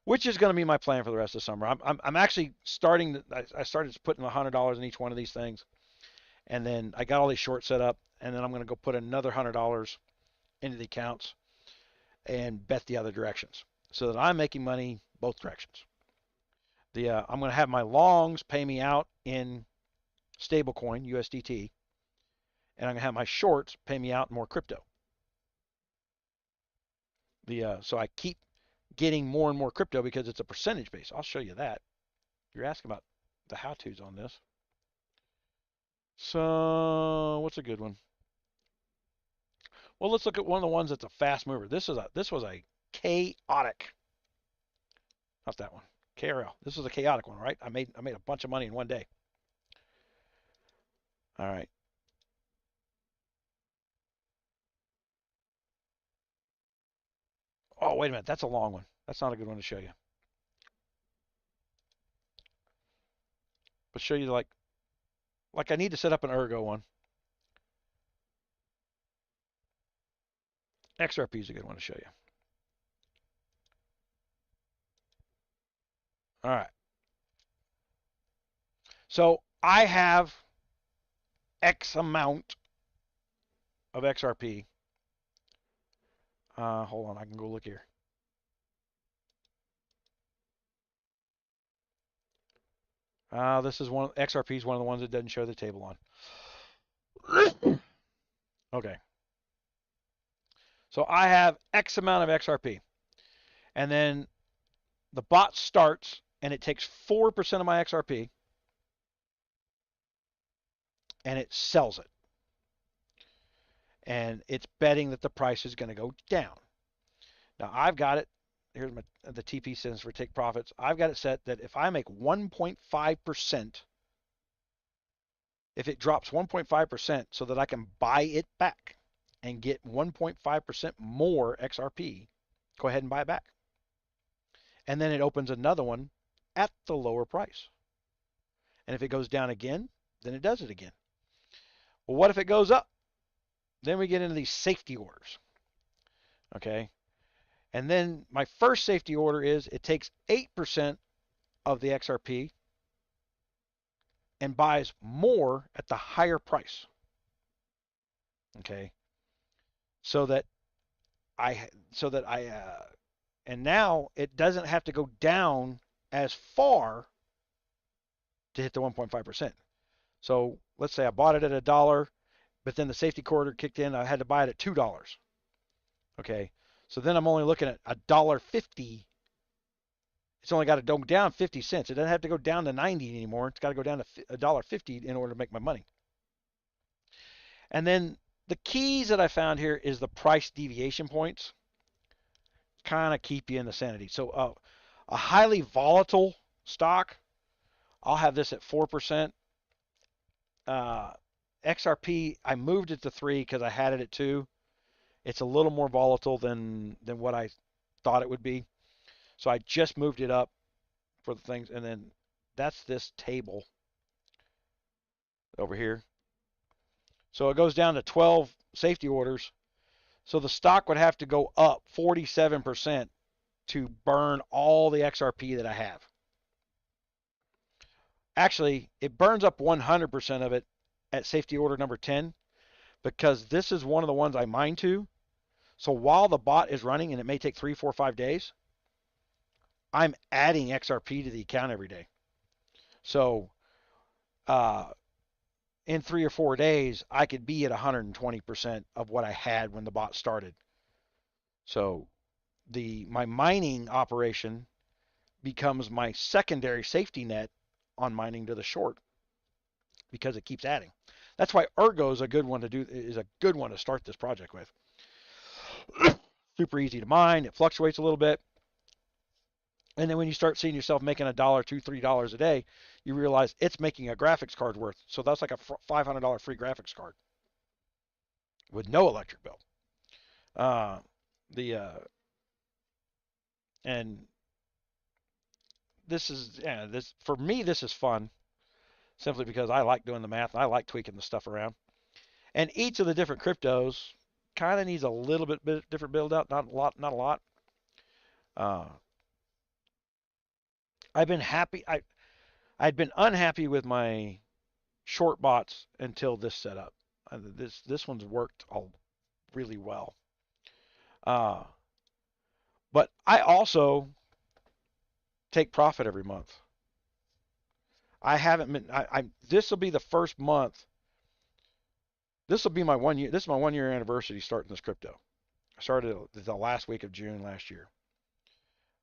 S1: which is going to be my plan for the rest of the summer. I'm actually starting to, I started putting $100 in each one of these things, and then I got all these shorts set up, and then I'm going to go put another $100 into the accounts and bet the other directions, so that I'm making money both directions. I'm going to have my longs pay me out in stablecoin USDT, and I'm going to have my shorts pay me out in more crypto. So I keep getting more and more crypto because it's a percentage base. I'll show you that. You're asking about the how-tos on this. So what's a good one? Well, let's look at one of the ones that's a fast mover. This was a chaotic. Not that one. KRL. This was a chaotic one, right? I made a bunch of money in one day. All right. Oh, wait a minute. That's a long one. That's not a good one to show you. But show you like I need to set up an ergo one. XRP is a good one to show you. All right. So I have X amount of XRP. Hold on, I can go look here. This is XRP is one of the ones that doesn't show the table on. Okay. So I have X amount of XRP, and then the bot starts, and it takes 4% of my XRP, and it sells it. And it's betting that the price is going to go down. Now I've got it. Here's the TP stands for take profits. I've got it set that if I make 1.5%, if it drops 1.5%, so that I can buy it back and get 1.5% more XRP, go ahead and buy it back. And then it opens another one at the lower price. And if it goes down again, then it does it again. Well, what if it goes up? Then we get into these safety orders. Okay. And then my first safety order is it takes 8% of the XRP and buys more at the higher price. Okay. So that I And now it doesn't have to go down as far to hit the 1.5%. So let's say I bought it at $1, but then the safety corridor kicked in. I had to buy it at $2. Okay. So then I'm only looking at $1.50. It's only got to go down 50 cents. It doesn't have to go down to 90 anymore. It's got to go down to $1.50 in order to make my money. And then the keys that I found here is the price deviation points. Kind of keep you in the sanity. So a highly volatile stock, I'll have this at 4%. XRP, I moved it to 3 because I had it at 2. It's a little more volatile than what I thought it would be. So I just moved it up for the things. And then that's this table over here. So it goes down to 12 safety orders. So the stock would have to go up 47% to burn all the XRP that I have. Actually, it burns up 100% of it at safety order number 10 because this is one of the ones I mine to. So while the bot is running, and it may take 3, 4, 5 days, I'm adding XRP to the account every day. So in 3 or 4 days, I could be at 120% of what I had when the bot started. So my mining operation becomes my secondary safety net on mining to the short because it keeps adding. That's why Ergo is a good one to start this project with. Super easy to mine. It fluctuates a little bit. And then when you start seeing yourself making $1, $2, $3 a day, you realize it's making a graphics card worth. So that's like a $500 free graphics card with no electric bill. And this for me, this is fun simply because I like doing the math and I like tweaking the stuff around. And each of the different cryptos kind of needs a little bit different build out, not a lot. I've been happy. I'd been unhappy with my short bots until this setup. This one's worked really well. But I also take profit every month. I haven't been. This will be the first month. This will be my 1 year. This is my 1 year anniversary starting this crypto. I started the last week of June last year,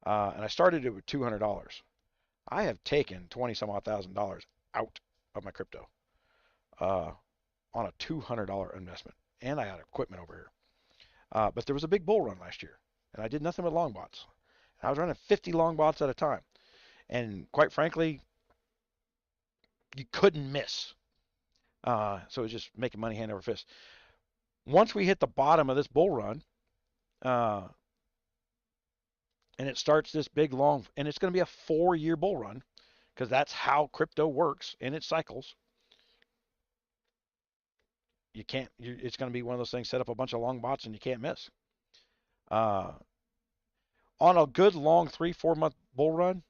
S1: and I started it with $200. I have taken 20 some odd $1,000 out of my crypto on a $200 investment, and I had equipment over here. But there was a big bull run last year, and I did nothing but long bots. I was running 50 long bots at a time, and quite frankly, you couldn't miss. So it was just making money hand over fist. Once we hit the bottom of this bull run, and it starts this big long, and it's going to be a 4-year bull run because that's how crypto works in its cycles. It's going to be one of those things, set up a bunch of long bots and you can't miss. On a good long 3, 4 month bull run,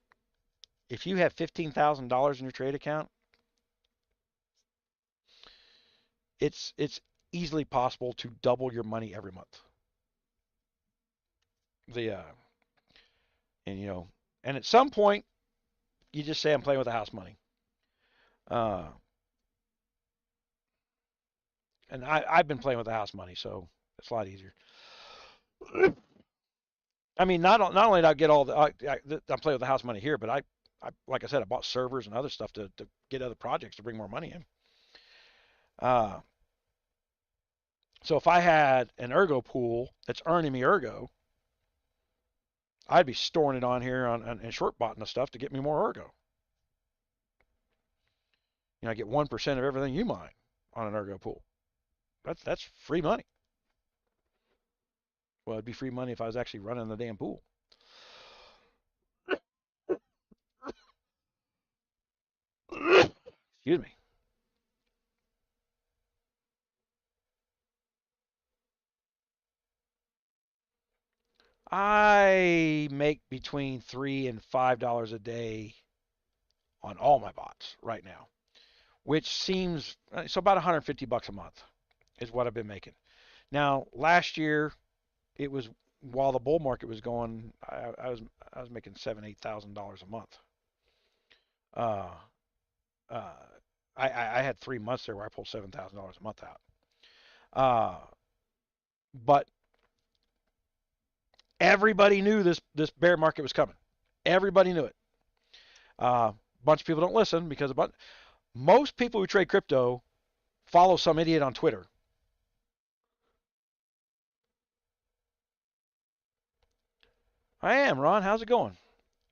S1: if you have $15,000 in your trade account, it's easily possible to double your money every month. And at some point, you just say, I'm playing with the house money. And I've been playing with the house money, so it's a lot easier. I mean, not only did I get I'm playing with the house money here, but I like I said, I bought servers and other stuff to get other projects to bring more money in. So if I had an Ergo pool that's earning me Ergo, I'd be storing it on here and short botting the stuff to get me more Ergo. I get 1% of everything you mine on an Ergo pool. That's free money. Well, it'd be free money if I was actually running the damn pool. Excuse me. I make between $3 and $5 a day on all my bots right now, which seems so about $150 a month is what I've been making. Now, last year it was while the bull market was going, I was making $7,000-8,000 a month. Uh, uh, I had 3 months there where I pulled $7,000 a month out. But everybody knew this bear market was coming. Everybody knew it. A bunch of people don't listen because most people who trade crypto follow some idiot on Twitter. I am, Ron. How's it going?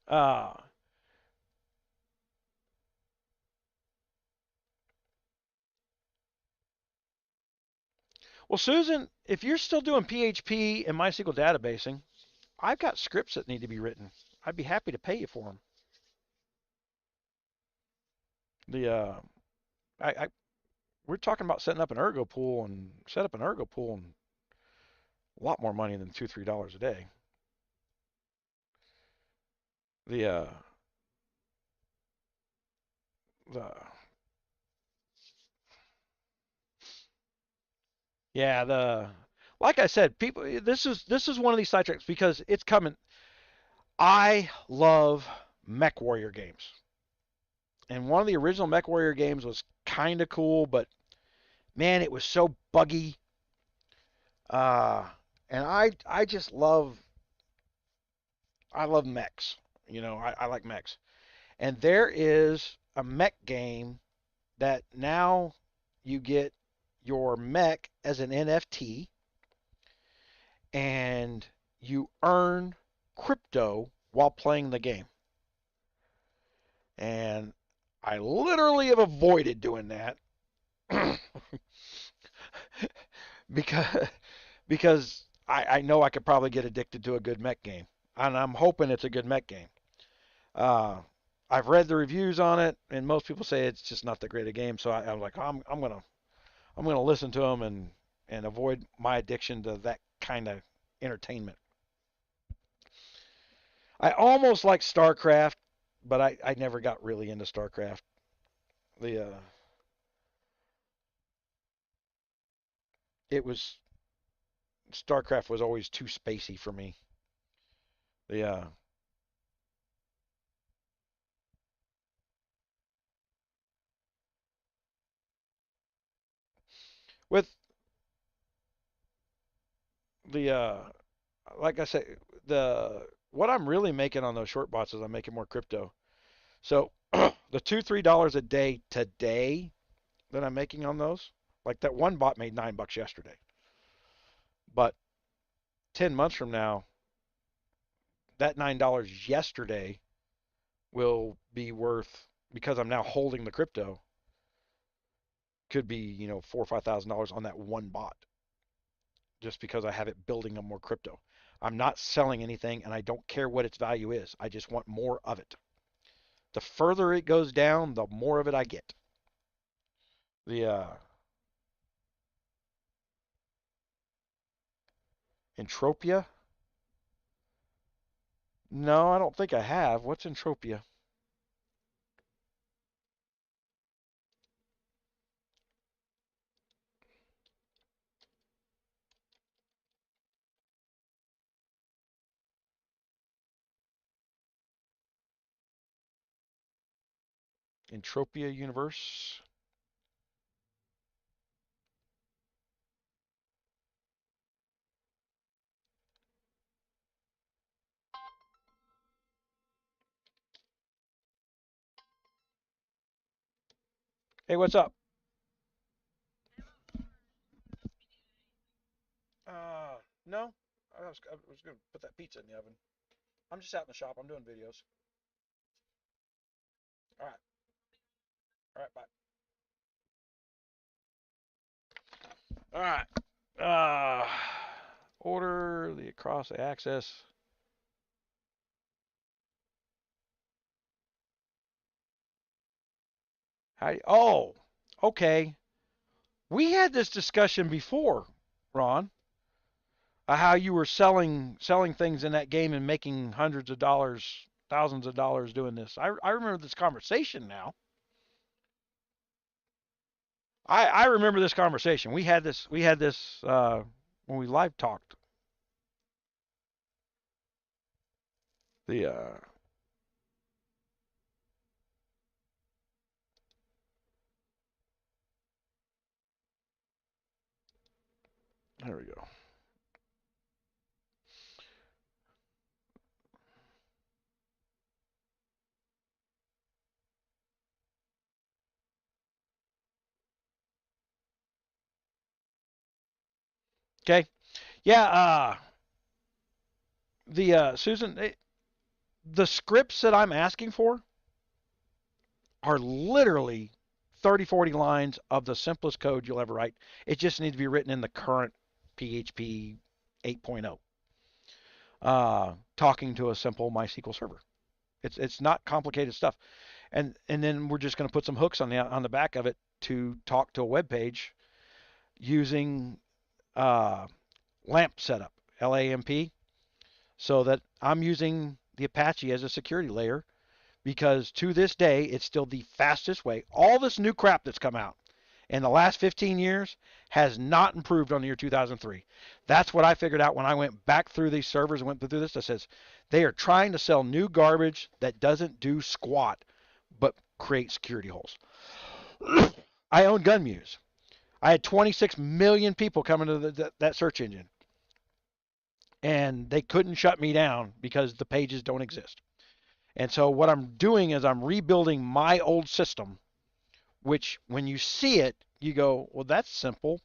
S1: Uh, well, Susan, if you're still doing PHP and MySQL databasing, I've got scripts that need to be written. I'd be happy to pay you for them. The I we're talking about setting up an ergo pool and set up an ergo pool and a lot more money than $2-3 a day. The the yeah the like I said, people. This is one of these sidetracks because it's coming. I love Mech Warrior games, and one of the original Mech Warrior games was kind of cool, but man, it was so buggy. Uh, and I just love mechs. I like mechs. And there is a mech game that now you get your mech as an NFT and you earn crypto while playing the game. And I literally have avoided doing that because because I know I could probably get addicted to a good mech game. And I'm hoping it's a good mech game. Uh, I've read the reviews on it, and most people say it's just not that great a game. So I'm like, I'm gonna listen to them and avoid my addiction to that kind of entertainment. I almost like StarCraft, but I never got really into StarCraft. The it was StarCraft was always too spacey for me. The with the like I say, the what I'm really making on those short bots is I'm making more crypto. So the $2-3 a day today that I'm making on those, like that one bot made $9 yesterday. But 10 months from now, that $9 yesterday will be worth because I'm now holding the crypto could be $4,000 or $5,000 on that one bot just because I have it building up more crypto. I'm not selling anything and I don't care what its value is. I just want more of it. The further it goes down, the more of it I get. The Entropia? No, I don't think I have. What's Entropia? Entropia Universe? Hey, what's up? No. I was going to put that pizza in the oven. I'm just out in the shop. I'm doing videos. All right. All right. Bye. All right. Order the across the access. Oh, okay. We had this discussion before, Ron, how you were selling things in that game and making hundreds of dollars, thousands of dollars doing this. I remember this conversation now. I remember this conversation. We had this when we live talked. The there we go. Okay. Yeah. Susan, the scripts that I'm asking for are literally 30, 40 lines of the simplest code you'll ever write. It just needs to be written in the current PHP 8.0, talking to a simple MySQL server. It's not complicated stuff, and then we're just going to put some hooks on the back of it to talk to a web page using LAMP setup, LAMP, so that I'm using the Apache as a security layer because to this day, it's still the fastest way. All this new crap that's come out in the last 15 years has not improved on the year 2003. That's what I figured out when I went back through these servers and went through this. That says they are trying to sell new garbage that doesn't do squat but create security holes. I own Gunmuse. I had 26 million people coming to that search engine, and they couldn't shut me down because the pages don't exist. And so what I'm doing is I'm rebuilding my old system, which when you see it, you go, well, that's simple,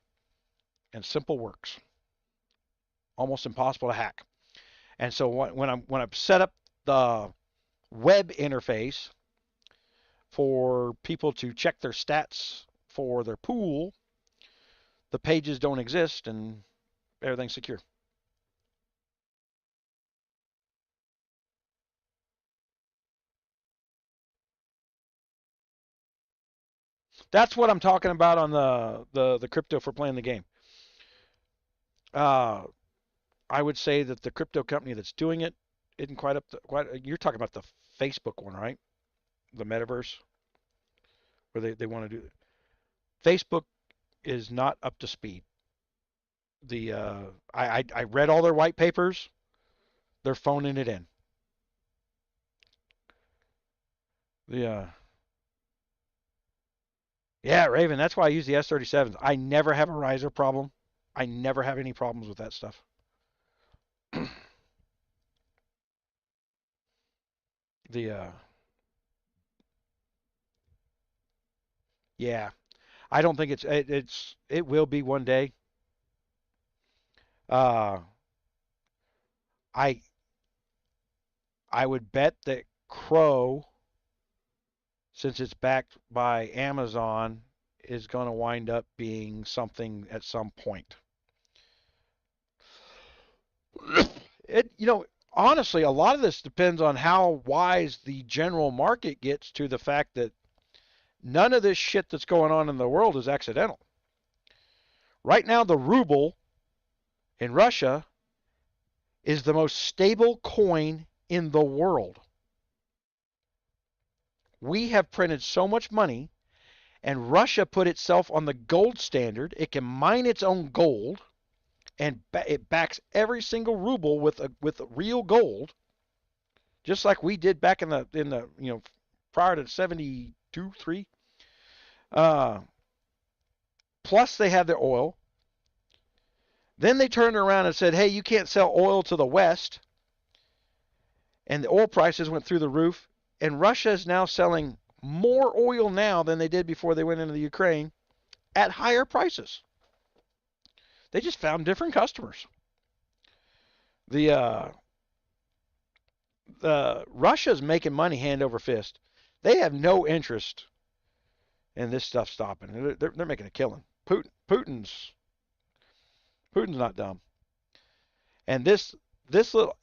S1: and simple works. Almost impossible to hack. And so when I've set up the web interface for people to check their stats for their pool, the pages don't exist and everything's secure. That's what I'm talking about on the crypto for playing the game. Uh, I would say that the crypto company that's doing it isn't quite up to quite. You're talking about the Facebook one, right? The metaverse, where they want to do it. Facebook is not up to speed. The I read all their white papers. They're phoning it in. The Yeah, Raven. That's why I use the S37s. I never have a riser problem. I never have any problems with that stuff. the Yeah, I don't think it will be one day. Uh, I I would bet that Crow, since it's backed by Amazon, is going to wind up being something at some point. Honestly, a lot of this depends on how wise the general market gets to the fact that none of this shit that's going on in the world is accidental. Right now, the ruble in Russia is the most stable coin in the world. We have printed so much money, and Russia put itself on the gold standard. It can mine its own gold, and it backs every single ruble with real gold, just like we did back in the prior to 72, 3. Uh, Plus, they have their oil. Then they turned around and said, hey, you can't sell oil to the West. And the oil prices went through the roof. And Russia is now selling more oil now than they did before they went into the Ukraine at higher prices. They just found different customers. The Russia's making money hand over fist. They have no interest in this stuff stopping. They're making a killing. Putin's not dumb. And this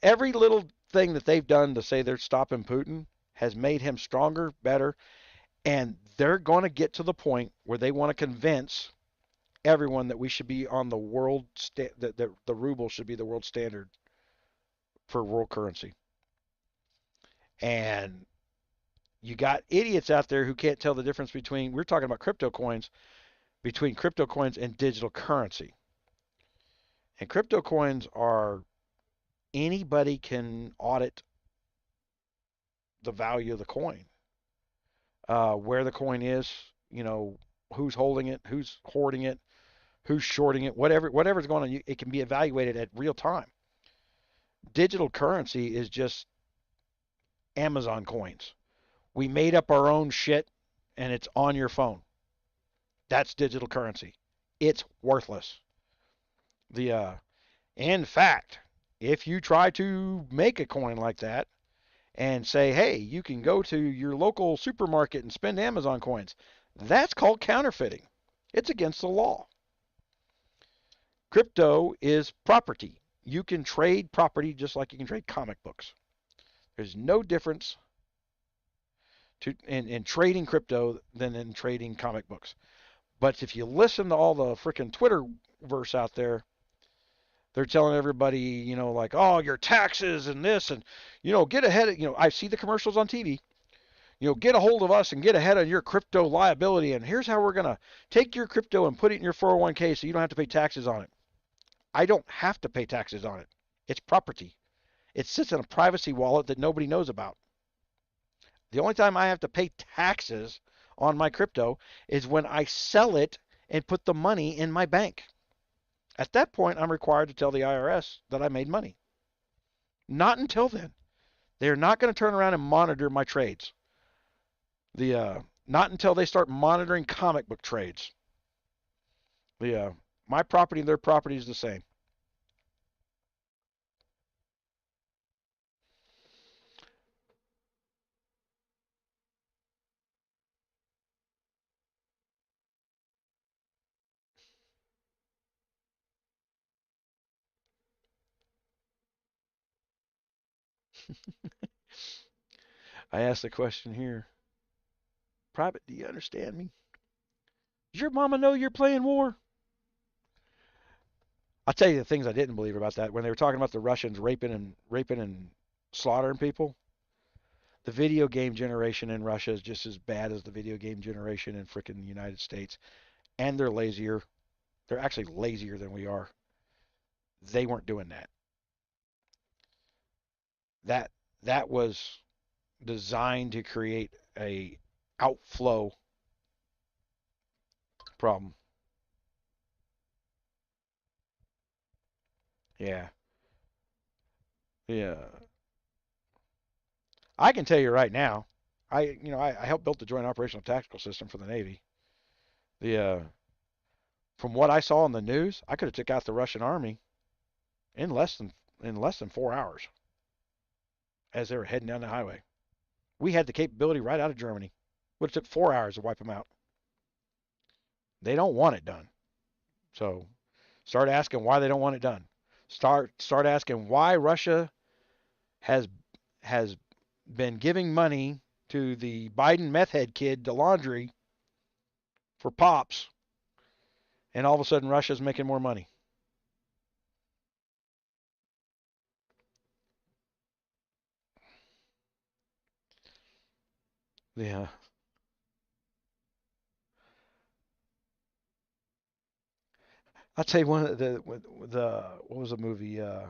S1: every little thing that they've done to say they're stopping Putin has made him stronger, better, and they're going to get to the point where they want to convince everyone that we should be on the world that the ruble should be the world standard for world currency. And you got idiots out there who can't tell the difference between, we're talking about crypto coins, between crypto coins and digital currency. And crypto coins are, anybody can audit the value of the coin, where the coin is, you know, who's holding it, who's hoarding it, who's shorting it, whatever's going on. It can be evaluated at real time. Digital currency is just Amazon coins. We made up our own shit, and it's on your phone. That's digital currency. It's worthless. The In fact, if you try to make a coin like that and say, hey, you can go to your local supermarket and spend Amazon coins, that's called counterfeiting. It's against the law. Crypto is property. You can trade property just like you can trade comic books. There's no difference in trading crypto than in trading comic books. But if you listen to all the freaking Twitter verse out there, they're telling everybody, you know, like, oh, your taxes and this, and, you know, get ahead of, you know, I see the commercials on TV, you know, get a hold of us and get ahead of your crypto liability, and here's how we're going to take your crypto and put it in your 401k so you don't have to pay taxes on it. I don't have to pay taxes on it. It's property. It sits in a privacy wallet that nobody knows about. The only time I have to pay taxes on my crypto is when I sell it and put the money in my bank. At that point, I'm required to tell the IRS that I made money. Not until then. They're not going to turn around and monitor my trades. Not until they start monitoring comic book trades. My property and their property is the same. I asked the question here. Private, do you understand me? Does your mama know you're playing war? I'll tell you the things I didn't believe about that. When they were talking about the Russians raping and slaughtering people, the video game generation in Russia is just as bad as the video game generation in frickin' the United States. And they're lazier. They're actually lazier than we are. They weren't doing that. That that was designed to create a outflow problem. Yeah. Yeah. I can tell you right now, I helped build the Joint Operational Tactical System for the Navy. The From what I saw in the news, I could have took out the Russian army in less than 4 hours as they were heading down the highway. We had the capability right out of Germany. Would have took 4 hours to wipe them out. They don't want it done. So start asking why they don't want it done. Start asking why Russia has has been giving money to the Biden meth head kid to laundry for pops, and all of a sudden Russia's making more money. Yeah. I'll tell you one of the what was the movie? I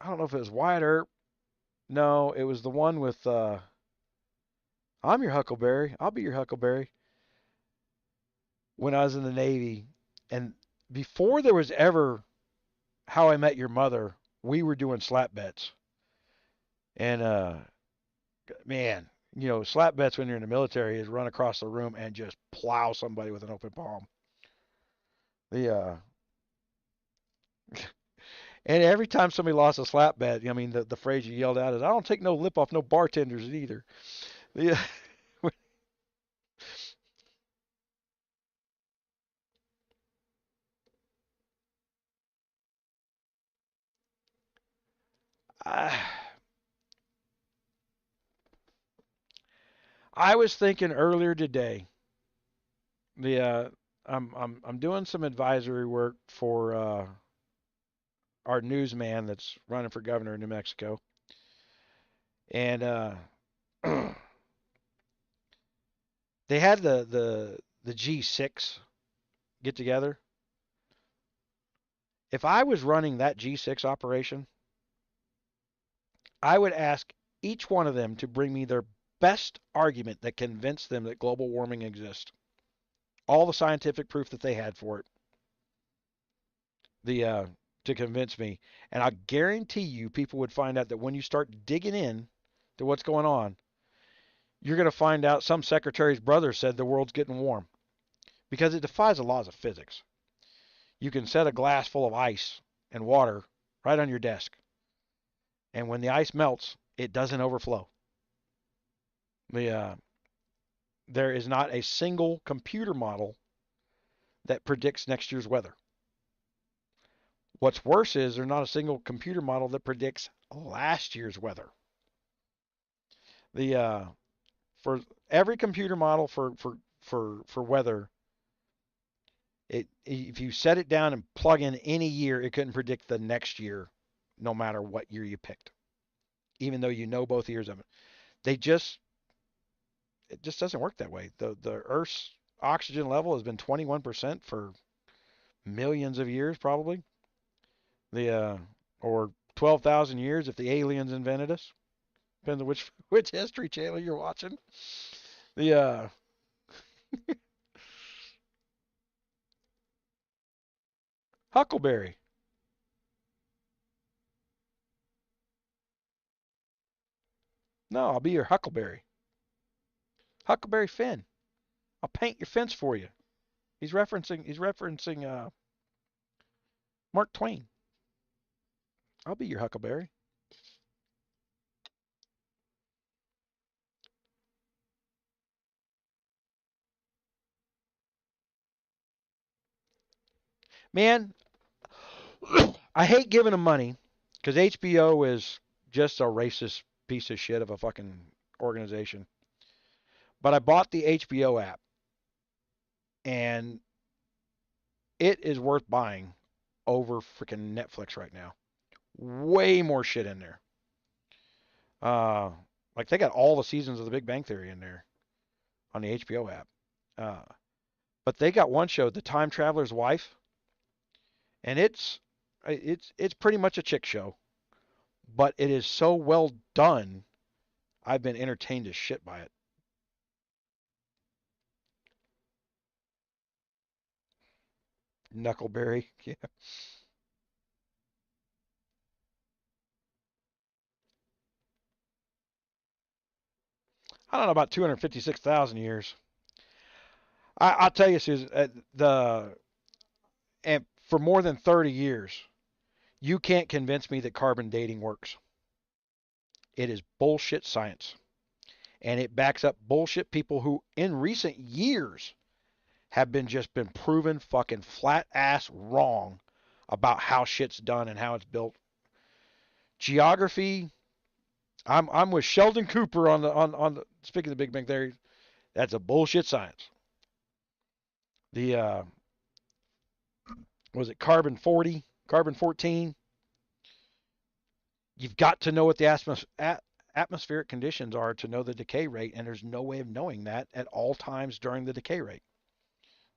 S1: don't know if it was Wyatt Earp. No, it was the one with I'm your Huckleberry. I'll be your Huckleberry. When I was in the Navy, and before there was ever How I Met Your Mother, we were doing slap bets. And man, you know, slap bets when you're in the military is run across the room and just plow somebody with an open palm. The And every time somebody lost a slap bet, I mean, the phrase you yelled out is, "I don't take no lip off no bartenders either." Yeah. I, I was thinking earlier today. The I'm doing some advisory work for our newsman that's running for governor in New Mexico, and they had the G6 get together. If I was running that G6 operation, I would ask each one of them to bring me their best argument that convinced them that global warming exists. All the scientific proof that they had for it. The To convince me, and I guarantee you, people would find out that when you start digging in to what's going on, you're going to find out some secretary's brother said the world's getting warm because it defies the laws of physics. You can set a glass full of ice and water right on your desk, and when the ice melts, it doesn't overflow. The There is not a single computer model that predicts next year's weather. What's worse is there's not a single computer model that predicts last year's weather. The For every computer model for weather, if you set it down and plug in any year, it couldn't predict the next year, no matter what year you picked, even though you know both years of it. It just doesn't work that way. The Earth's oxygen level has been 21% for millions of years, probably. Or 12,000 years if the aliens invented us. Depends on which History Channel you're watching. The Huckleberry. No, I'll be your Huckleberry. Huckleberry Finn. I'll paint your fence for you. He's referencing Mark Twain. I'll be your Huckleberry. Man, I hate giving them money because HBO is just a racist piece of shit of a fucking organization. But I bought the HBO app, and it is worth buying over freaking Netflix right now. Way more shit in there. Uh, like they got all the seasons of The Big Bang Theory in there on the HBO app. Uh, but they got one show, The Time Traveler's Wife, and it's pretty much a chick show, but it is so well done. I've been entertained as shit by it. Knuckleberry, yeah. I don't know about 256,000 years. I'll tell you, Susan, the and for more than 30 years, you can't convince me that carbon dating works. It is bullshit science. And it backs up bullshit people who, in recent years, have been proven fucking flat ass wrong about how shit's done and how it's built. Geography, I'm with Sheldon Cooper on the speaking of the Big Bang Theory. That's a bullshit science. The Was it carbon 40, carbon 14? You've got to know what the atmospheric conditions are to know the decay rate, and there's no way of knowing that at all times during the decay rate.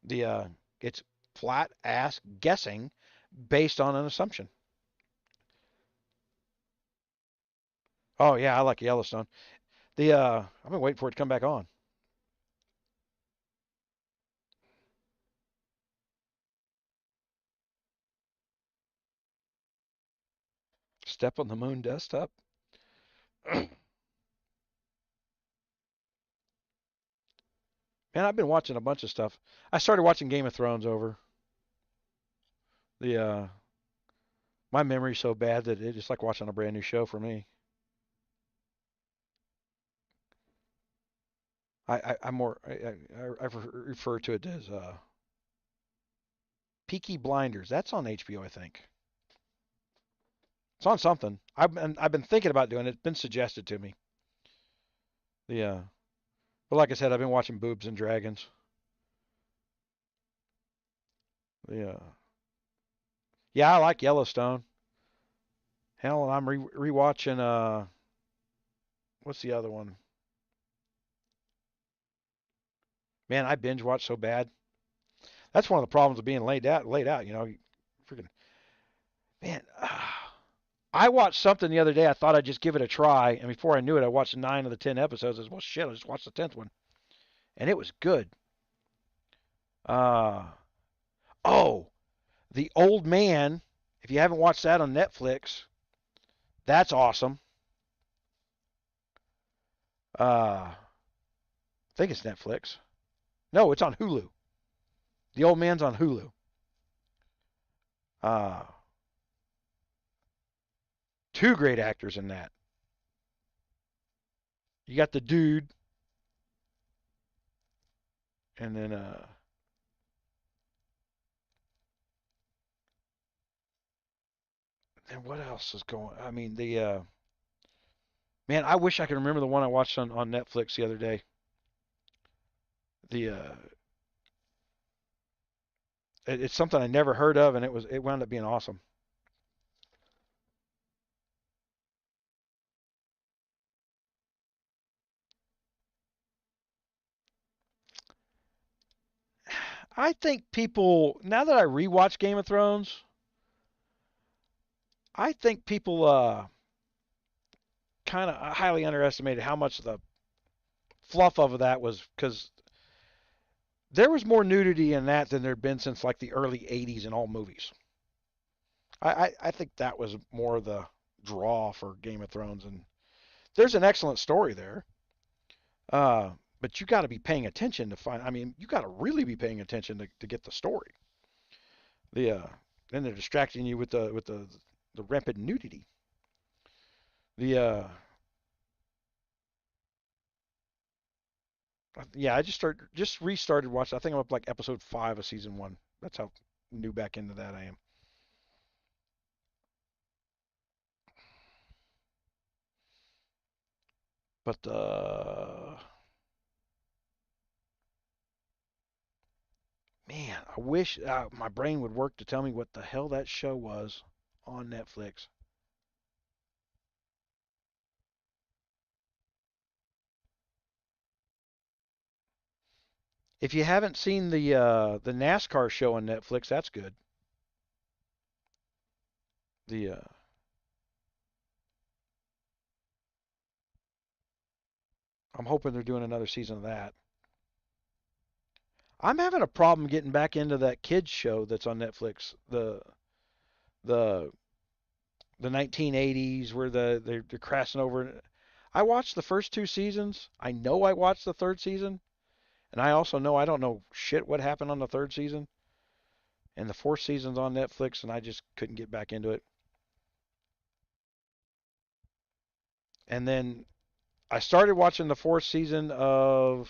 S1: The It's flat ass guessing based on an assumption. Oh yeah, I like Yellowstone. I've been waiting for it to come back on. Step on the Moon desktop. Man, I've been watching a bunch of stuff. I started watching Game of Thrones over. The My memory's so bad that it's just like watching a brand new show for me. I'm more I refer to it as Peaky Blinders. That's on HBO, I think. It's on something. I've been thinking about doing it. It's been suggested to me. Yeah, but like I said, I've been watching Boobs and Dragons. Yeah, yeah, I like Yellowstone. Hell, I'm rewatching. What's the other one? Man, I binge watch so bad. That's one of the problems of being laid out. Freaking man. I watched something the other day. I thought I'd just give it a try, and before I knew it, I watched 9 of the 10 episodes. I said, well, shit, I just watched the 10th one, and it was good. Uh, oh, The Old Man. If you haven't watched that on Netflix, that's awesome. I think it's Netflix. No, it's on Hulu. The Old Man's on Hulu. Uh, two great actors in that. You got the dude, and then and what else is going? I mean, the man, I wish I could remember the one I watched on Netflix the other day. The it's something I never heard of, and it wound up being awesome. I think people now that I rewatch Game of Thrones, I think people kind of highly underestimated how much the fluff of that was because there was more nudity in that than there'd been since like the early '80s in all movies. I think that was more of the draw for Game of Thrones, and there's an excellent story there. Uh, but you got to be paying attention to find. I mean, you got to really be paying attention to get the story. The then they're distracting you with the rampant nudity. The yeah, I just restarted watching. I think I'm up like episode 5 of season 1. That's how new back into that I am. But man, I wish my brain would work to tell me what the hell that show was on Netflix. If you haven't seen the NASCAR show on Netflix, that's good. The I'm hoping they're doing another season of that. I'm having a problem getting back into that kids show that's on Netflix. The the 1980s where they're crashing over. I watched the first 2 seasons. I know I watched the third season, and I also know I don't know shit what happened on the third season. And the fourth season's on Netflix, and I just couldn't get back into it. And then I started watching the fourth season of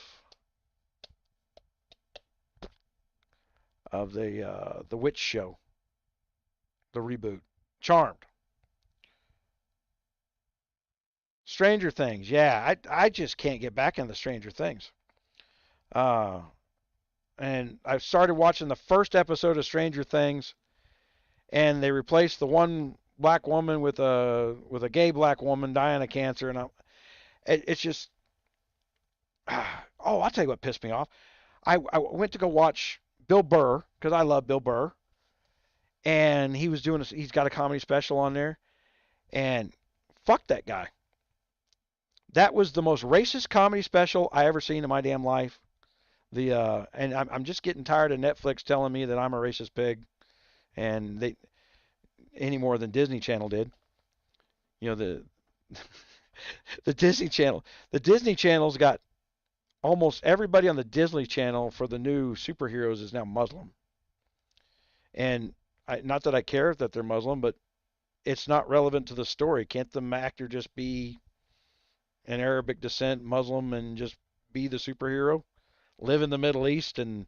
S1: the witch show, the reboot, Charmed, Stranger Things. Yeah, I just can't get back into Stranger Things. Uh, and I started watching the first episode of Stranger Things, and they replaced the one black woman with a gay black woman dying of cancer, and it's just oh, I'll tell you what pissed me off. I went to go watch Bill Burr because I love Bill Burr, and he's got a comedy special on there, and fuck that guy. That was the most racist comedy special I ever seen in my damn life. The and I'm just getting tired of Netflix telling me that I'm a racist pig, and they any more than Disney Channel did. You know the Disney Channel. The Disney Channel's got almost everybody on the Disney Channel for the new superheroes is now Muslim. And not that I care that they're Muslim, but it's not relevant to the story. Can't the actor just be an Arabic descent Muslim and just be the superhero? Live in the Middle East and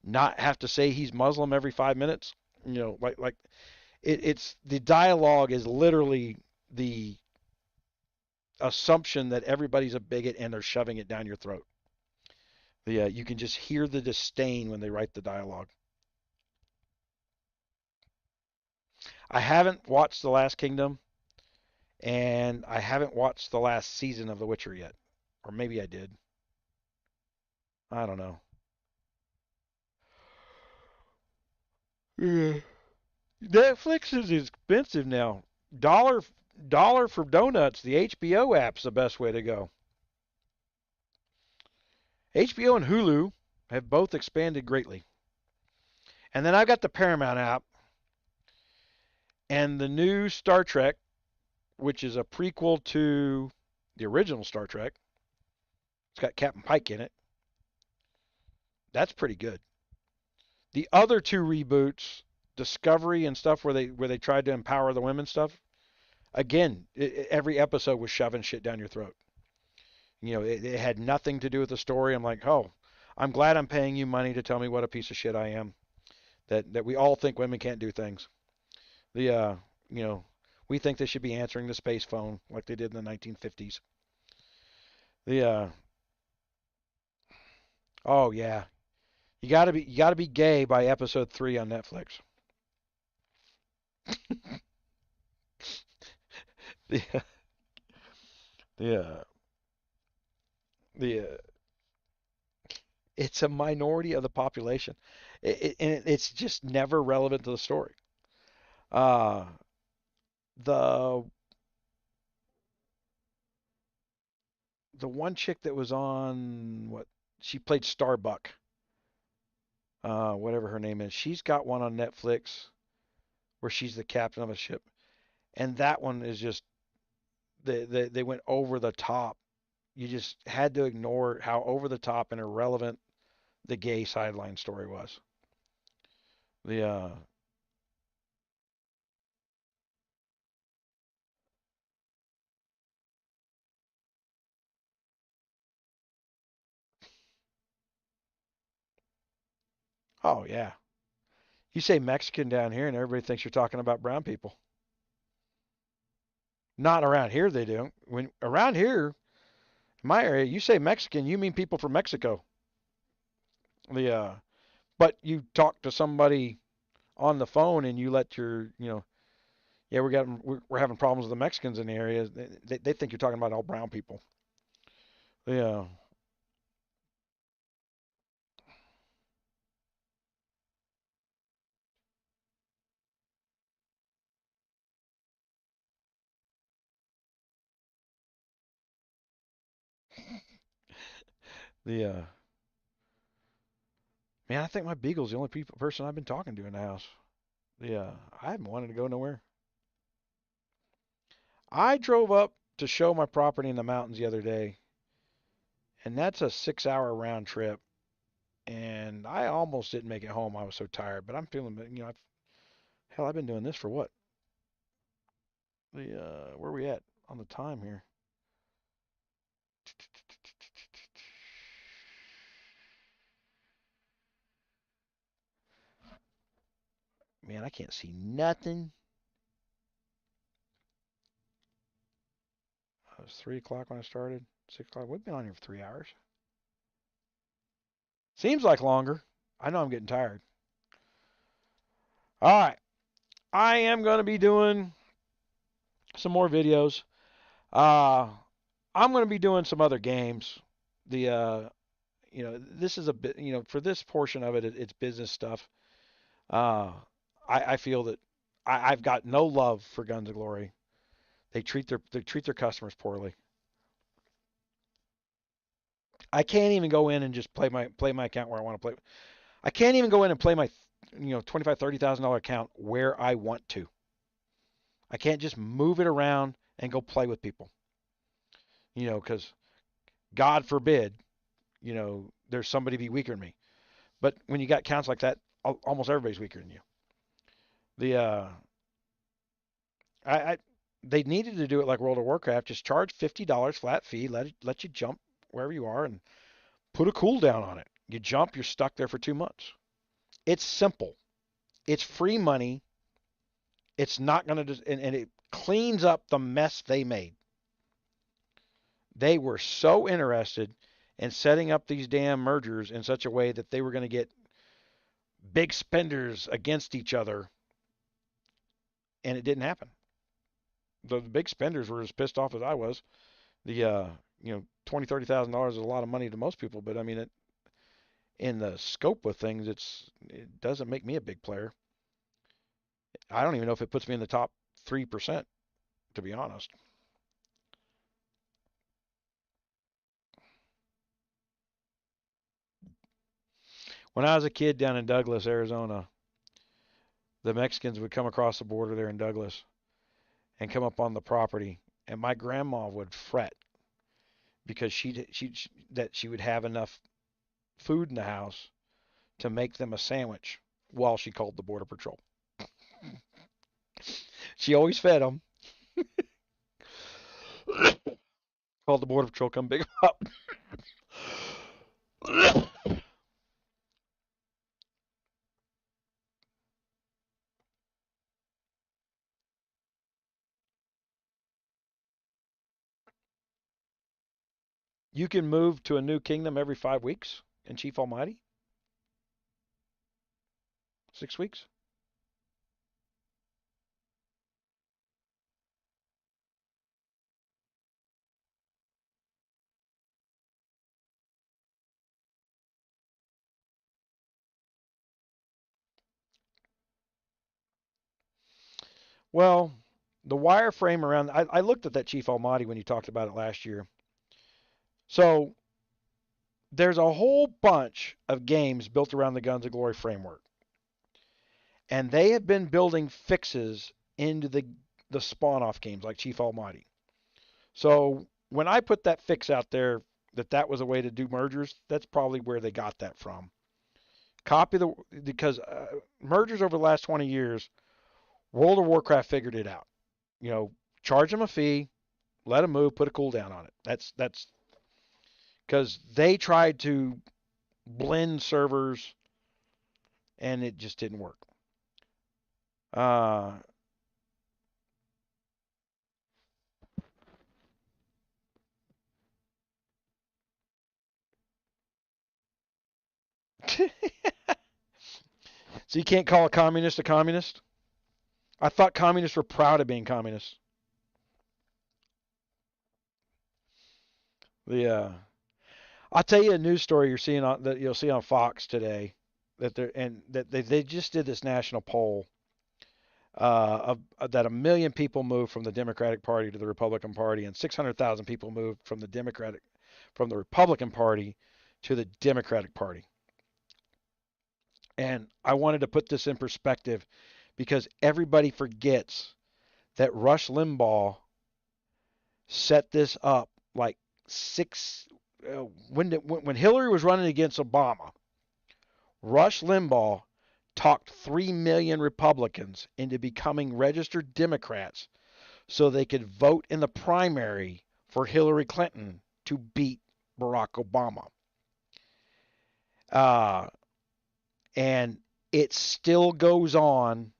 S1: not have to say he's Muslim every 5 minutes? You know, like it's the dialogue is literally the assumption that everybody's a bigot and they're shoving it down your throat. You can just hear the disdain when they write the dialogue. I haven't watched The Last Kingdom, and I haven't watched the last season of The Witcher yet, or maybe I did. I don't know. Yeah. Netflix is expensive now. dollar dollar for donuts. The HBO app's the best way to go. HBO and Hulu have both expanded greatly. And then I've got the Paramount app and the new Star Trek, which is a prequel to the original Star Trek. It's got Captain Pike in it. That's pretty good. The other two reboots, Discovery and stuff, where they tried to empower the women stuff. Again, every episode was shoving shit down your throat. It had nothing to do with the story. I'm like, oh, I'm glad I'm paying you money to tell me what a piece of shit I am. That we all think women can't do things. The you know, we think they should be answering the space phone like they did in the 1950s. The oh yeah, you gotta be gay by episode 3 on Netflix. The the the it's a minority of the population, and it's just never relevant to the story. Uh, the the one chick that was on what she played Starbuck, whatever her name is. She's got one on Netflix where she's the captain of a ship, and that one is just they went over the top. You just had to ignore how over the top and irrelevant the gay sideline story was. The oh yeah, you say Mexican down here and everybody thinks you're talking about brown people. Not around here they do. When around here, my area, you say Mexican, you mean people from Mexico. The but you talk to somebody on the phone and you let yeah, we're having problems with the Mexicans in the area. They think you're talking about all brown people. Yeah, the man, I think my beagle's the only person I've been talking to in the house. Yeah, I haven't wanted to go nowhere. I drove up to show my property in the mountains the other day, and that's a 6-hour round trip. And I almost didn't make it home. I was so tired, but I'm feeling, hell, I've been doing this for what? The where are we at on the time here? Man, I can't see nothing. It was 3 o'clock when I started. 6 o'clock. We've been on here for 3 hours. Seems like longer. I know I'm getting tired. All right, I am going to be doing some more videos. Uh, I'm going to be doing some other games. The this is a bit, for this portion of it, it's business stuff. Uh, I feel that I've got no love for Guns of Glory. They treat their customers poorly. I can't even go in and just play my account where I want to play. I can't even go in and play my 25 $30,000 account where I want to. I can't just move it around and go play with people. Because God forbid, there's somebody be weaker than me. But when you got accounts like that, almost everybody's weaker than you. The I they needed to do it like World of Warcraft. Just charge $50 flat fee. Let you jump wherever you are and put a cooldown on it. You jump, you're stuck there for 2 months. It's simple. It's free money. It's not going to, and it cleans up the mess they made. They were so interested in setting up these damn mergers in such a way that they were going to get big spenders against each other, and it didn't happen. The big spenders were as pissed off as I was. The $20,000 is a lot of money to most people, but I mean, in the scope of things, it doesn't make me a big player. I don't even know if it puts me in the top 3%. to be honest. When I was a kid down in Douglas, Arizona, the Mexicans would come across the border there in Douglas and come up on the property, and my grandma would fret because she would have enough food in the house to make them a sandwich while she called the border patrol. She always fed them. Called the border patrol, come pick 'em up. You can move to a new kingdom every 5 weeks in Chief Almighty. 6 weeks. Well, the wireframe around. I looked at that Chief Almighty when you talked about it last year. So there's a whole bunch of games built around the Guns of Glory framework, and they have been building fixes into the spawn-off games like Chief Almighty. So when I put that fix out there that was a way to do mergers, that's probably where they got that from. Because mergers over the last 20 years, World of Warcraft figured it out. You know, charge them a fee, let them move, put a cooldown on it. That's because they tried to blend servers and it just didn't work. Uh, so you can't call a communist a communist? I thought communists were proud of being communists. The I'll tell you a news story that you'll see on Fox today that they just did this national poll that 1 million people moved from the Democratic Party to the Republican Party, and 600,000 people moved from the Republican Party to the Democratic Party. And I wanted to put this in perspective because everybody forgets that Rush Limbaugh set this up like when Hillary was running against Obama. Rush Limbaugh talked 3 million Republicans into becoming registered Democrats so they could vote in the primary for Hillary Clinton to beat Barack Obama. And it still goes on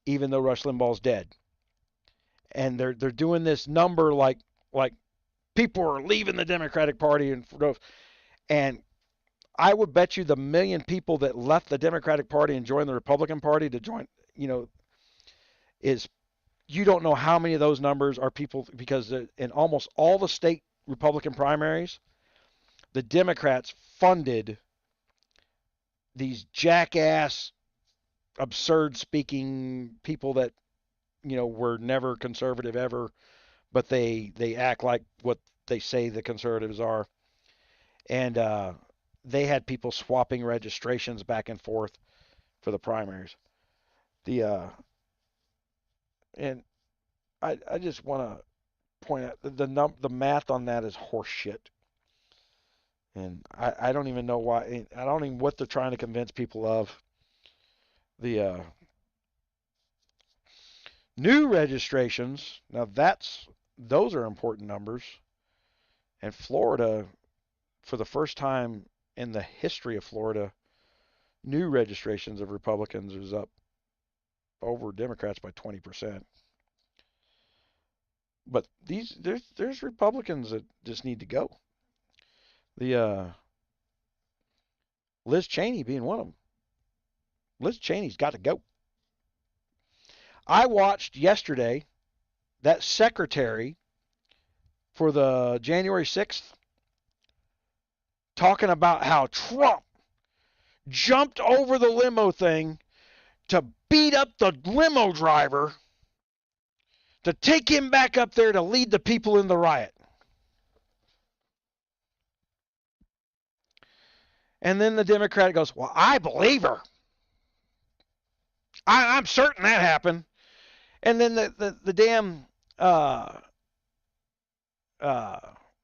S1: even though Rush Limbaugh's dead. And they're doing this number like people are leaving the Democratic Party and I would bet you the 1 million people that left the Democratic Party and joined the Republican Party to join, is you don't know how many of those numbers are people because in almost all the state Republican primaries, the Democrats funded these jackass, absurd speaking people that, were never conservative ever, but they act like what they say the conservatives are. And they had people swapping registrations back and forth for the primaries. And I just want to point out the math on that is horseshit. And I don't even know why. I don't even what they're trying to convince people of. The new registrations, now those are important numbers. And Florida, for the first time in the history of Florida, new registrations of Republicans is up over Democrats by 20%. But there's Republicans that just need to go. The Liz Cheney being one of them. Liz Cheney's got to go. I watched yesterday that secretary for the January 6th talking about how Trump jumped over the limo thing to beat up the limo driver to take him back up there to lead the people in the riot. And then the Democrat goes, well, I believe her. I'm certain that happened. And then the damn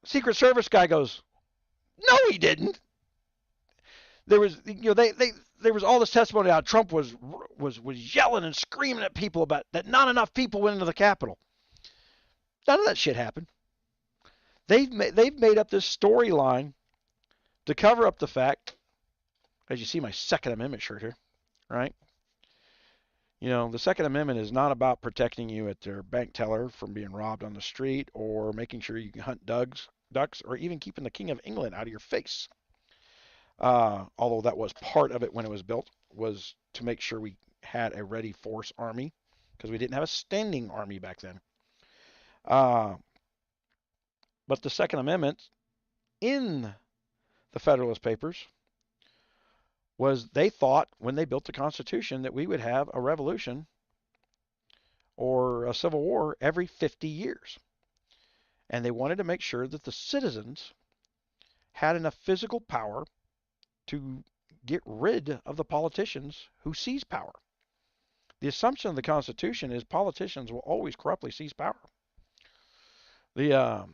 S1: Secret Service guy goes, no, he didn't. There was, there was all this testimony how Trump was yelling and screaming at people about that not enough people went into the Capitol. None of that shit happened. They've made up this storyline to cover up the fact, as you see my Second Amendment shirt here, right? The Second Amendment is not about protecting you at their bank teller from being robbed on the street or making sure you can hunt ducks or even keeping the King of England out of your face. Although that was part of it when it was built, was to make sure we had a ready force army because we didn't have a standing army back then. But the Second Amendment in the Federalist Papers was they thought when they built the Constitution that we would have a revolution or a civil war every 50 years. And they wanted to make sure that the citizens had enough physical power to get rid of the politicians who seize power. The assumption of the Constitution is politicians will always corruptly seize power. All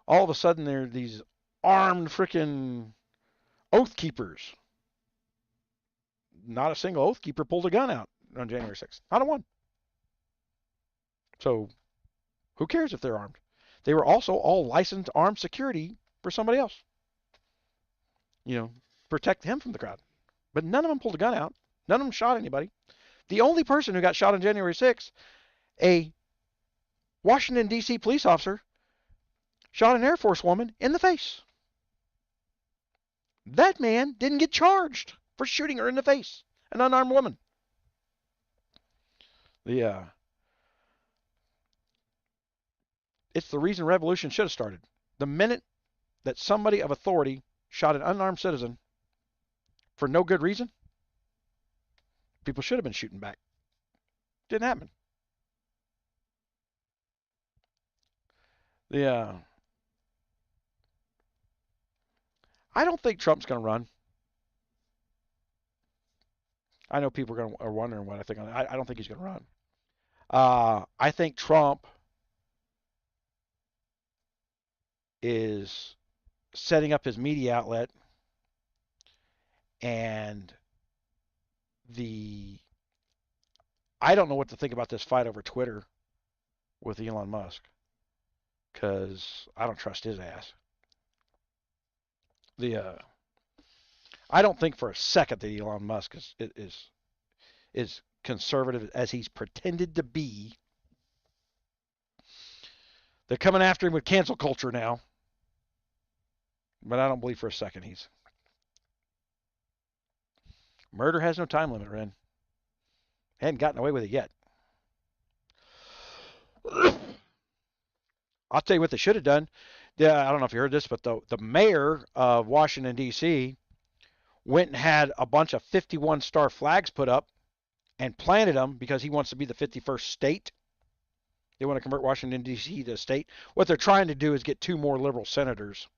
S1: of a sudden there are these armed frickin' oath keepers. Not a single oath keeper pulled a gun out on January 6th. Not a one. So who cares if they're armed? They were also all licensed armed security for somebody else. Protect him from the crowd. But none of them pulled a gun out. None of them shot anybody. The only person who got shot on January 6th, a Washington, D.C. police officer, shot an Air Force woman in the face. That man didn't get charged for shooting her in the face, an unarmed woman. It's the reason revolution should have started. The minute that somebody of authority shot an unarmed citizen for no good reason, people should have been shooting back. Didn't happen. I don't think Trump's going to run. I know people are wondering what I think. I don't think he's going to run. I think Trump is setting up his media outlet and I don't know what to think about this fight over Twitter with Elon Musk because I don't trust his ass. I don't think for a second that Elon Musk is conservative as he's pretended to be. They're coming after him with cancel culture now. But I don't believe for a second he's. Murder has no time limit, Ren. Hadn't gotten away with it yet. I'll tell you what they should have done. I don't know if you heard this, but the mayor of Washington, D.C. went and had a bunch of 51-star flags put up and planted them because he wants to be the 51st state. They want to convert Washington, D.C. to a state. What they're trying to do is get 2 more liberal senators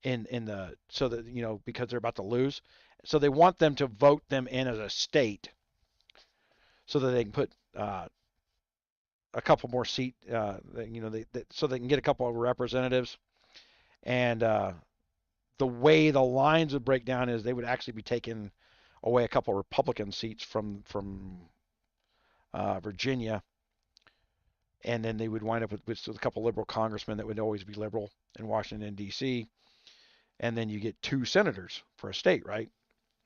S1: so that, because they're about to lose. So they want them to vote them in as a state so that they can put a couple more seats, so they can get a couple of representatives. And the way the lines would break down is they would actually be taking away a couple of Republican seats from Virginia. And then they would wind up with a couple of liberal congressmen that would always be liberal in Washington, D.C. And then you get 2 senators for a state, right?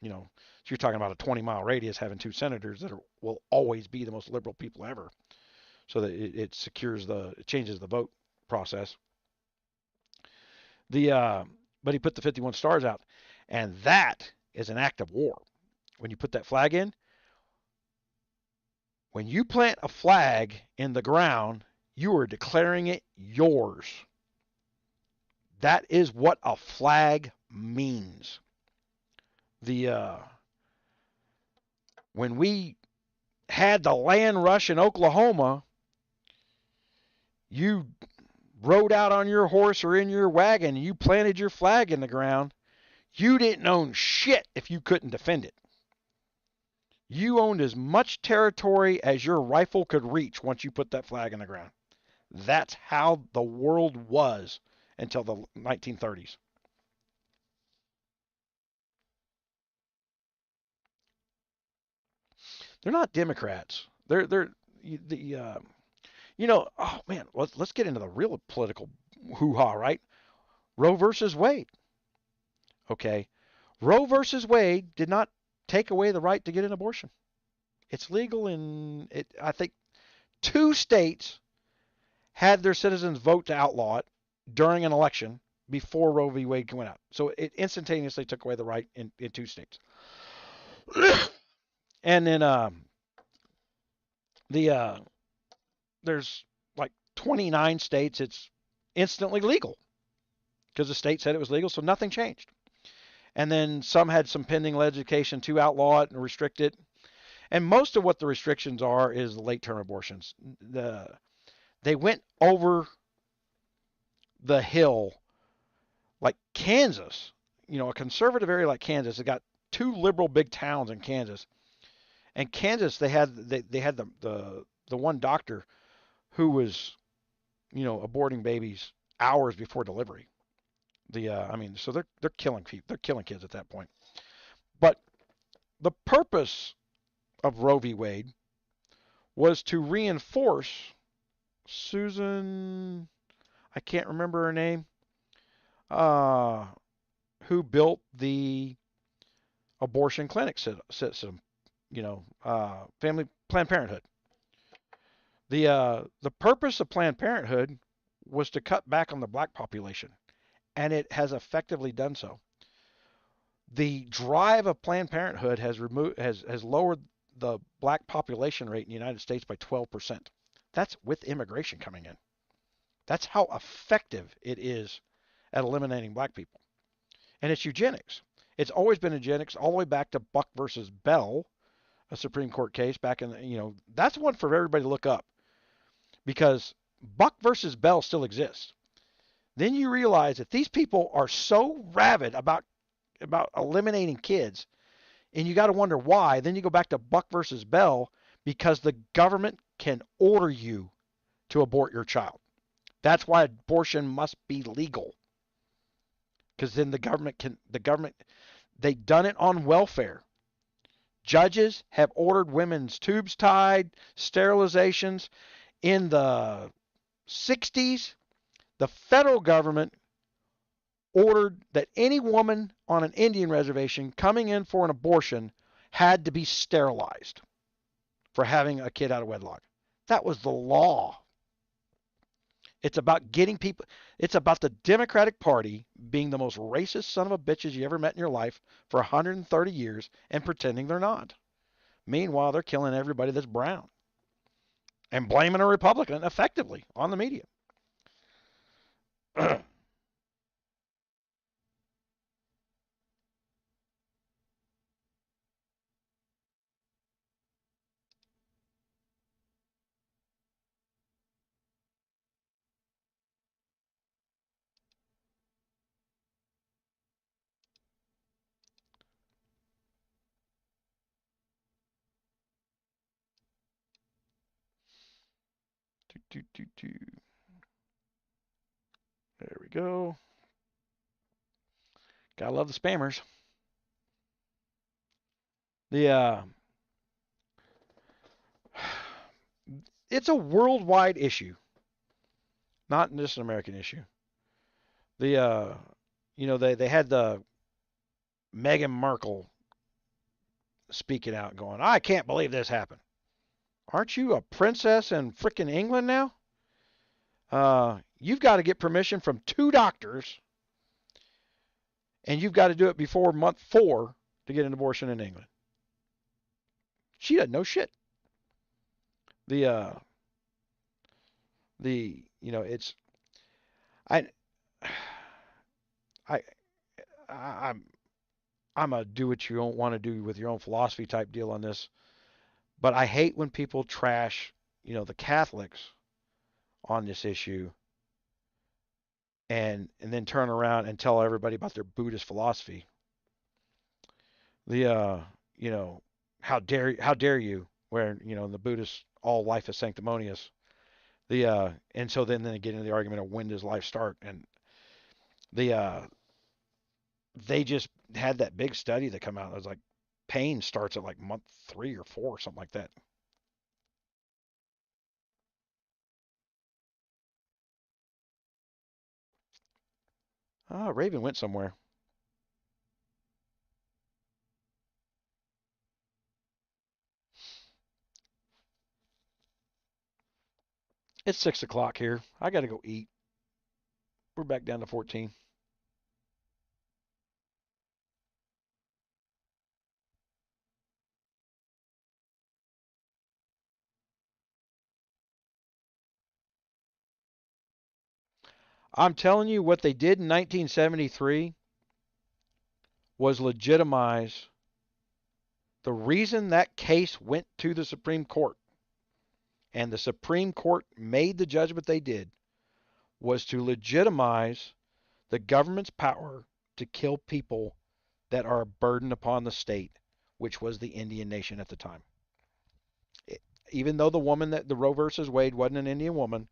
S1: So you're talking about a 20-mile radius having 2 senators that will always be the most liberal people ever. So that it changes the vote process. But he put the 51 stars out. And that is an act of war. When you put that flag in, when you plant a flag in the ground, you are declaring it yours. That is what a flag means. When we had the land rush in Oklahoma, you rode out on your horse or in your wagon and you planted your flag in the ground, you didn't own shit if you couldn't defend it. You owned as much territory as your rifle could reach once you put that flag in the ground. That's how the world was until the 1930s. They're not Democrats. They're the oh man, let's get into the real political hoo-ha, right? Roe versus Wade. Okay. Roe versus Wade did not take away the right to get an abortion. It's legal in I think 2 states had their citizens vote to outlaw it during an election before Roe v. Wade went out. So it instantaneously took away the right in 2 states. And then the there's like 29 states it's instantly legal because the state said it was legal, so nothing changed. And then some had some pending legislation to outlaw it and restrict it. And most of what the restrictions are is late-term abortions. They went over the hill like Kansas, a conservative area like Kansas. It got 2 liberal big towns in Kansas. And Kansas, they had the one doctor who was, aborting babies hours before delivery. So they're killing people. They're killing kids at that point. But the purpose of Roe v. Wade was to reinforce Susan, I can't remember her name, who built the abortion clinic system, family Planned Parenthood. The purpose of Planned Parenthood was to cut back on the black population, and it has effectively done so. The drive of Planned Parenthood has lowered the black population rate in the United States by 12%. That's with immigration coming in. That's how effective it is at eliminating black people. And it's eugenics. It's always been eugenics all the way back to Buck versus Bell, a Supreme Court case back in that's one for everybody to look up because Buck versus Bell still exists. Then you realize that these people are so rabid about eliminating kids, and you got to wonder why. Then you go back to Buck versus Bell because the government can order you to abort your child. That's why abortion must be legal. Because then they've done it on welfare. Judges have ordered women's tubes tied, sterilizations. In the 60s, the federal government ordered that any woman on an Indian reservation coming in for an abortion had to be sterilized for having a kid out of wedlock. That was the law. It's about getting people. It's about the Democratic Party being the most racist son of a bitches you ever met in your life for 130 years and pretending they're not. Meanwhile, they're killing everybody that's brown and blaming a Republican effectively on the media. There we go. Gotta love the spammers. It's a worldwide issue, not just an American issue. They had the Meghan Markle speaking out, going, "I can't believe this happened." Aren't you a princess in frickin' England now? You've got to get permission from 2 doctors, and you've got to do it before month 4 to get an abortion in England. She doesn't know shit. It's I I I'm a do what you don't want to do with your own philosophy type deal on this, but I hate when people trash, the Catholics on this issue, and then turn around and tell everybody about their Buddhist philosophy. The you know, how dare you? Where the Buddhist, all life is sanctimonious. The and so then they get into the argument of when does life start, and the they just had that big study that come out. It was like pain starts at like month 3 or 4, something like that. Ah, Raven went somewhere. It's 6 o'clock here. I gotta go eat. We're back down to 14. I'm telling you, what they did in 1973 was legitimize the reason that case went to the Supreme Court, and the Supreme Court made the judgment they did, was to legitimize the government's power to kill people that are a burden upon the state, which was the Indian nation at the time. It, even though the woman that the Roe versus Wade wasn't an Indian woman,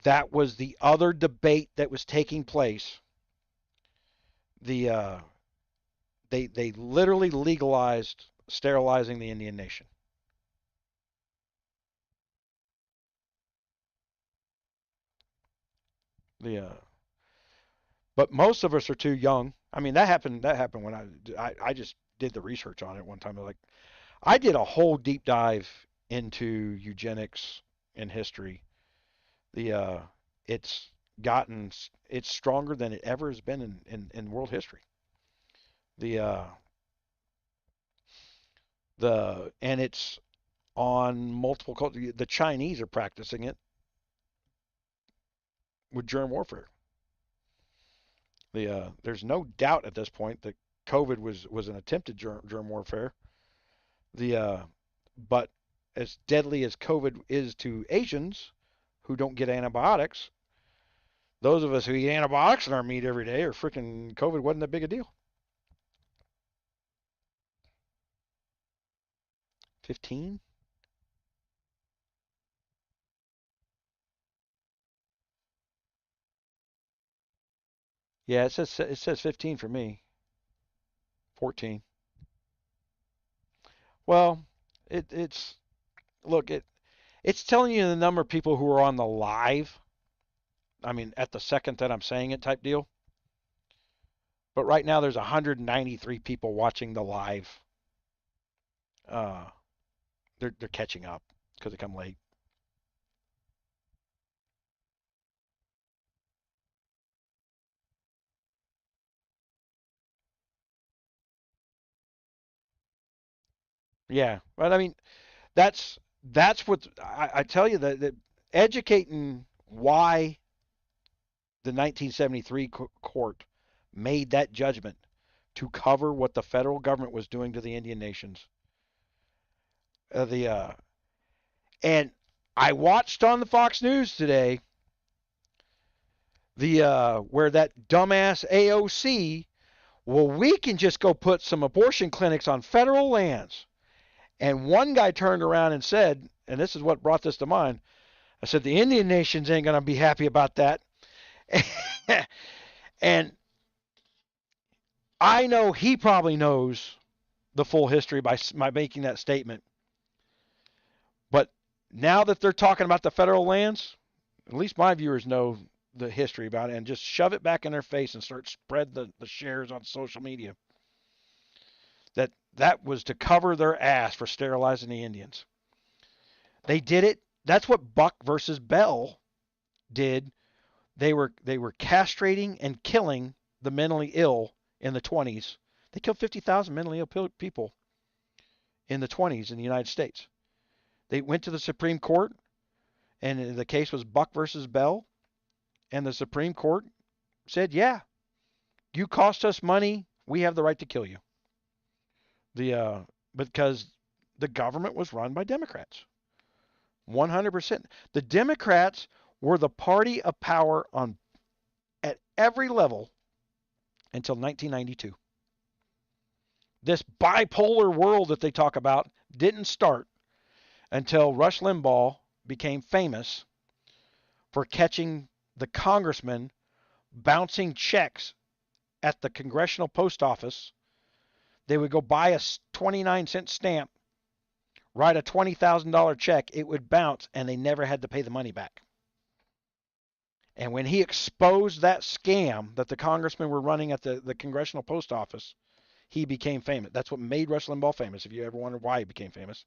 S1: that was the other debate that was taking place. The they literally legalized sterilizing the Indian nation. The but most of us are too young. I mean, that happened. That happened when I just did the research on it one time. Like, I did a whole deep dive into eugenics in history. The it's gotten it's stronger than it ever has been in world history. The and it's on multiple cultures. The Chinese are practicing it with germ warfare. There's no doubt at this point that COVID was an attempted germ warfare. The but as deadly as COVID is to Asians who don't get antibiotics, those of us who eat antibiotics in our meat every day, or freaking COVID wasn't that big a deal. 15? Yeah, it says 15 for me. 14. Well, it's look it's telling you the number of people who are on the live. I mean, at the second that I'm saying it, type deal. But right now there's 193 people watching the live. Uh, they're catching up because they come late. Yeah, but I mean that's what I tell you, that educating why the 1973 court made that judgment to cover what the federal government was doing to the Indian nations. The and I watched on the Fox News today the where that dumbass AOC, well, we can just go put some abortion clinics on federal lands. And one guy turned around and said, and this is what brought this to mind, I said, the Indian nations ain't going to be happy about that. And I know he probably knows the full history by making that statement. But now that they're talking about the federal lands, at least my viewers know the history about it, and just shove it back in their face and start spread the shares on social media. That was to cover their ass for sterilizing the Indians. They did it. That's what Buck versus Bell did. They were castrating and killing the mentally ill in the 20s. They killed 50,000 mentally ill people in the 20s in the United States. They went to the Supreme Court, and the case was Buck versus Bell, and the Supreme Court said, "Yeah, you cost us money. We have the right to kill you." The because the government was run by Democrats. 100%. The Democrats were the party of power on at every level until 1992. This bipolar world that they talk about didn't start until Rush Limbaugh became famous for catching the congressman bouncing checks at the congressional post office. They would go buy a 29-cent stamp, write a $20,000 check, it would bounce, and they never had to pay the money back. And when he exposed that scam that the congressmen were running at the congressional post office, he became famous. That's what made Rush Limbaugh famous, if you ever wondered why he became famous.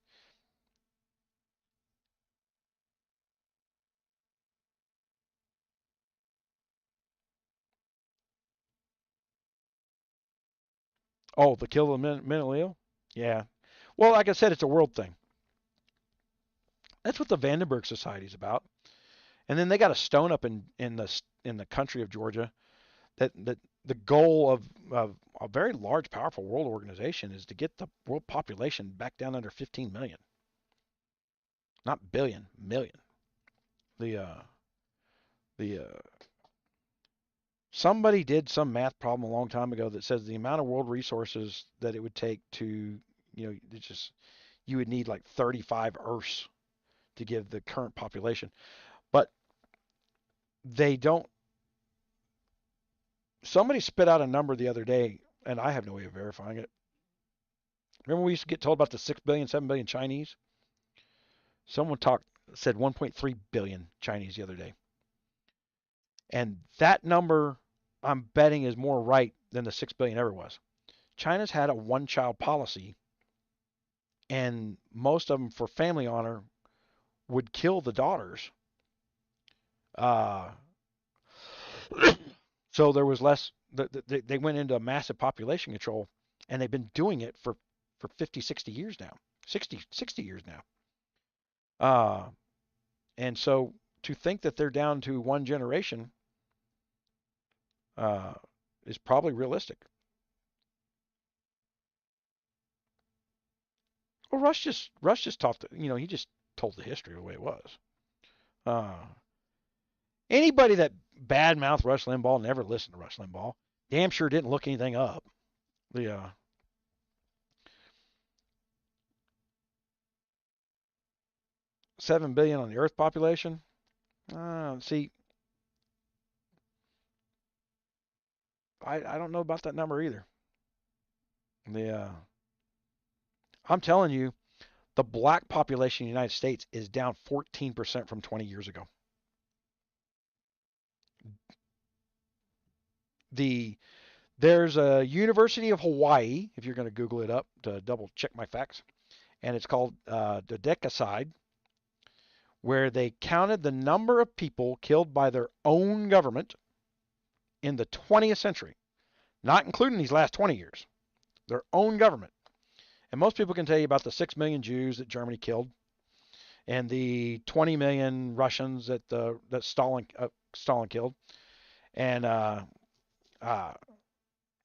S1: Oh, the kill of the mentally ill? Yeah. Well, like I said, it's a world thing. That's what the Vandenberg Society is about. And then they got a stone up in the country of Georgia that the goal of a very large, powerful world organization is to get the world population back down under 15 million, not billion, million. The the Somebody did some math problem a long time ago that says the amount of world resources that it would take to, it's just you would need like 35 Earths to give the current population. But they don't. Somebody spit out a number the other day, and I have no way of verifying it. Remember we used to get told about the 6 billion, 7 billion Chinese? Someone said 1.3 billion Chinese the other day. And that number, I'm betting, is more right than the 6 billion ever was. China's had a one-child policy, and most of them, for family honor, would kill the daughters. Uh, so there was less. They went into massive population control, and they've been doing it for 50, 60 years now. 60 years now. Uh, and so to think that they're down to one generation uh, is probably realistic. Well, Rush just talked. He just told the history of the way it was. Uh, Anybody that badmouthed Rush Limbaugh never listened to Rush Limbaugh. Damn sure didn't look anything up. The 7 billion on the Earth population. See, I don't know about that number either. The I'm telling you, the black population in the United States is down 14% from 20 years ago. There's a University of Hawaii, if you're going to Google it up to double check my facts, and it's called 𝙂𝙪𝙣𝙈𝙪𝙨, where they counted the number of people killed by their own government in the 20th century, not including these last 20 years, their own government. And most people can tell you about the 6 million Jews that Germany killed, and the 20 million Russians that Stalin killed, and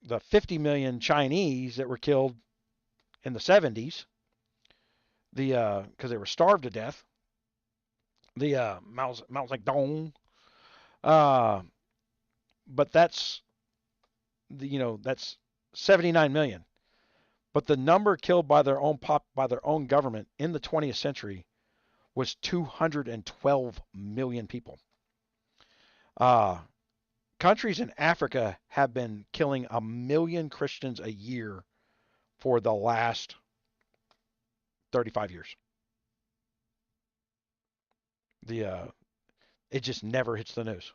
S1: the 50 million Chinese that were killed in the 70s, because they were starved to death. The Mao Zedong. But that's that's 79 million. But the number killed by their own government in the 20th century was 212 million people. Countries in Africa have been killing 1 million Christians a year for the last 35 years. It just never hits the news.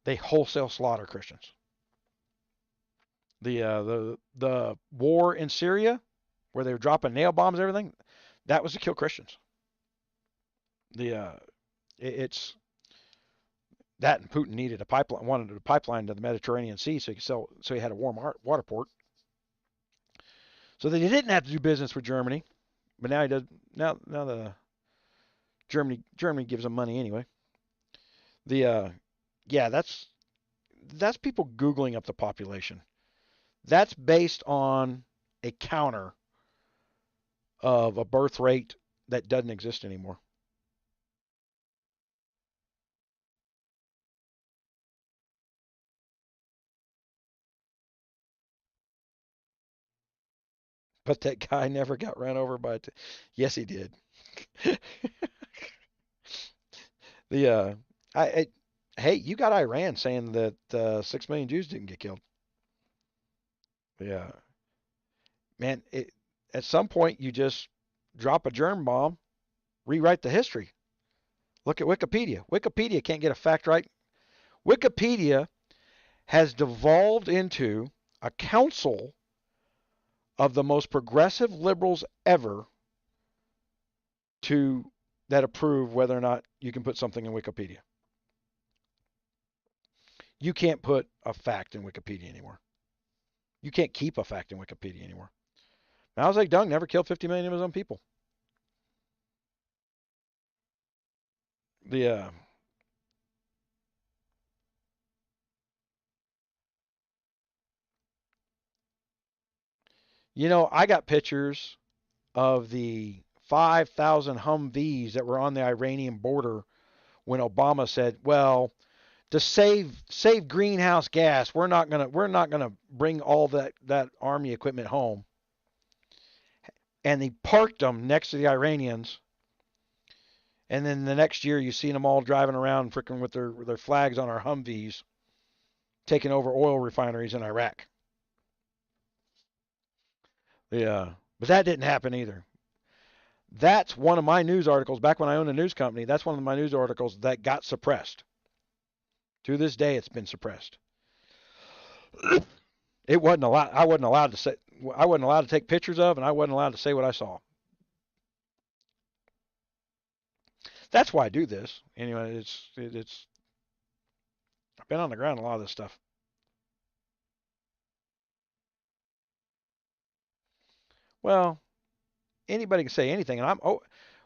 S1: They wholesale slaughter Christians. The war in Syria, where they were dropping nail bombs and everything, that was to kill Christians. It's that, and Putin wanted a pipeline to the Mediterranean Sea so he had a warm water port. So that he didn't have to do business with Germany, but now he does. Now the Germany gives him money anyway. That's people Googling up the population. That's based on a counter of a birth rate that doesn't exist anymore. But that guy never got run over by. Yes, he did. The I hey, you got Iran saying that 6 million Jews didn't get killed. Yeah, man. At some point, you just drop a germ bomb, rewrite the history. Look at Wikipedia. Wikipedia can't get a fact right. Wikipedia has devolved into a council of the most progressive liberals ever to that approve whether or not you can put something in Wikipedia. You can't put a fact in Wikipedia anymore. You can't keep a fact in Wikipedia anymore. Mao Zedong never killed 50 million of his own people. The I got pictures of the 5,000 Humvees that were on the Iranian border when Obama said, "Well, to save greenhouse gas, we're not gonna bring all that army equipment home." And he parked them next to the Iranians. And then the next year, you seen them all driving around, freaking with their flags on our Humvees, taking over oil refineries in Iraq. Yeah, but that didn't happen either. That's one of my news articles back when I owned a news company. That's one of my news articles that got suppressed. To this day, it's been suppressed. It wasn't allowed. I wasn't allowed to say. I wasn't allowed to take pictures of, and I wasn't allowed to say what I saw. That's why I do this. Anyway, it's. I've been on the ground a lot of this stuff. Well, anybody can say anything, and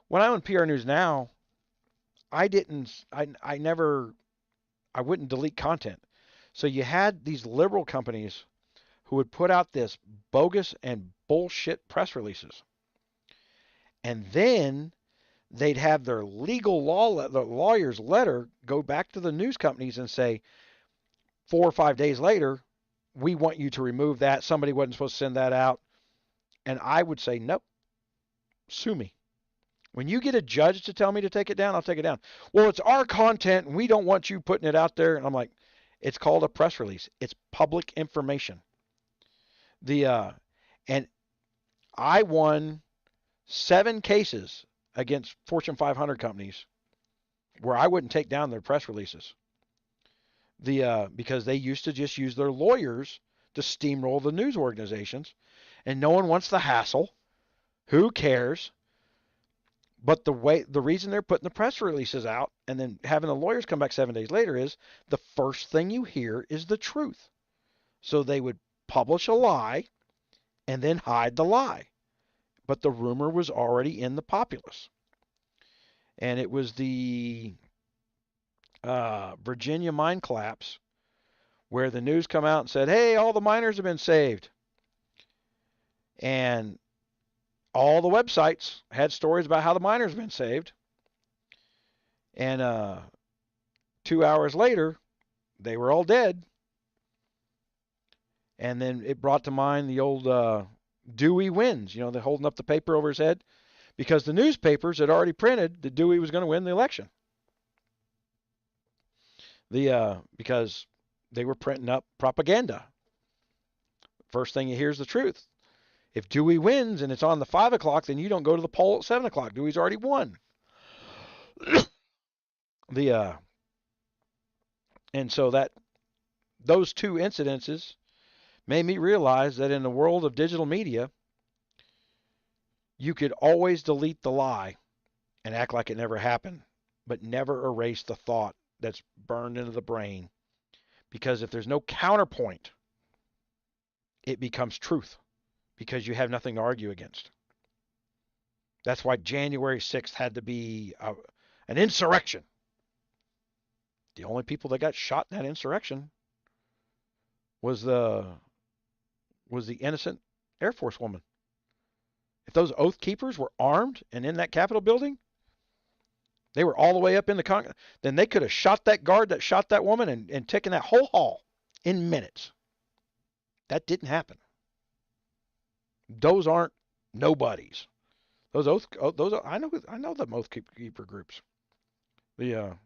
S1: when I own PR News now, I didn't. I never. I wouldn't delete content. So you had these liberal companies who would put out this bogus and bullshit press releases. And then they'd have their the lawyer's letter go back to the news companies and say, 4 or 5 days later, we want you to remove that. Somebody wasn't supposed to send that out. And I would say, nope, sue me. When you get a judge to tell me to take it down, I'll take it down. Well, it's our content and we don't want you putting it out there. And I'm like, it's called a press release. It's public information. And I won 7 cases against Fortune 500 companies where I wouldn't take down their press releases. Because they used to just use their lawyers to steamroll the news organizations, and no one wants the hassle. Who cares? But the reason they're putting the press releases out and then having the lawyers come back 7 days later is the first thing you hear is the truth. So they would publish a lie and then hide the lie. But the rumor was already in the populace. And it was the Virginia mine collapse where the news come out and said, hey, all the miners have been saved. And all the websites had stories about how the miners have been saved. And 2 hours later, they were all dead. And then it brought to mind the old Dewey wins. They're holding up the paper over his head because the newspapers had already printed that Dewey was going to win the election. Because they were printing up propaganda. First thing you hear is the truth. If Dewey wins and it's on the 5 o'clock, then you don't go to the poll at 7 o'clock. Dewey's already won. And so those 2 incidences made me realize that in the world of digital media, you could always delete the lie and act like it never happened, but never erase the thought that's burned into the brain. Because if there's no counterpoint, it becomes truth because you have nothing to argue against. That's why January 6th had to be an insurrection. The only people that got shot in that insurrection was the innocent Air Force woman. If those Oath Keepers were armed and in that Capitol building, they were all the way up in the Congress, then they could have shot that guard that shot that woman and taken that whole hall in minutes. That didn't happen. Those aren't nobodies. Those are, I know the Oath Keeper groups. The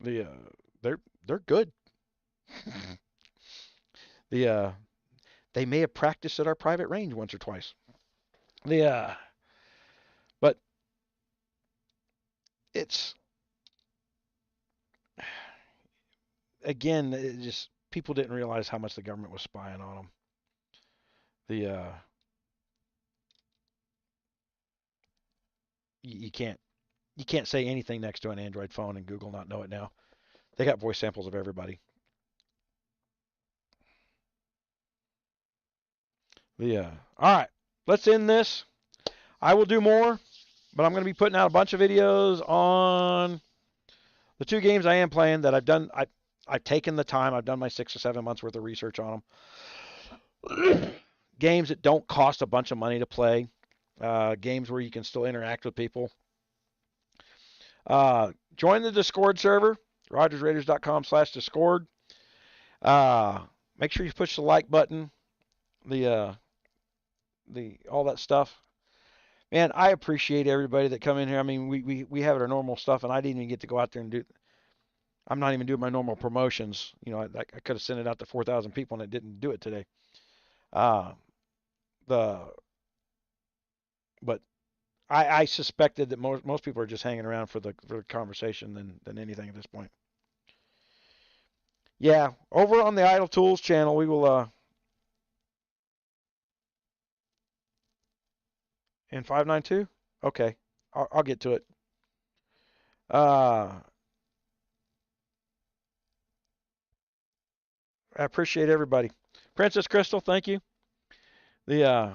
S1: the they're good. The they may have practiced at our private range once or twice. The but it's again, it just people didn't realize how much the government was spying on them. The you can't say anything next to an Android phone and Google not know it now. They got voice samples of everybody. The all right, let's end this. I will do more, but I'm going to be putting out a bunch of videos on the two games I am playing that I've done. I've taken the time. I've done my 6 or 7 months worth of research on them. Games that don't cost a bunch of money to play. Games where you can still interact with people. Join the Discord server, rogersraiders.com/Discord. Make sure you push the like button, the all that stuff. Man, I appreciate everybody that come in here. I mean, we have our normal stuff, and I didn't even get to go out there and do. I'm not even doing my normal promotions. You know, I could have sent it out to 4,000 people, and it didn't do it today. Uh, the but I suspected that most people are just hanging around for the conversation than anything at this point. Yeah, over on the Idle Tools channel, we will in 592. Okay, I'll get to it. I appreciate everybody. Princess Crystal, thank you. The